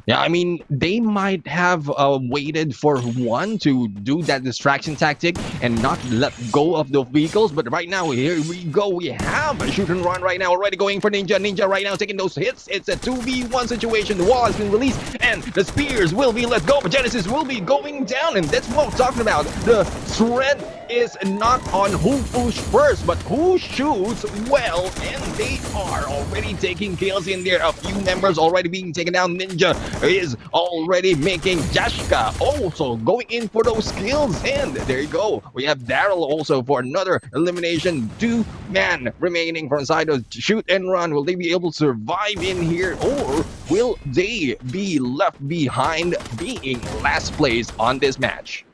Yeah, I mean, they might have waited for one to do that distraction tactic and not let go of the vehicles. But right now, here we go. We have a Shoot and Run right now, already going for Ninja. Ninja right now taking those hits. It's a 2v1 situation. The wall has been released and the spears will be let go. But Genesis will be going down. And that's what we're talking about. The threat is not on who pushes first, but who shoots well. And they are already taking kills in there. A few members already being taken down. Ninja is already making Jashka also going in for those kills. And there you go. We have Daryl also for another elimination. 2 man remaining from side of Shoot and Run. Will they be able to survive in here, or will they be left behind being last place on this match?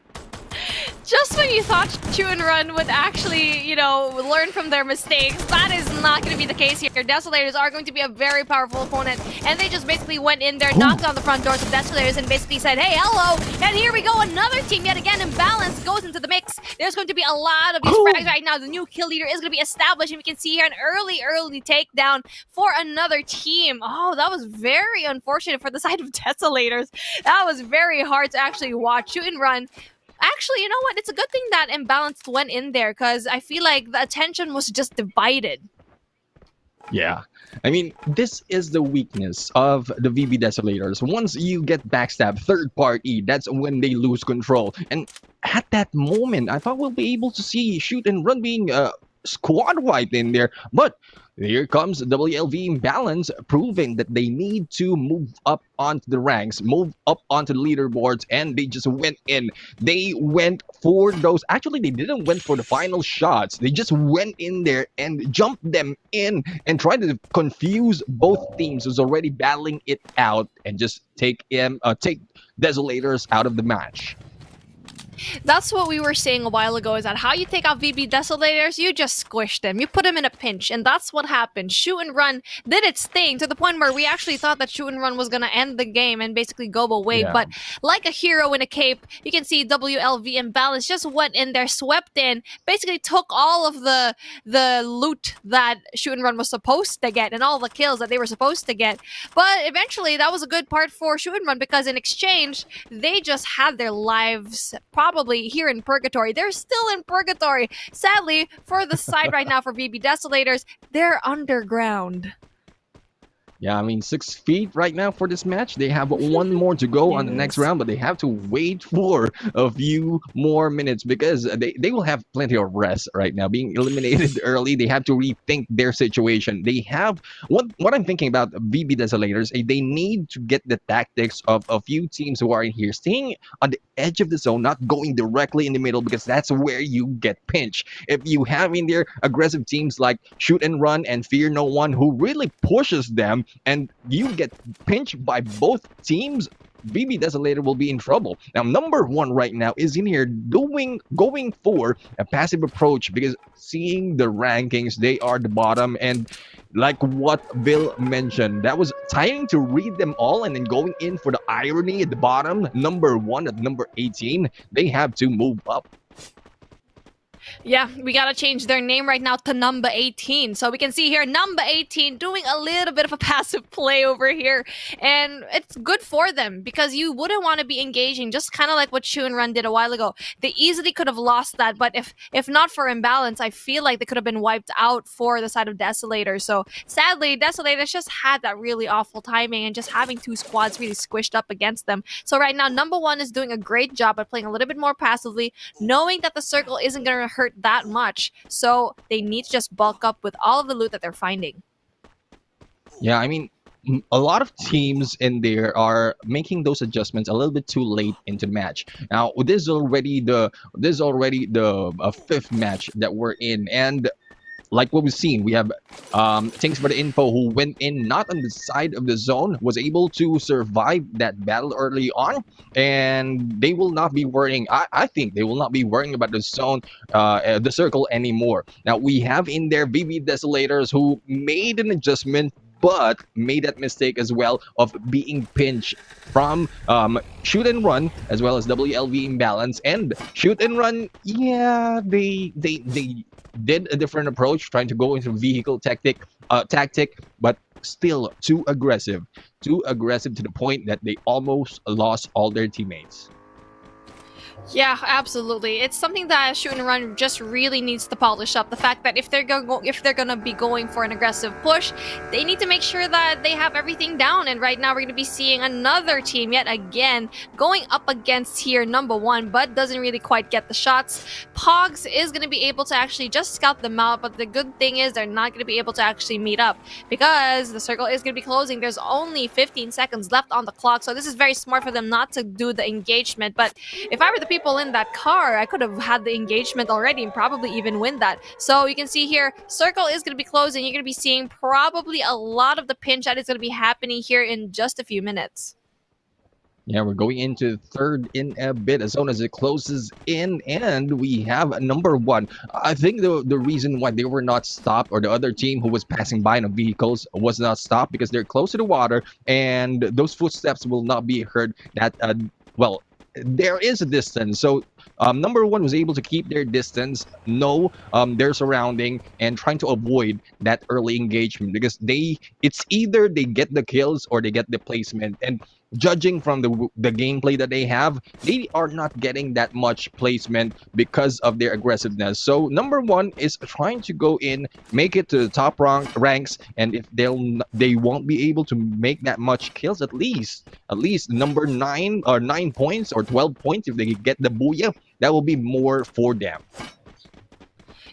Just when you thought Shoot and Run would actually, learn from their mistakes, that is not going to be the case here. Desolators are going to be a very powerful opponent, and they just basically went in there, knocked on the front doors of Desolators, and basically said, hey, hello, and here we go, another team yet again Imbalance goes into the mix. There's going to be a lot of these frags right now. The new kill leader is going to be established, and we can see here an early takedown for another team. Oh, that was very unfortunate for the side of Desolators. That was very hard to actually watch. Shoot and Run. Actually, you know what? It's a good thing that Imbalanced went in there, because I feel like the attention was just divided. Yeah. I mean, this is the weakness of the VB Desolators. Once you get backstab third party, that's when they lose control. And at that moment, I thought we'll be able to see Shoot and Run being squad wiped in there. But here comes WLV Imbalance, proving that they need to move up onto the ranks, move up onto the leaderboards, and they just went in. They went for those. Actually, they didn't went for the final shots. They just went in there and jumped them in and tried to confuse both teams who's already battling it out and just take Desolators out of the match. That's what we were saying a while ago, is that how you take out VB Desolators, you just squish them. You put them in a pinch, and that's what happened. Shoot and Run did its thing to the point where we actually thought that Shoot and Run was going to end the game and basically go away. Yeah. But like a hero in a cape, you can see WLV Imbalance just went in there, swept in, basically took all of the loot that Shoot and Run was supposed to get and all the kills that they were supposed to get. But eventually, that was a good part for Shoot and Run, because in exchange, they just had their lives probably here in purgatory. They're still in purgatory. Sadly, for the side right now for VB Desolators, they're underground. Yeah, I mean, 6 feet right now for this match. They have one more to go on the next round, but they have to wait for a few more minutes because they will have plenty of rest right now. Being eliminated early, they have to rethink their situation. They have, what I'm thinking about VB Desolators, they need to get the tactics of a few teams who are in here, staying on the edge of the zone, not going directly in the middle, because that's where you get pinched. If you have in there aggressive teams like Shoot and Run and Fear No One who really pushes them, and you get pinched by both teams, VB Desolator will be in trouble. Now, number 1 right now is in here going for a passive approach, because seeing the rankings, they are the bottom, and like what Bill mentioned, that was trying to read them all and then going in for the irony at the bottom. Number 1 at number 18, they have to move up. Yeah, we gotta change their name right now to number 18. So we can see here number 18 doing a little bit of a passive play over here. And it's good for them because you wouldn't want to be engaging, just kind of like what Shu and Run did a while ago. They easily could have lost that, but if not for imbalance, I feel like they could have been wiped out for the side of Desolator. So sadly, Desolators just had that really awful timing and just having two squads really squished up against them. So right now, number 1 is doing a great job at playing a little bit more passively, knowing that the circle isn't going to hurt that much. So they need to just bulk up with all of the loot that they're finding. Yeah, I mean, a lot of teams in there are making those adjustments a little bit too late into the match. Now, this is already the fifth match that we're in, and like what we've seen, we have Thanks for the Info, who went in not on the side of the zone, was able to survive that battle early on, and they will not be worrying. I think they will not be worrying about the zone, the circle anymore. Now we have in there VB Desolators, who made an adjustment but made that mistake as well of being pinched from Shoot and Run as well as WLV Imbalance. And Shoot and Run, yeah, they did a different approach, trying to go into vehicle tactic, but still too aggressive to the point that they almost lost all their teammates. Yeah, absolutely. It's something that Shoot and Run just really needs to polish up. The fact that if they're gonna be going for an aggressive push, they need to make sure that they have everything down. And right now, we're gonna be seeing another team yet again going up against here number 1, but doesn't really quite get the shots. Pogs is gonna be able to actually just scout them out, but the good thing is they're not gonna be able to actually meet up because the circle is gonna be closing. There's only 15 seconds left on the clock, so this is very smart for them not to do the engagement. But if I were the people in that car, I could have had the engagement already and probably even win that. So you can see here, circle is going to be closing. You're going to be seeing probably a lot of the pinch that is going to be happening here in just a few minutes. Yeah, we're going into third in a bit as soon as it closes in, and we have number 1. I think the reason why they were not stopped, or the other team who was passing by in the vehicles was not stopped, because they're close to the water and those footsteps will not be heard. That well, there is a distance, so number 1 was able to keep their distance, know their surrounding, and trying to avoid that early engagement, because it's either they get the kills or they get the placement. And judging from the gameplay that they have, they are not getting that much placement because of their aggressiveness. So number 1 is trying to go in, make it to the top ranks, and if they won't be able to make that much kills, at least number 9 or 9 points or 12 points, if they get the booyah, that will be more for them.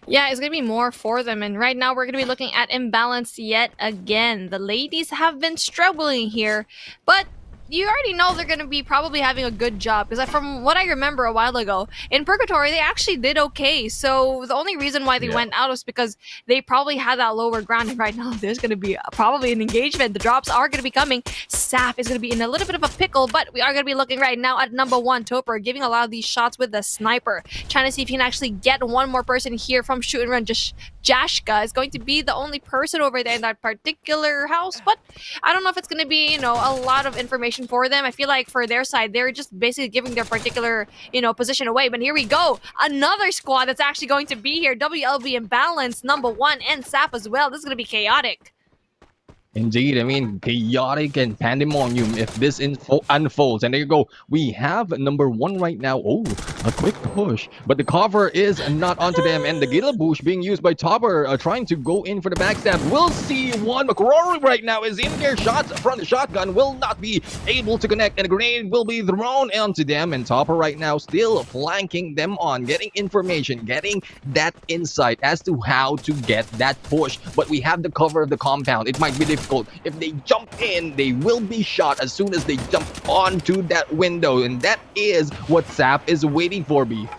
Yeah, it's going to be more for them. And right now, we're going to be looking at imbalance yet again. The ladies have been struggling here, but you already know they're going to be probably having a good job, because from what I remember a while ago, in Purgatory, they actually did okay. So the only reason why they went out was because they probably had that lower ground. And right now, there's going to be probably an engagement. The drops are going to be coming. Saf is going to be in a little bit of a pickle, but we are going to be looking right now at number 1, Topper, giving a lot of these shots with the sniper, trying to see if he can actually get one more person here from Shoot and Run. Just Jashka is going to be the only person over there in that particular house, but I don't know if it's going to be, a lot of information for them. I feel like for their side, they're just basically giving their particular, position away. But here we go. Another squad that's actually going to be here. WLB Imbalance, number 1, and Sap as well. This is going to be chaotic. Indeed, I mean, chaotic and pandemonium if this unfolds. And there you go. We have number 1 right now. Oh, a quick push. But the cover is not onto them. And the Gila Bush being used by Topper, trying to go in for the backstab. We'll see one. McCrory right now is in there. Shots from the shotgun will not be able to connect. And a grenade will be thrown onto them. And Topper right now still flanking them on, getting information, getting that insight as to how to get that push. But we have the cover of the compound. It might be difficult. If they jump in, they will be shot as soon as they jump onto that window, and that is what Sap is waiting for, B.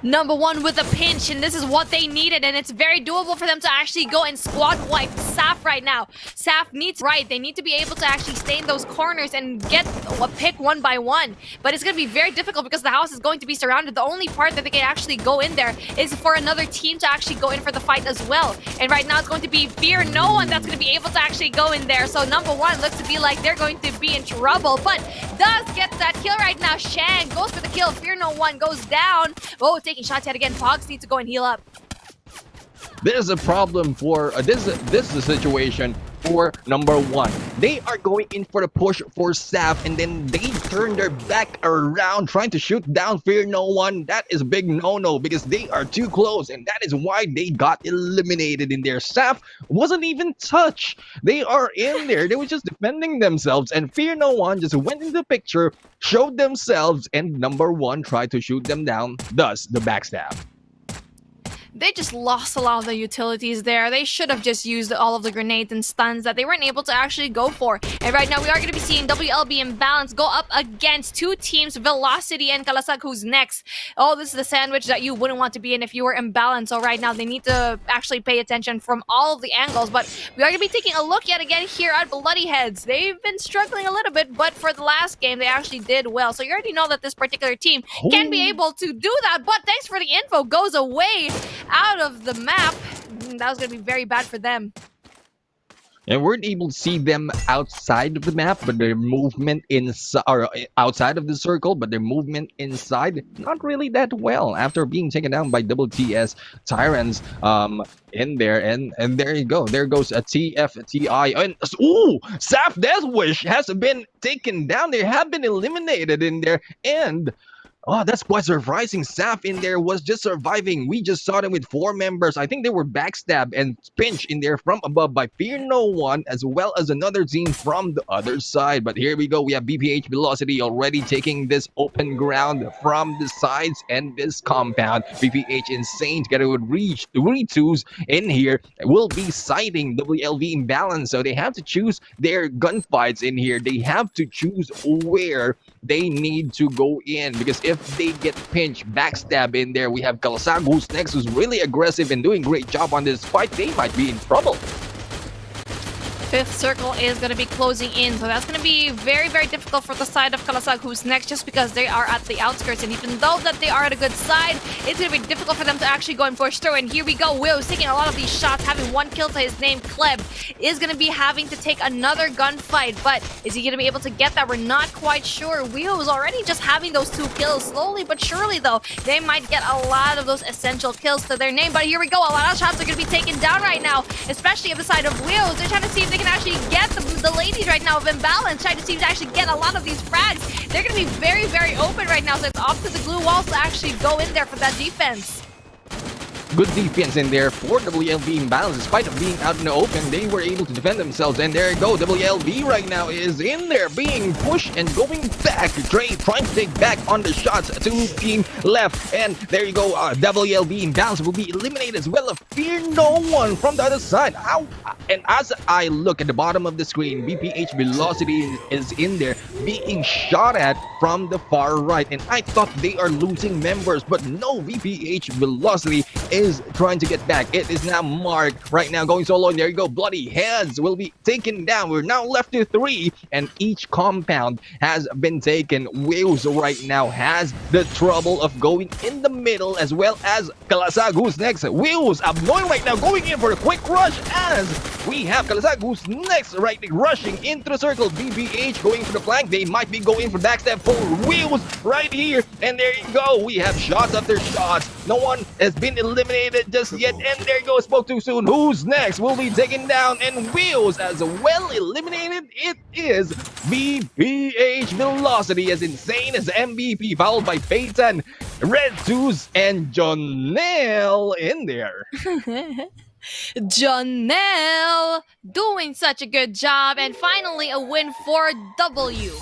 Number 1 with a pinch, and this is what they needed, and it's very doable for them to actually go and squad wipe Saf right now. Saf needs they need to be able to actually stay in those corners and get a pick one by one, but it's going to be very difficult because the house is going to be surrounded. The only part that they can actually go in there is for another team to actually go in for the fight as well, and right now it's going to be Fear no one that's going to be able to actually go in there. So number 1 looks to be like they're going to be in trouble, but does get that kill right now. Shang goes for the kill. Fear No One goes down. Oh, taking shots yet again. Pogs needs to go and heal up. There's a problem for this is a situation for number one. They are going in for the push for Saf, and then they turn their back around trying to shoot down Fear No One. That is a big no-no because they are too close, and that is why they got eliminated in there. Saf wasn't even touched. They are in there. They were just defending themselves, and Fear No One just went into the picture, showed themselves, and number one tried to shoot them down, thus the backstab. They just lost a lot of the utilities there. They should have just used all of the grenades and stuns that they weren't able to actually go for. And right now, we are going to be seeing WLB Imbalance go up against two teams, Velocity and Kalasag, who's next. Oh, this is the sandwich that you wouldn't want to be in if you were Imbalance. So right now, they need to actually pay attention from all of the angles. But we are going to be taking a look yet again here at Bloody Heads. They've been struggling a little bit, but for the last game, they actually did well. So you already know that this particular team can be able to do that. But thanks for the info. Goes away out of the map. That was going to be very bad for them. And weren't able to see them outside of the map, but their movement inside, or outside of the circle, but their movement inside, not really that well after being taken down by WTS Tyrants in there. And there you go. There goes a TFTI. And ooh, Saf Death Wish has been taken down. They have been eliminated in there. And oh, that's quite surprising. Saf in there was just surviving. We just saw them with 4 members. I think they were backstabbed and pinched in there from above by Fear No One, as well as another team from the other side. But here we go. We have BPH Velocity already taking this open ground from the sides and this compound. BPH Insane together with Ritus in here will be sighting WLV Imbalance. So they have to choose their gunfights in here. They have to choose where they need to go in, because if they get pinched, backstab in there, we have Kalasag who's next, who's really aggressive and doing great job on this fight. They might be in trouble. Fifth circle is going to be closing in, so that's going to be very, very difficult for the side of Kalasag, who's next, just because they are at the outskirts. And even though that they are at a good side, it's going to be difficult for them to actually go and push through. And here we go. Will's taking a lot of these shots, having 1 kill to his name. Kleb is going to be having to take another gunfight, but is he going to be able to get that? We're not quite sure. Will's already just having those 2 kills. Slowly but surely, though, they might get a lot of those essential kills to their name. But here we go. A lot of shots are going to be taken down right now, especially on the side of Will's. They're trying to see if they can actually get the ladies right now of Imbalance, trying to see if they actually get a lot of these frags. They're going to be very, very open right now, so it's up to the glue walls to actually go in there for that defense. Good defense in there for WLV Imbalance. Despite of being out in the open, they were able to defend themselves. And there you go. WLV right now is in there being pushed and going back. Trey trying to take back on the shots. 2 team left. And there you go. WLV Imbalance will be eliminated as well. Fear No One from the other side. Ow. And as I look at the bottom of the screen, BPH Velocity is in there being shot at from the far right. And I thought they are losing members, but no, BPH Velocity is trying to get back. It is now Mark right now going solo, and there you go. Bloody Heads will be taken down. We're now left to 3, and each compound has been taken. Wheels right now has the trouble of going in the middle, as well as Kalasag who's next. Wheels Abnoy right now going in for a quick rush, as we have Kalasag who's next, right, rushing into the circle. BBH going for the flank. They might be going for backstab for Wheels right here, and there you go. We have shots after shots. No one has been eliminated just yet, and there you go. Spoke too soon. Who's next will be taken down, and Wheels as well eliminated. It is BPH Velocity, as Insane as MVP, followed by Peyton, Red Tooth, and Jonelle in there. Jonelle doing such a good job, and finally a win for W.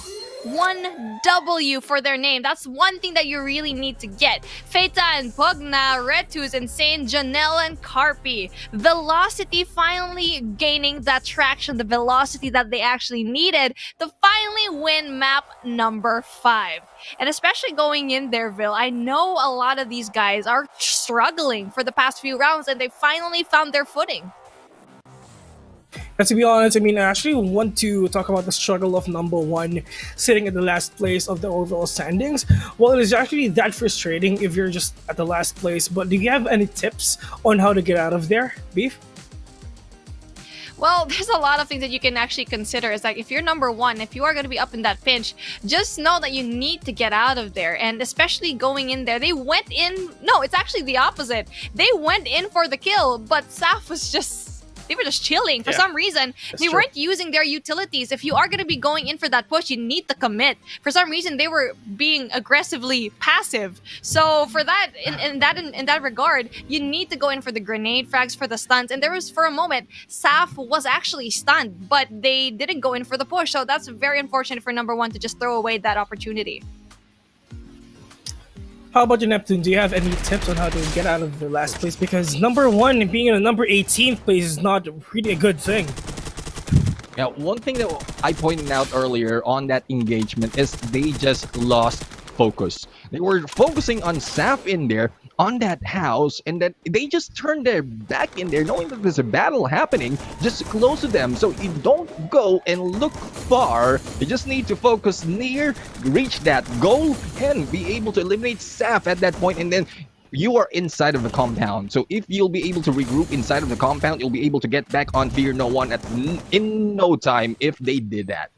1 W for their name. That's one thing that you really need to get. Feta and Pugna, Retus, Insane, Jonelle, and Carpi. Velocity finally gaining that traction, the velocity that they actually needed to finally win map number 5. And especially going in there, Vil, I know a lot of these guys are struggling for the past few rounds, and they finally found their footing. And to be honest, I mean, I actually want to talk about the struggle of number 1 sitting at the last place of the overall standings. Well, it is actually that frustrating if you're just at the last place, but do you have any tips on how to get out of there, Beef? Well, there's a lot of things that you can actually consider. It's like if you're number one, if you are going to be up in that pinch, just know that you need to get out of there. And especially going in there, they went in. No, it's actually the opposite. They went in for the kill, but Saf was just. They were just chilling. For some reason, they weren't using their utilities. If you are going to be going in for that push, you need to commit. For some reason, they were being aggressively passive. So for that, in that regard, you need to go in for the grenade frags, for the stuns. And there was, for a moment, Saf was actually stunned, but they didn't go in for the push. So that's very unfortunate for number one to just throw away that opportunity. How about you, Neptune? Do you have any tips on how to get out of the last place? Because number one being in a number 18th place is not really a good thing. Now, one thing that I pointed out earlier on that engagement is they just lost focus. They were focusing on Saf in there, on that house, and then they just turned their back in there knowing that there's a battle happening just close to them. So you don't go and look far. You just need to focus near, reach that goal, and be able to eliminate Saf at that point, and then you are inside of the compound. So if you'll be able to regroup inside of the compound, you'll be able to get back on Fear No One in no time if they did that.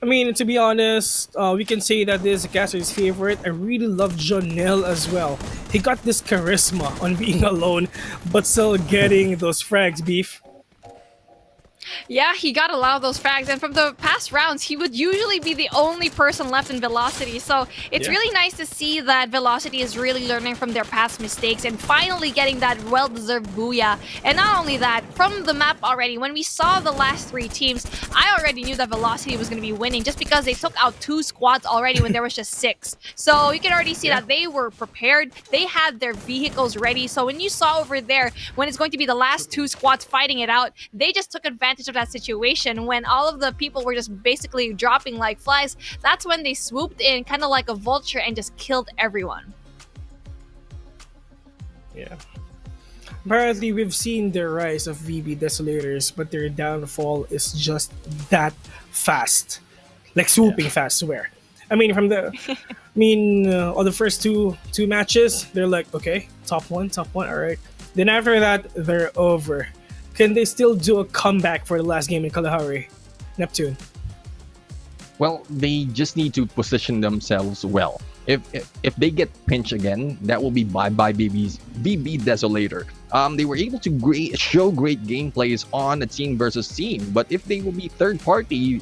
I mean, to be honest, we can say that this is Caster's favorite. I really love Jonel as well. He got this charisma on being alone, but still getting those frags, Beef. Yeah, he got a lot of those frags, and from the past rounds, he would usually be the only person left in Velocity. So it's really nice to see that Velocity is really learning from their past mistakes and finally getting that well-deserved booyah. And not only that, from the map already, when we saw the last three teams, I already knew that Velocity was going to be winning just because they took out 2 squads already when there was just 6. So you can already see that they were prepared. They had their vehicles ready. So when you saw over there, when it's going to be the last 2 squads fighting it out, they just took advantage of that situation. When all of the people were just basically dropping like flies, that's when they swooped in kind of like a vulture and just killed everyone. Yeah. Apparently, we've seen the rise of VB Desolators, but their downfall is just that fast. Like swooping fast, swear. I mean, on the first two matches, they're like, okay, top one, all right. Then after that, they're over. Can they still do a comeback for the last game in Kalahari? Neptune. Well, they just need to position themselves well. If they get pinched again, that will be bye-bye BB Desolator. They were able to show great gameplays on a team versus team, but if they will be third party,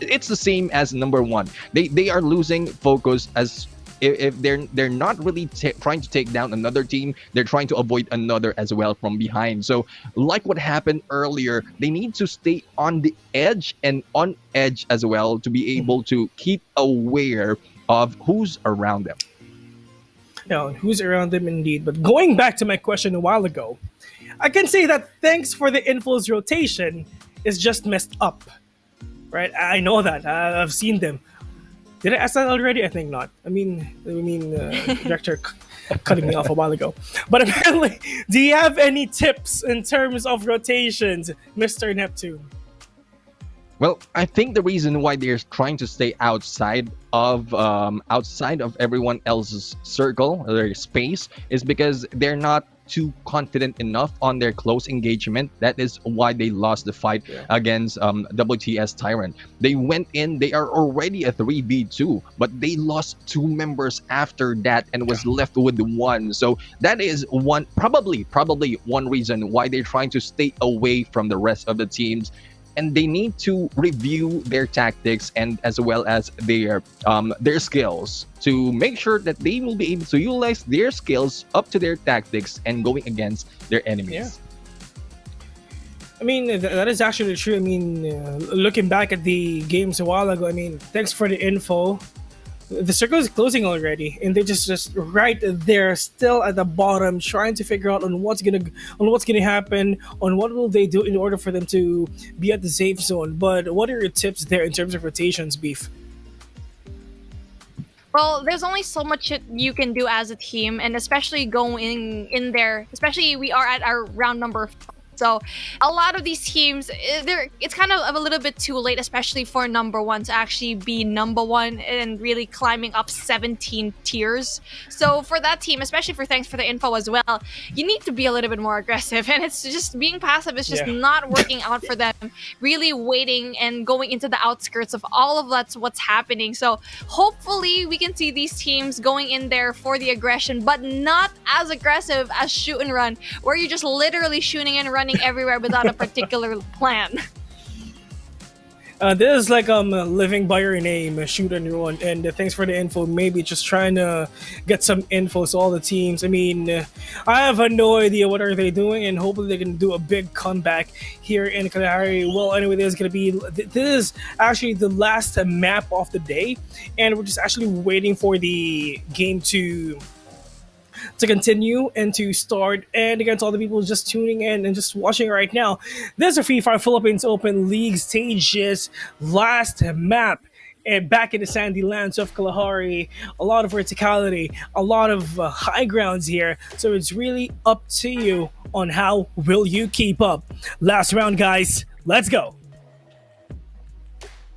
it's the same as number one. They are losing focus as if they're not really trying to take down another team, they're trying to avoid another as well from behind. So like what happened earlier, they need to stay on the edge and on edge as well to be able to keep aware of who's around them. Yeah, who's around them indeed. But going back to my question a while ago, I can say that thanks for the Info's rotation is just messed up. Right? I know that. I've seen them. Did I ask that already? I think not. I mean, director cutting me off a while ago. But apparently, do you have any tips in terms of rotations, Mr. Neptune? Well, I think the reason why they're trying to stay outside of everyone else's circle or their space is because they're not too confident enough on their close engagement. That is why they lost the fight against WTS Tyrant. They went in, they are already a 3v2, but they lost 2 members after that and was left with 1. So that is probably one reason why they're trying to stay away from the rest of the teams. And they need to review their tactics and as well as their skills to make sure that they will be able to utilize their skills up to their tactics and going against their enemies. Yeah. I mean, that is actually true. I mean, looking back at the games a while ago, I mean, thanks for the info. The circle is closing already, and they're just right there, still at the bottom, trying to figure out on what's gonna happen, on what will they do in order for them to be at the safe zone. But what are your tips there in terms of rotations, Beef? Well, there's only so much you can do as a team, and especially going in there, especially we are at our round number So a lot of these teams, it's kind of a little bit too late, especially for number one to actually be number one and really climbing up 17 tiers. So for that team, especially for thanks for the info as well, you need to be a little bit more aggressive. And it's just being passive is just Yeah. not working out for them. Really waiting and going into the outskirts of all of that's what's happening. So hopefully we can see these teams going in there for the aggression, but not as aggressive as shoot and run, where you're just literally shooting and running everywhere without a particular plan. This is like living by your name, shoot and run. And thanks for the info. Maybe just trying to get some info to all the teams. I mean, I have no idea what are they doing, and hopefully they can do a big comeback here in Kalahari. Well, anyway, this is gonna be this is actually the last map of the day, and we're just actually waiting for the game to continue and to start. And against all the people just tuning in and just watching right now, this is a Free Fire Philippines Open League stages last map. And back in the sandy lands of Kalahari, a lot of verticality, a lot of high grounds here. So it's really up to you on how will you keep up. Last round, guys. Let's go.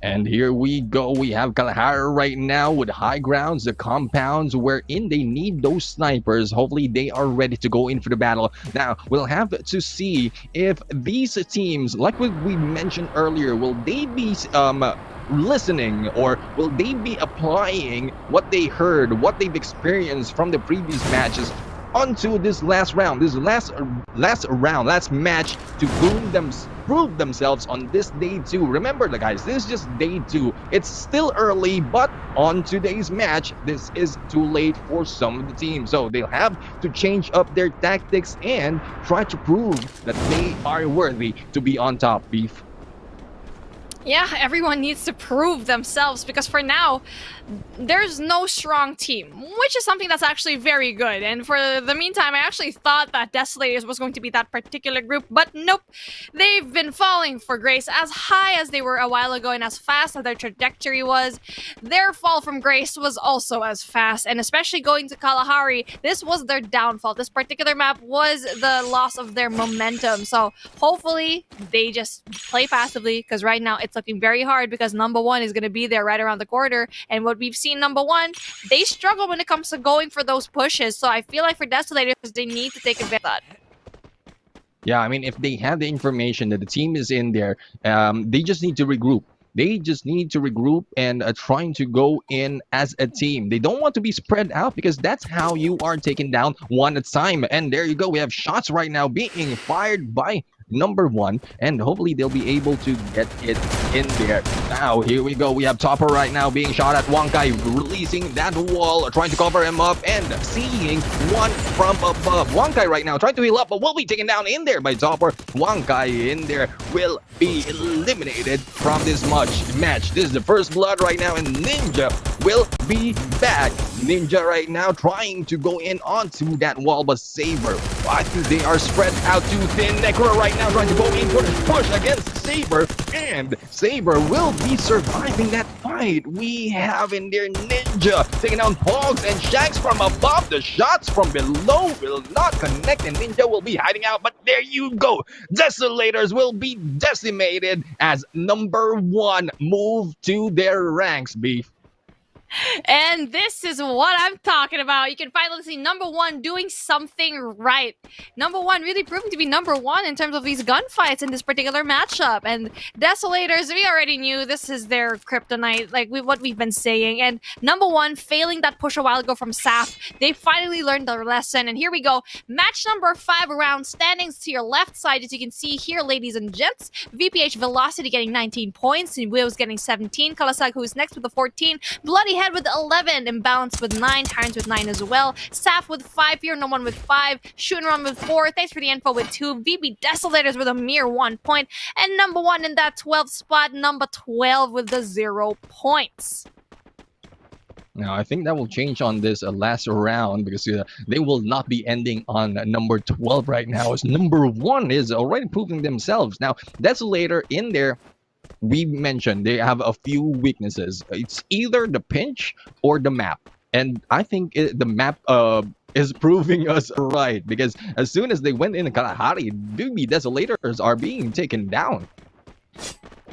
And here we go. We have Kalahari right now with high grounds, the compounds wherein they need those snipers. Hopefully they are ready to go in for the battle. Now, we'll have to see if these teams, like what we mentioned earlier, will they be listening, or will they be applying what they heard, what they've experienced from the previous matches onto this last round, this last match to prove themselves on this day 2. Remember, guys, this is just day 2. It's still early, but on today's match, this is too late for some of the teams. So they'll have to change up their tactics and try to prove that they are worthy to be on top, Beef. Yeah, everyone needs to prove themselves, because for now, there's no strong team, which is something that's actually very good. And for the meantime, I actually thought that Desolators was going to be that particular group, but nope. They've been falling for grace as high as they were a while ago and as fast as their trajectory was. Their fall from grace was also as fast, and especially going to Kalahari, this was their downfall. This particular map was the loss of their momentum. So hopefully they just play passively, because right now it's looking very hard, because number one is going to be there right around the corner. And what we've seen, number one, they struggle when it comes to going for those pushes. So I feel like for Desolators, they need to take advantage of that. Yeah, I mean, if they have the information that the team is in there, they just need to regroup. They just need to regroup and trying to go in as a team. They don't want to be spread out, because that's how you are taken down one at a time. And there you go. We have shots right now being fired by number one, and hopefully they'll be able to get it in there. Now, here we go. We have Topper right now being shot at. Wankai releasing that wall, trying to cover him up, and seeing one from above. Wankai right now trying to heal up, but will be taken down in there by Topper. Wankai in there will be eliminated from this match. This is the first blood right now, and Ninja will be back. Ninja right now trying to go in onto that wall, but Saber, I think they are spread out too thin. Necro right now trying to go in for the push against Saber, and Saber will be surviving that fight. We have in there Ninja taking down Hogs and Shanks from above. The shots from below will not connect, and Ninja will be hiding out, but there you go. Desolators will be decimated as number one move to their ranks, Beef. And this is what I'm talking about. You can finally see number one doing something right. Number one really proving to be number one in terms of these gunfights in this particular matchup. And Desolators, we already knew this is their kryptonite, like what we've been saying. And number one, failing that push a while ago from Saf, they finally learned their lesson. And here we go. Match number 5 around, standings to your left side, as you can see here, ladies and gents. VPH Velocity getting 19 points, and Will's getting 17. Kalasag, who is next with the 14. Bloody Head with 11, Imbalance with 9, Tyrants with 9 as well, Saf with 5 here, No One with 5, Shoot and Run with 4, thanks for the info with 2, VP Desolators with a mere 1 point, and number 1 in that 12th spot, number 12 with the 0 points. Now, I think that will change on this last round, because they will not be ending on number 12 right now, as number 1 is already proving themselves. Now, Desolator in there, we mentioned they have a few weaknesses. It's either the pinch or the map. And I think the map is proving us right, because as soon as they went in Kalahari, Doobie Desolators are being taken down.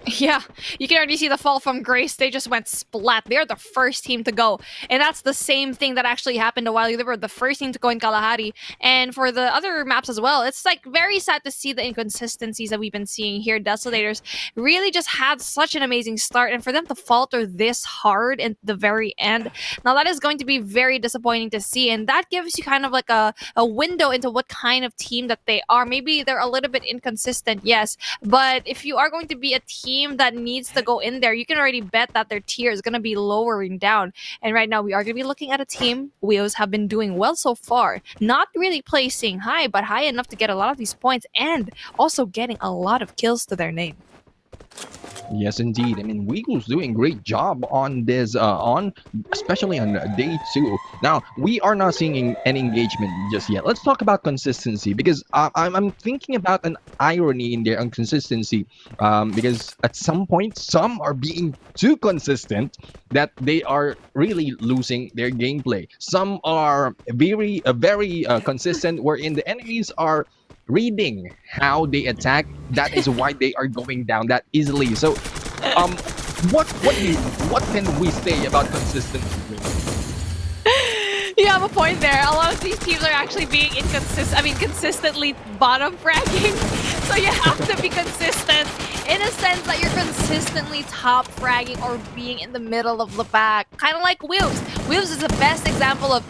Yeah, you can already see the fall from grace. They just went splat. They're the first team to go. And that's the same thing that actually happened a while ago. They were the first team to go in Kalahari. And for the other maps as well, it's like very sad to see the inconsistencies that we've been seeing here. Desolators really just had such an amazing start. And for them to falter this hard in the very end, now that is going to be very disappointing to see. And that gives you kind of like a window into what kind of team that they are. Maybe they're a little bit inconsistent, yes. But if you are going to be a team that needs to go in there, you can already bet that their tier is going to be lowering down. And right now, we are going to be looking at a team. Wheels have been doing well so far. Not really placing high, but high enough to get a lot of these points and also getting a lot of kills to their name. Yes, indeed. I mean, Weagle's doing great job on this, especially on day 2. Now, we are not seeing any engagement just yet. Let's talk about consistency, because I'm thinking about an irony in their inconsistency. Because at some point, some are being too consistent that they are really losing their gameplay. Some are very consistent, wherein the enemies are reading how they attack. That is why they are going down that easily. So what can we say about consistency? You have a point there. A lot of these teams are actually being consistently bottom fragging. So you have to be consistent in a sense that you're consistently top fragging or being in the middle of the pack. Kind of like Wheels. Wheels is the best example of,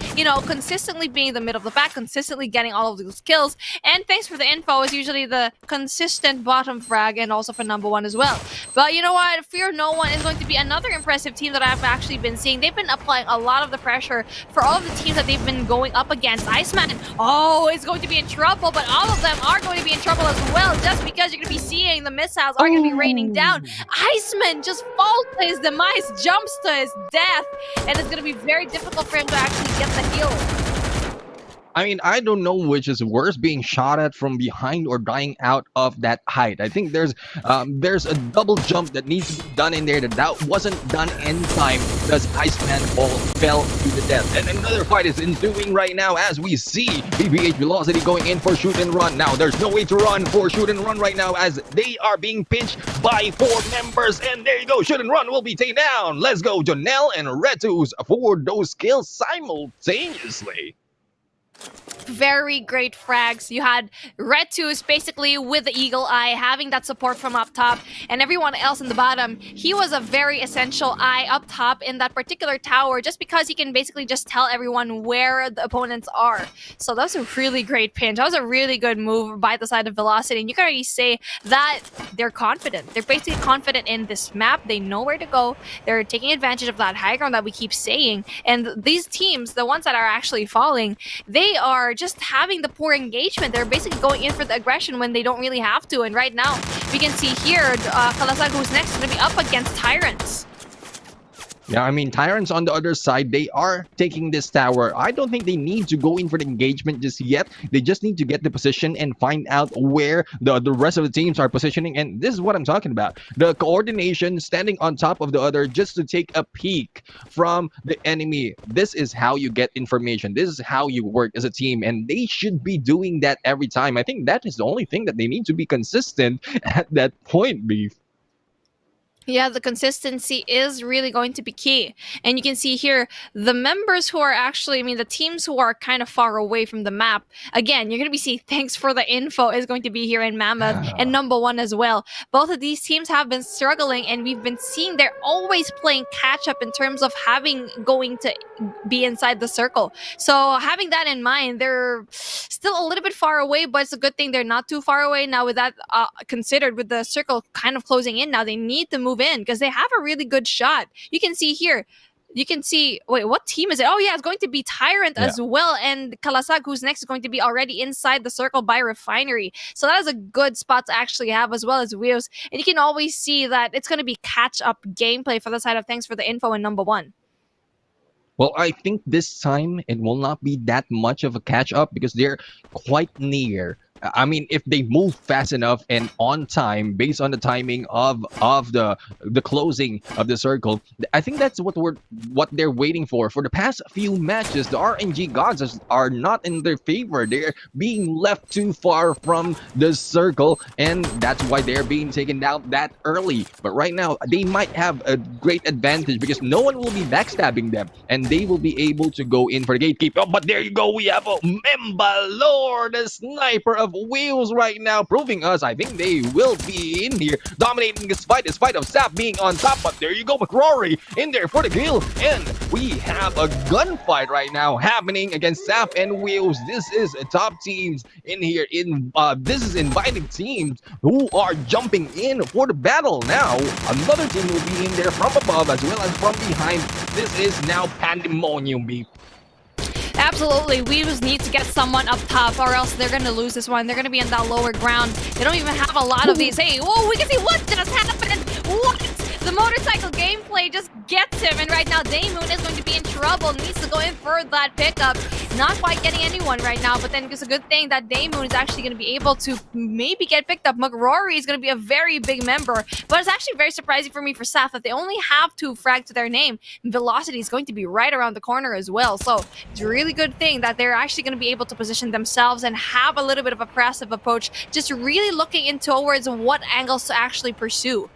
consistently being in the middle of the pack, consistently getting all of those kills. And thanks for the info is usually the consistent bottom frag, and also for number 1 as well. But you know what? Fear No One is going to be another impressive team that I've actually been seeing. They've been applying a lot of the pressure for all of the teams that they've been going up against. Iceman, is going to be in trouble, but all of them are going to be in trouble as well, just because you're going to be seeing the missiles are going to be raining down. Iceman just falls to his demise, jumps to his death, and it's going to be very difficult for him to actually get the heal. I mean, I don't know which is worse, being shot at from behind or dying out of that height. I think there's a double jump that needs to be done in there that wasn't done in time, because Iceman fell to the death. And another fight is ensuing right now as we see BBH Velocity going in for shoot and run. Now, there's no way to run for shoot and run right now, as they are being pinched by 4 members. And there you go, shoot and run will be taken down. Let's go, Jonelle and Retus for those kills simultaneously. Very great frags. You had Retus basically with the eagle eye, having that support from up top, and everyone else in the bottom. He was a very essential eye up top in that particular tower, just because he can basically just tell everyone where the opponents are. So that was a really great pinch. That was a really good move by the side of Velocity, and you can already say that they're confident. They're basically confident in this map. They know where to go. They're taking advantage of that high ground that we keep saying. And these teams, the ones that are actually falling, they are just having the poor engagement. They're basically going in for the aggression when they don't really have to. And right now, we can see here, Kalasag, who's next, is going to be up against Tyrants. Yeah, I mean, Tyrants on the other side, they are taking this tower. I don't think they need to go in for the engagement just yet. They just need to get the position and find out where the rest of the teams are positioning. And this is what I'm talking about. The coordination, standing on top of the other just to take a peek from the enemy. This is how you get information. This is how you work as a team. And they should be doing that every time. I think that is the only thing that they need to be consistent at that point, Beef. Yeah, the consistency is really going to be key. And you can see here, the members who are actually, the teams who are kind of far away from the map, again, you're going to be seeing thanks for the info is going to be here in Mammoth and number 1 as well. Both of these teams have been struggling, and we've been seeing they're always playing catch up in terms of going to be inside the circle. So having that in mind, they're still a little bit far away, but it's a good thing they're not too far away. Now with that considered, with the circle kind of closing in, now they need to move in because they have a really good shot. You can see here, wait, what team is it? Oh yeah, it's going to be Tyrant as well, and Kalasag, who's next, is going to be already inside the circle by Refinery. So that is a good spot to actually have, as well as Wheels. And you can always see that it's going to be catch-up gameplay for the side of thanks for the info and number 1. Well, I think this time it will not be that much of a catch-up because they're quite near I mean, if they move fast enough and on time, based on the timing of the closing of the circle, I think that's what they're waiting for. For the past few matches, the RNG gods are not in their favor. They're being left too far from the circle, and that's why they're being taken down that early. But right now, they might have a great advantage because no one will be backstabbing them, and they will be able to go in for the gatekeeper. Oh, but there you go, we have a Membalor, the sniper of wheels right now, proving us. I think they will be in here dominating this fight of Sap being on top. But there you go, McRory in there for the kill, and we have a gunfight right now happening against Sap and Wheels. This is top teams in here. This is invited teams who are jumping in for the battle now. Another team will be in there from above as well as from behind. This is now pandemonium, beef. Absolutely. We just need to get someone up top or else they're going to lose this one. They're going to be in that lower ground. They don't even have a lot of these. Hey, whoa, we can see what just happened. What? The motorcycle gameplay just gets him. And right now, Daymoon is going to be in trouble. Needs to go in for that pickup. Not quite getting anyone right now. But then it's a good thing that Daymoon is actually going to be able to maybe get picked up. McRory is going to be a very big member. But it's actually very surprising for me for Saf that they only have 2 frags to their name. Velocity is going to be right around the corner as well. So it's a really good thing that they're actually going to be able to position themselves and have a little bit of a passive approach. Just really looking in towards what angles to actually pursue.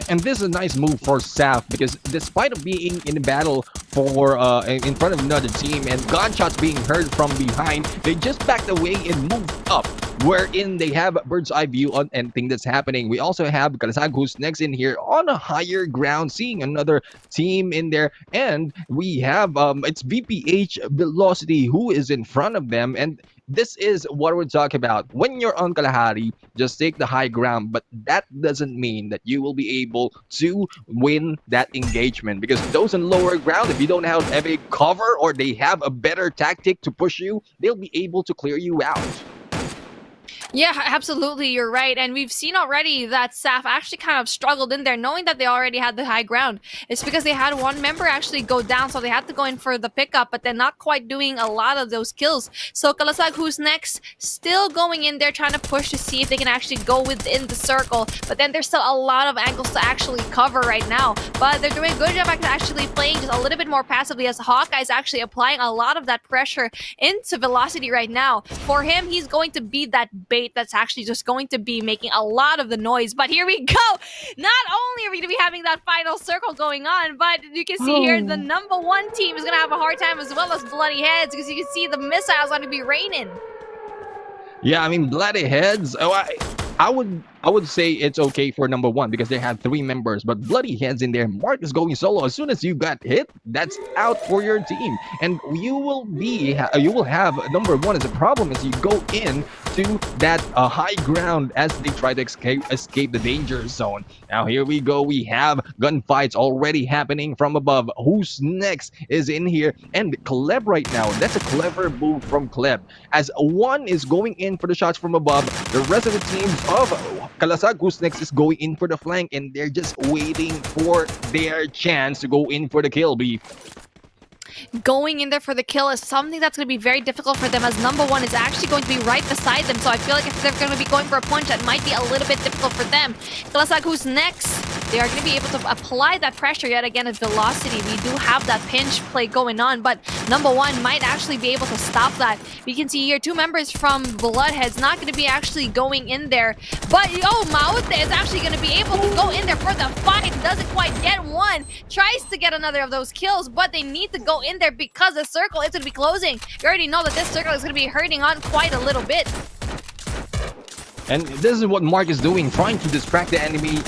And this is a nice move for Saf because despite of being in the battle for in front of another team and gunshots being heard from behind, they just backed away and moved up, wherein they have bird's eye view on anything that's happening. We also have Kalasag who's next in here on a higher ground, seeing another team in there, and we have it's VPH Velocity who is in front of them. And this is what we're talking about. When you're on Kalahari, just take the high ground, but that doesn't mean that you will be able to win that engagement, because those on lower ground, if you don't have a cover or they have a better tactic to push you, they'll be able to clear you out. Yeah, absolutely, you're right. And we've seen already that Saf actually kind of struggled in there, knowing that they already had the high ground. It's because they had one member actually go down, so they had to go in for the pickup, but they're not quite doing a lot of those kills. So Kalasag, who's next, still going in there trying to push to see if they can actually go within the circle. But then there's still a lot of angles to actually cover right now. But they're doing a good job at actually playing just a little bit more passively, as Hawkeye is actually applying a lot of that pressure into Velocity right now. For him, he's going to be that bait that's actually just going to be making a lot of the noise. But here we go. Not only are we going to be having that final circle going on, but you can see here the number 1 team is going to have a hard time, as well as Bloody Heads, because you can see the missiles going to be raining. Yeah, I mean, Bloody Heads. I would say it's okay for number 1 because they have 3 members, but Bloody Heads in there. Mark is going solo. As soon as you got hit, that's out for your team, and you will have number 1 as a problem as you go in to that high ground as they try to escape the danger zone. Now here we go. We have gunfights already happening from above. Who's next is in here, and Kleb right now. That's a clever move from Kleb, as 1 is going in for the shots from above. The rest of the teams of Kalasag who's next is going in for the flank, and they're just waiting for their chance to go in for the kill, beef. Going in there for the kill is something that's going to be very difficult for them, as number 1 is actually going to be right beside them. So I feel like if they're going to be going for a punch, that might be a little bit difficult for them. Kalasag, who's next, they are going to be able to apply that pressure yet again at Velocity. We do have that pinch play going on, but number 1 might actually be able to stop that. We can see here 2 members from Bloodheads not going to be actually going in there. But, Maute is actually going to be able to go in there for the fight. Doesn't quite get one. Tries to get another of those kills, but they need to go in there because the circle is going to be closing. You already know that this circle is going to be hurting on quite a little bit. And this is what Mark is doing, trying to distract the enemy,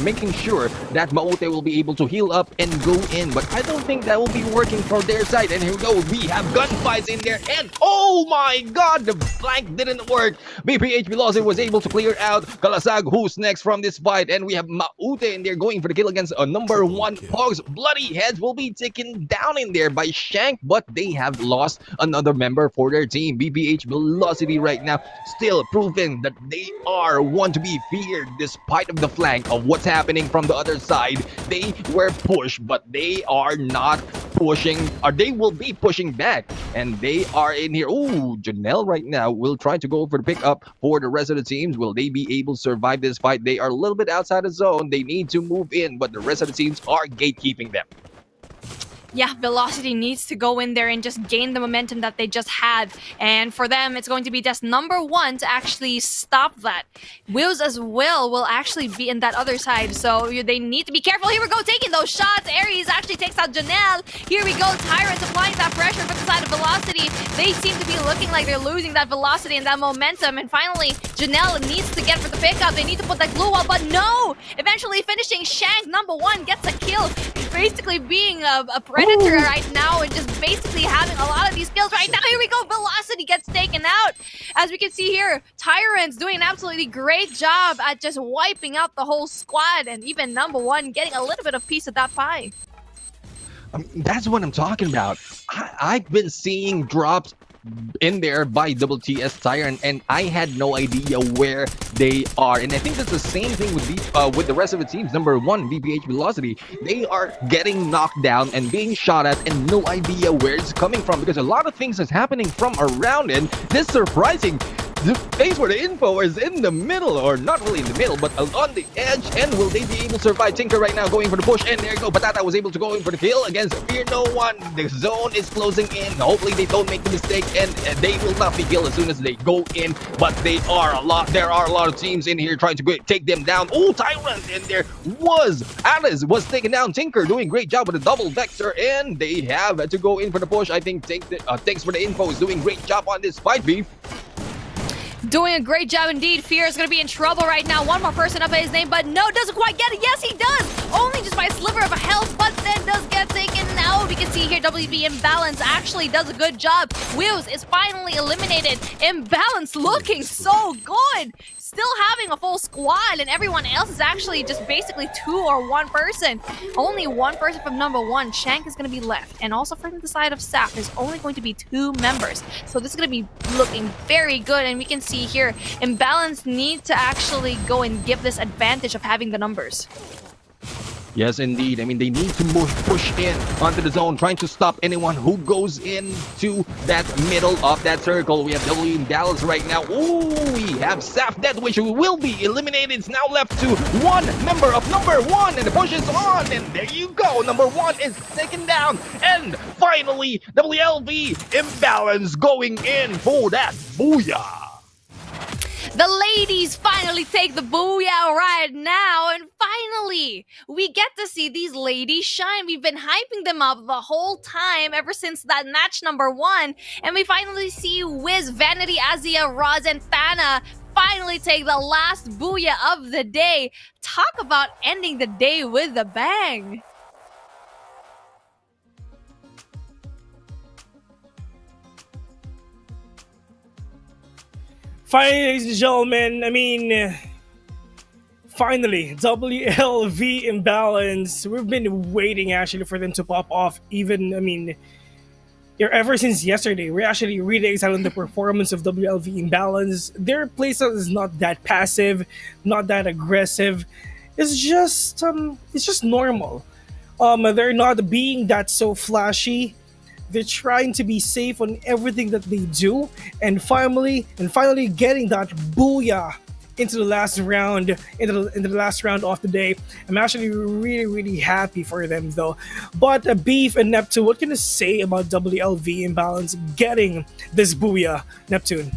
making sure that Maote will be able to heal up and go in. But I don't think that will be working for their side. And here we go, we have gunfights in there, and oh my god, the flank didn't work. BPH Velocity was able to clear out Kalasag, who's next from this fight, and we have Maute in there going for the kill against number 1 Pogs. Bloody Heads will be taken down in there by Shank, but they have lost another member for their team. BPH Velocity right now still proving that they are one to be feared despite of the flank of what's happening from the other side. They were pushed, but they are not pushing, or they will be pushing back, and they are in here. Ooh, Janelle right now will try to go for the pickup for the rest of the teams. Will they be able to survive this fight? They are a little bit outside the zone. They need to move in, but the rest of the teams are gatekeeping them. Yeah, Velocity needs to go in there and just gain the momentum that they just had. And for them, it's going to be just number one to actually stop that. Wills as well will actually be in that other side. So they need to be careful. Here we go, taking those shots. Aries actually takes out Janelle. Here we go, Tyrant's applying that pressure from the side of Velocity. They seem to be looking like they're losing that velocity and that momentum. And finally, Janelle needs to get for the pickup. They need to put that glue wall, but no! Eventually finishing, Shank, number one, gets a kill. Basically being a predator right now and just basically having a lot of these kills right now. Here we go, Velocity gets taken out. As we can see here, Tyrant's doing an absolutely great job at just wiping out the whole squad, and even number one getting a little bit of piece of that pie. That's what I'm talking about. I've been seeing drops in there by WTS Tyrant, and I had no idea where they are. And I think that's the same thing with the rest of the teams. Number one, VPH Velocity, they are getting knocked down and being shot at, and no idea where it's coming from, because a lot of things is happening from around, and this surprising. The place where the info is in the middle, or not really in the middle, but on the edge. And will they be able to survive? Tinker right now going for the push, and there you go. Patata was able to go in for the kill against Fear No One. The zone is closing in. Hopefully they don't make the mistake, and they will not be killed as soon as they go in. But there are a lot of teams in here trying to take them down. Oh, Tyrant in there Alice was taken down. Tinker doing a great job with the double vector, and they have to go in for the push. I think thanks for the info is doing a great job on this fight, Beef. Doing a great job indeed. Fear is going to be in trouble right now. One more person up at his name, but no, doesn't quite get it. Yes, he does. Only just by a sliver of a health, but then does get taken out. We can see here WB Imbalance actually does a good job. Wheels is finally eliminated. Imbalance looking so good. Still having a full squad, and everyone else is actually just basically two or one person. Only one person from number one. Shank is going to be left. And also from the side of Saf, there's only going to be two members. So this is going to be looking very good. And we can see here, Imbalance need to actually go and give this advantage of having the numbers. Yes, indeed. I mean, they need to push in onto the zone, trying to stop anyone who goes into that middle of that circle. We have W in Dallas right now. Ooh, we have Saf Death, which will be eliminated. It's now left to one member of number one, and the push is on. And there you go. Number one is taken down. And finally, WLV Imbalance going in for that booyah. The ladies finally take the booyah right now, and finally, we get to see these ladies shine. We've been hyping them up the whole time, ever since that match number one, and we finally see Wiz, Vanity, Azia, Roz, and Thana finally take the last booyah of the day. Talk about ending the day with a bang. Finally, ladies and gentlemen, I mean, finally, WLV Imbalance. We've been waiting actually for them to pop off. Even, I mean, ever since yesterday, we're actually really excited on the performance of WLV Imbalance. Their playstyle is not that passive, not that aggressive. It's just normal. They're not being that so flashy. They're trying to be safe on everything that they do, and finally getting that booyah into the last round, into the last round of the day. I'm actually really happy for them though. But Beef and Neptune, what can you say about WLV Imbalance getting this booyah, Neptune?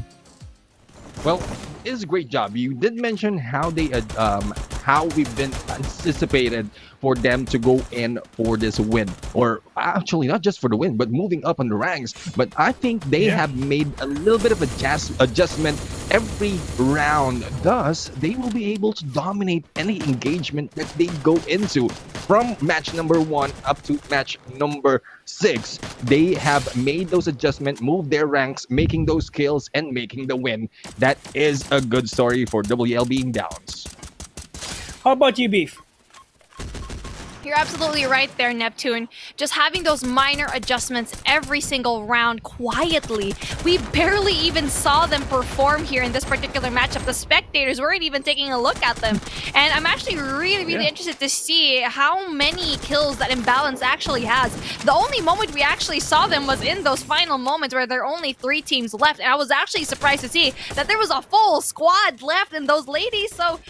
Well, it's a great job. You did mention how we've been anticipated for them to go in for this win, or actually not just for the win, but moving up on the ranks. But I think they have made a little bit of adjustment every round. Thus, they will be able to dominate any engagement that they go into from match number 1 up to match number 6. They have made those adjustments, moved their ranks, making those kills and making the win. That is a good story for WL being Downs. How about you, Beef? You're absolutely right there, Neptune. Just having those minor adjustments every single round quietly. We barely even saw them perform here in this particular matchup. The spectators weren't even taking a look at them. And I'm actually really interested to see how many kills that Imbalance actually has. The only moment we actually saw them was in those final moments where there are only 3 teams left. And I was actually surprised to see that there was a full squad left in those ladies. So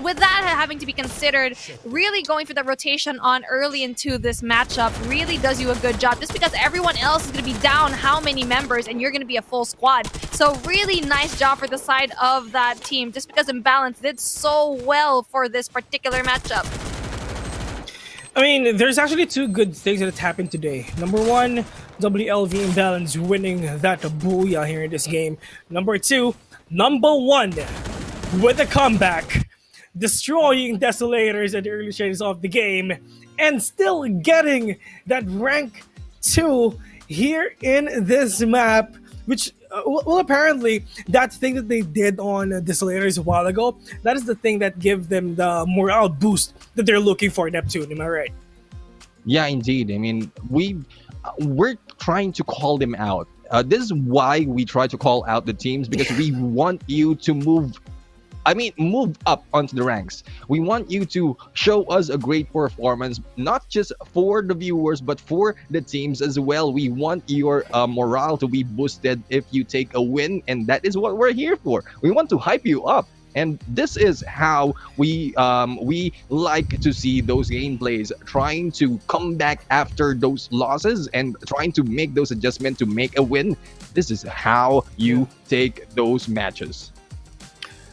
with that having to be considered, really going for the rotation on early into this matchup really does you a good job, just because everyone else is going to be down how many members and you're going to be a full squad. So really nice job for the side of that team, just because Imbalance did so well for this particular matchup. I mean, there's actually 2 good things that have happened today. Number 1, WLV Imbalance winning that booyah here in this game. Number 2, number 1 with a comeback, destroying Desolators at the early stages of the game, and still getting that rank 2 here in this map, which, well, apparently, that thing that they did on Desolators a while ago, that is the thing that gives them the morale boost that they're looking for, Neptune, am I right? Yeah, indeed. I mean, we're trying to call them out. This is why we try to call out the teams, because we want you to move up onto the ranks. We want you to show us a great performance, not just for the viewers, but for the teams as well. We want your morale to be boosted if you take a win, and that is what we're here for. We want to hype you up. And this is how we like to see those gameplays, trying to come back after those losses and trying to make those adjustments to make a win. This is how you take those matches.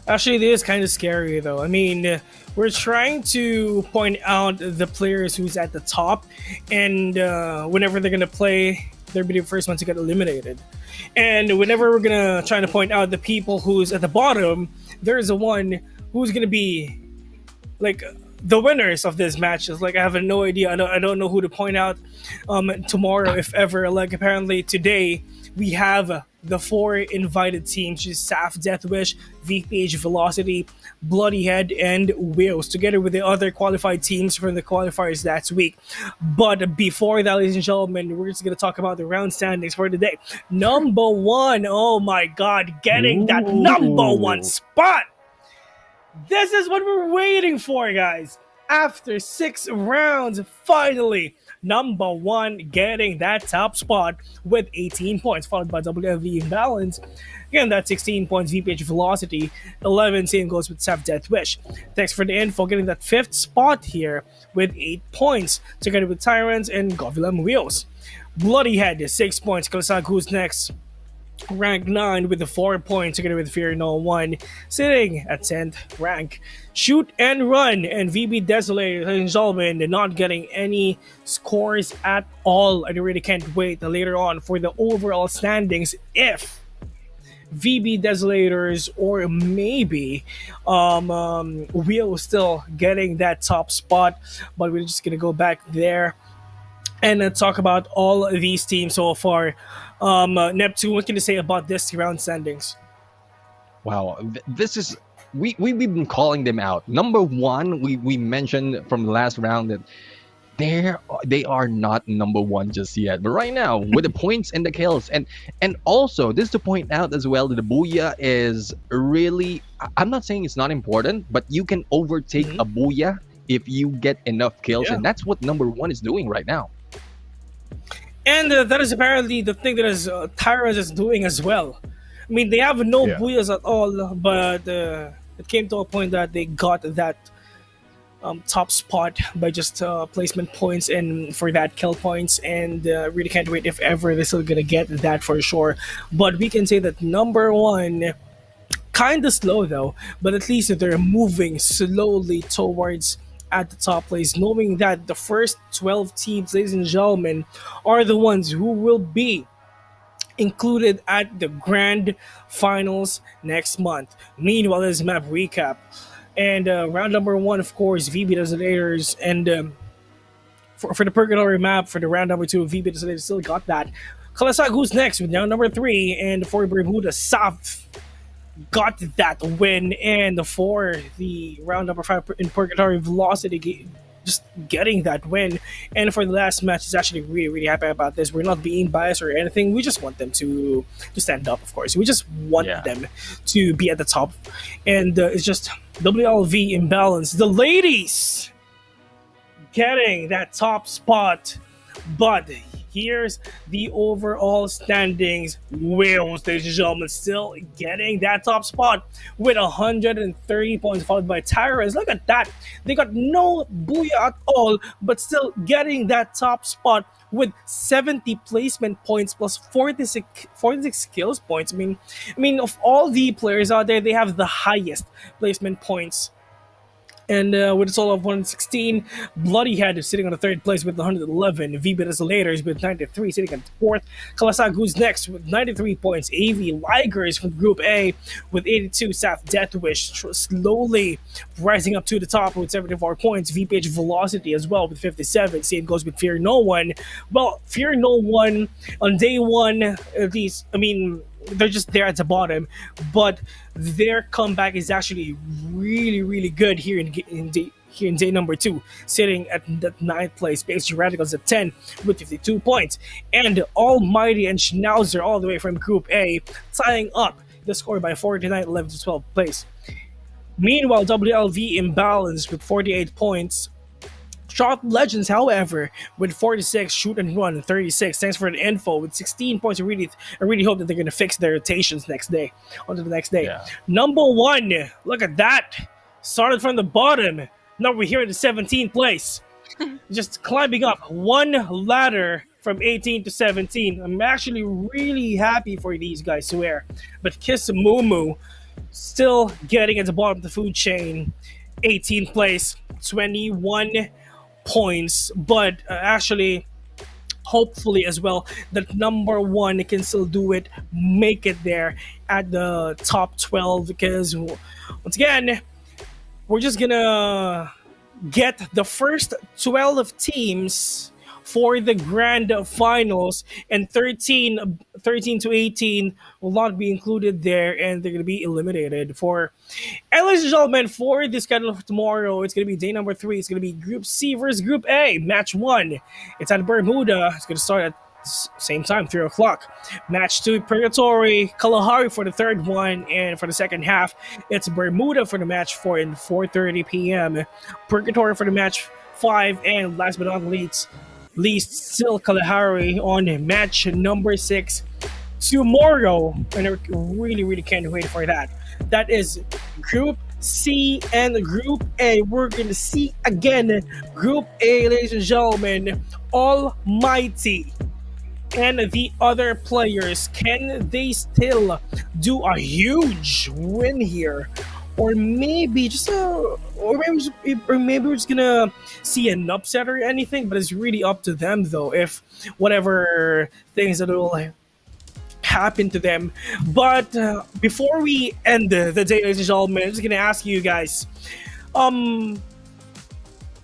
Actually, it is kind of scary, though. I mean, we're trying to point out the players who's at the top, and whenever they're going to play, they'll be the first ones to get eliminated. And whenever we're going to try to point out the people who's at the bottom, there's a one who's going to be, like, the winners of this matches. Like, I have no idea. I don't know who to point out tomorrow, if ever. Like, apparently today, we have the 4 invited teams, which is SAF, Deathwish, VPH, Velocity, Bloodyhead, and Wheels, together with the other qualified teams from the qualifiers last week. But before that, ladies and gentlemen, we're just going to talk about the round standings for today. Number 1, oh my god, getting that number 1 spot! This is what we're waiting for, guys! After 6 rounds, finally, number 1 getting that top spot with 18 points, followed by WFV Imbalance. Again, that's 16 points, VPH Velocity, 11, same goes with Saf Deathwish. Thanks for the info, getting that 5th spot here with 8 points, together with Tyrants and Govilam Wheels. Bloodyhead, 6 points, Kalasag, who's next? Rank 9 with the 4 points, together with Fear No 1, sitting at 10th rank. Shoot and Run and VB Desolator, ladies and gentlemen, not getting any scores at all. I really can't wait later on for the overall standings if VB Desolators or maybe Wheel still getting that top spot. But we're just gonna go back there and talk about all these teams so far. Neptune, what can you say about this round standings? Wow, this is we've been calling them out. Number 1, we mentioned from the last round that they are not number 1 just yet. But right now, with the points and the kills, and also this to point out as well that the booyah is really. I'm not saying it's not important, but you can overtake a booyah if you get enough kills, and that's what number 1 is doing right now. And that is apparently the thing that is Tyrants is doing as well. I mean, they have no booyahs at all, but it came to a point that they got that top spot by just placement points and for that kill points, and really can't wait if ever they're still gonna get that for sure. But we can say that number 1, kind of slow though, but at least they're moving slowly towards at the top place, knowing that the first 12 teams, ladies and gentlemen, are the ones who will be included at the grand finals next month. Meanwhile, this map recap. And round number 1, of course, VB Desolators. And for the Purgatory map, for the round number 2, VB Desolators still got that. Kalasag, who's next with round number 3. And for Bermuda, Saf got that win. And for the round number 5 in Purgatory, Velocity just getting that win. And for the last match, it's actually really, really happy about this. We're not being biased or anything. We just want them to stand up, of course. We just want Yeah. them to be at the top. And it's just WLV imbalance. The ladies getting that top spot. But here's the overall standings. Wales, ladies and gentlemen, still getting that top spot with 130 points, followed by Tyrants. Look at that. They got no booyah at all, but still getting that top spot with 70 placement points plus 46 skills points. I mean, of all the players out there, they have the highest placement points. And with a total of 116, Bloodyhead is sitting on the third place with 111. V Laters with 93, sitting on fourth. Kalasagu's next with 93 points. AV Ligers from Group A with 82. Saf Deathwish slowly rising up to the top with 74 points. VPH Velocity as well with 57. Same goes with Fear No One. Well, Fear No One on day one, at least, they're just there at the bottom, but their comeback is actually really, really good here in day number 2, sitting at the 9th place. Base Radicals at 10 with 52 points, and Almighty and Schnauzer all the way from Group A tying up the score by 49, 11 to 12th place. Meanwhile, WLV imbalanced with 48 points. Sharp Legends, however, with 46, Shoot and Run, 36. Thanks for the info with 16 points. I really hope that they're gonna fix their rotations next day. On to the next day. Yeah. Number 1, look at that. Started from the bottom. Now we're here at the 17th place. Just climbing up one ladder from 18 to 17. I'm actually really happy for these guys, swear. But Kiss Mumu still getting at the bottom of the food chain. 18th place, 21 points, but actually hopefully as well that number 1 can still do it, make it there at the top 12, because once again we're just gonna get the first 12 teams for the grand finals, and 13 to 18 will not be included there, and they're going to be eliminated. And ladies and gentlemen, for the schedule of tomorrow, it's going to be day number 3. It's going to be Group C versus Group A, match 1. It's at Bermuda. It's going to start at same time, 3 o'clock. Match 2, Purgatory, Kalahari for the third one, and for the second half, it's Bermuda for the match 4 and 4:30 p.m. Purgatory for the match 5, and last but not least, still Kalahari on match number 6 tomorrow, and I really, really can't wait for that. That is Group C and Group A. We're going to see again Group A, ladies and gentlemen. Almighty and the other players, can they still do a huge win here? Or maybe maybe we're just gonna see an upset or anything, but it's really up to them though, if whatever things that will happen to them. But before we end the day, ladies and gentlemen, I'm just gonna ask you guys, what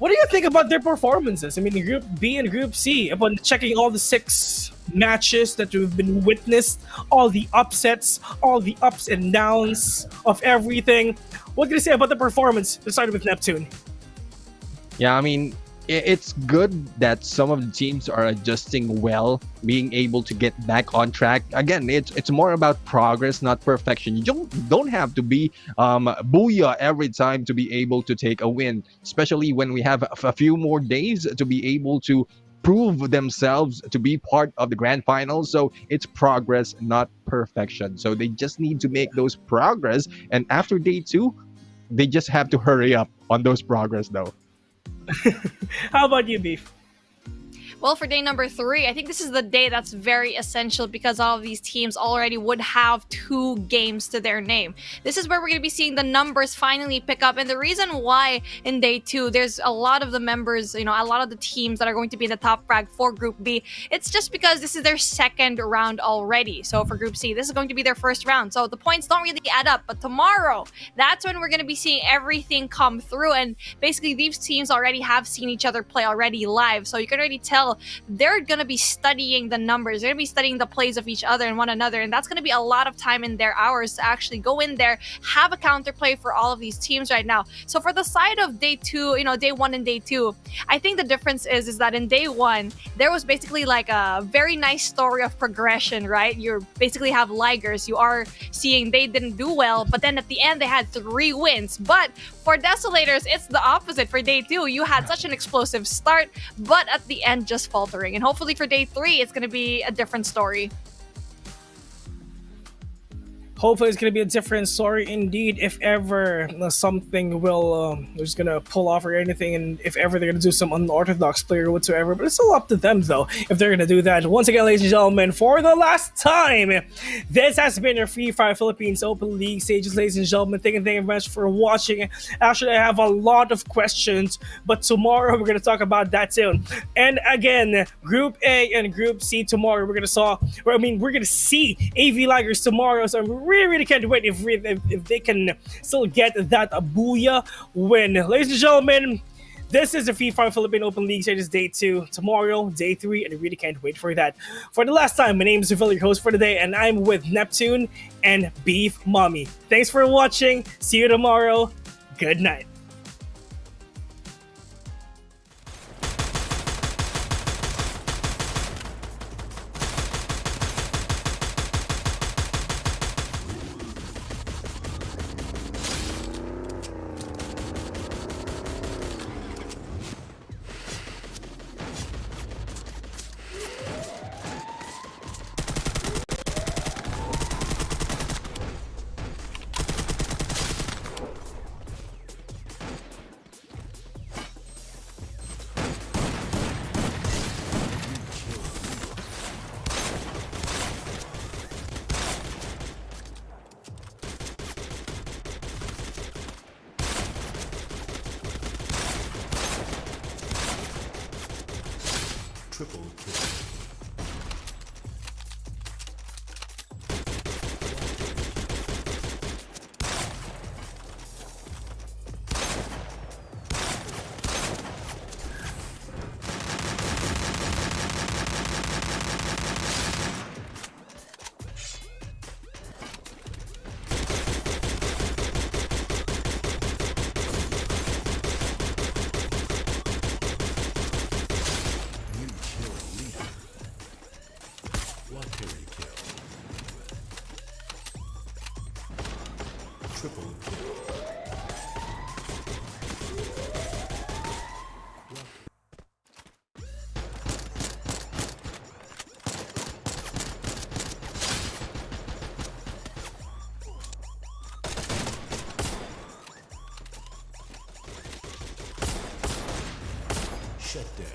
do you think about their performances? In Group B and Group C, upon checking all the 6 matches that we've been witnessed, all the upsets, all the ups and downs of everything. What can you say about the performance? Let's start with Neptune. Yeah, it's good that some of the teams are adjusting well, being able to get back on track. Again, it's more about progress, not perfection. You don't have to be booyah every time to be able to take a win, especially when we have a few more days to be able to prove themselves to be part of the grand finals. So it's progress, not perfection. So they just need to make those progress, and after day 2, they just have to hurry up on those progress though. How about you, Beef? Well, for day number 3, I think this is the day that's very essential because all of these teams already would have 2 games to their name. This is where we're going to be seeing the numbers finally pick up. And the reason why in day 2, there's a lot of the members, a lot of the teams that are going to be in the top frag for Group B, it's just because this is their second round already. So for Group C, this is going to be their first round. So the points don't really add up. But tomorrow, that's when we're going to be seeing everything come through. And basically, these teams already have seen each other play already live. So you can already tell still, they're going to be studying the numbers. They're going to be studying the plays of each other and one another. And that's going to be a lot of time in their hours to actually go in there, have a counterplay for all of these teams right now. So for the side of day two, day one and day two, I think the difference is that in day one, there was basically like a very nice story of progression, right? You basically have Ligers. You are seeing they didn't do well, but then at the end, they had 3 wins. But for Desolators, it's the opposite. For day two, you had such an explosive start, but at the end, just faltering. And hopefully for day three, it's going to be a different story. Hopefully it's going to be a different story indeed, if ever something will just going to pull off or anything, and if ever they're going to do some unorthodox play or whatsoever. But it's still up to them, though, if they're going to do that. Once again, ladies and gentlemen, for the last time, this has been your Free Fire Philippines Open League stages, ladies and gentlemen. Thank you very much for watching. Actually, I have a lot of questions, but tomorrow we're going to talk about that soon. And again, Group A and Group C tomorrow, we're going to see AV Ligers tomorrow, so I'm really can't wait if they can still get that booyah win. Ladies and gentlemen, this is the Free Fire Philippine Open League Stages Day 2. Tomorrow, Day 3, and I really can't wait for that. For the last time, my name is Phil, your host for today, and I'm with Neptune and Beef Mommy. Thanks for watching. See you tomorrow. Good night. Triple kill. Triple kill. Shut down.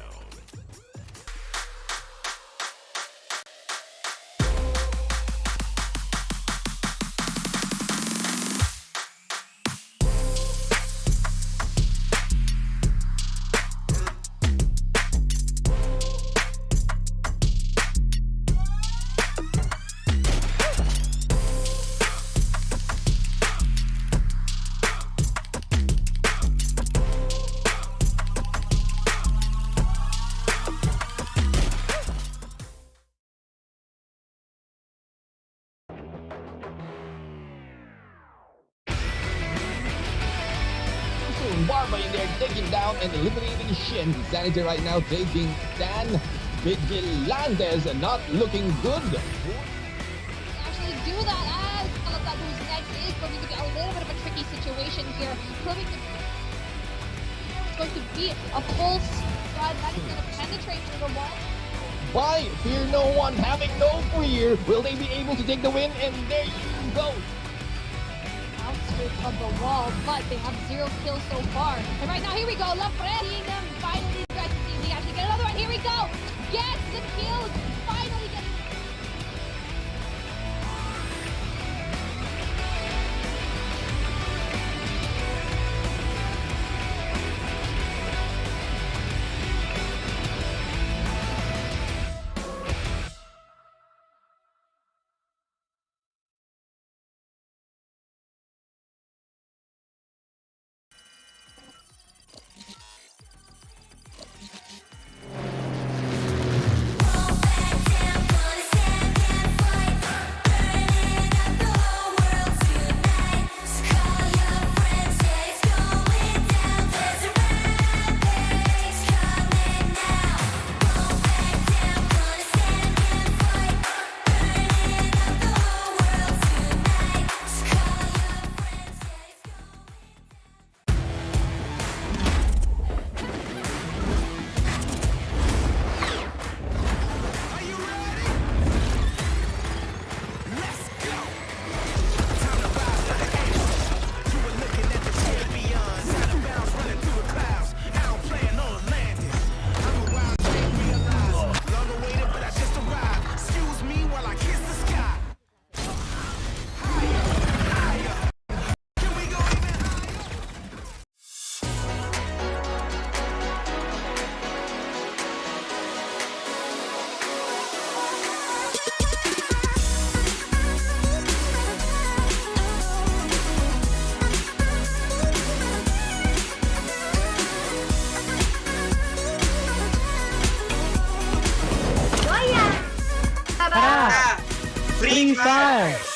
Barba in there taking down and eliminating Shin. Sanity right now taking Dan Vigilantes and not looking good. Actually do that as Kalata, who's next, is going to be a little bit of a tricky situation here. Proving it's going to be a full squad that is going to penetrate through the wall. Why? Fear no one, having no fear. Will they be able to take the win? And there you go. Outskirts of the wall, but they have 0 kills so far. And right now, here we go. Lafred seeing them finally try to see if they actually get another one. Here we go. Gets the kill. Finally getting. Qualifier.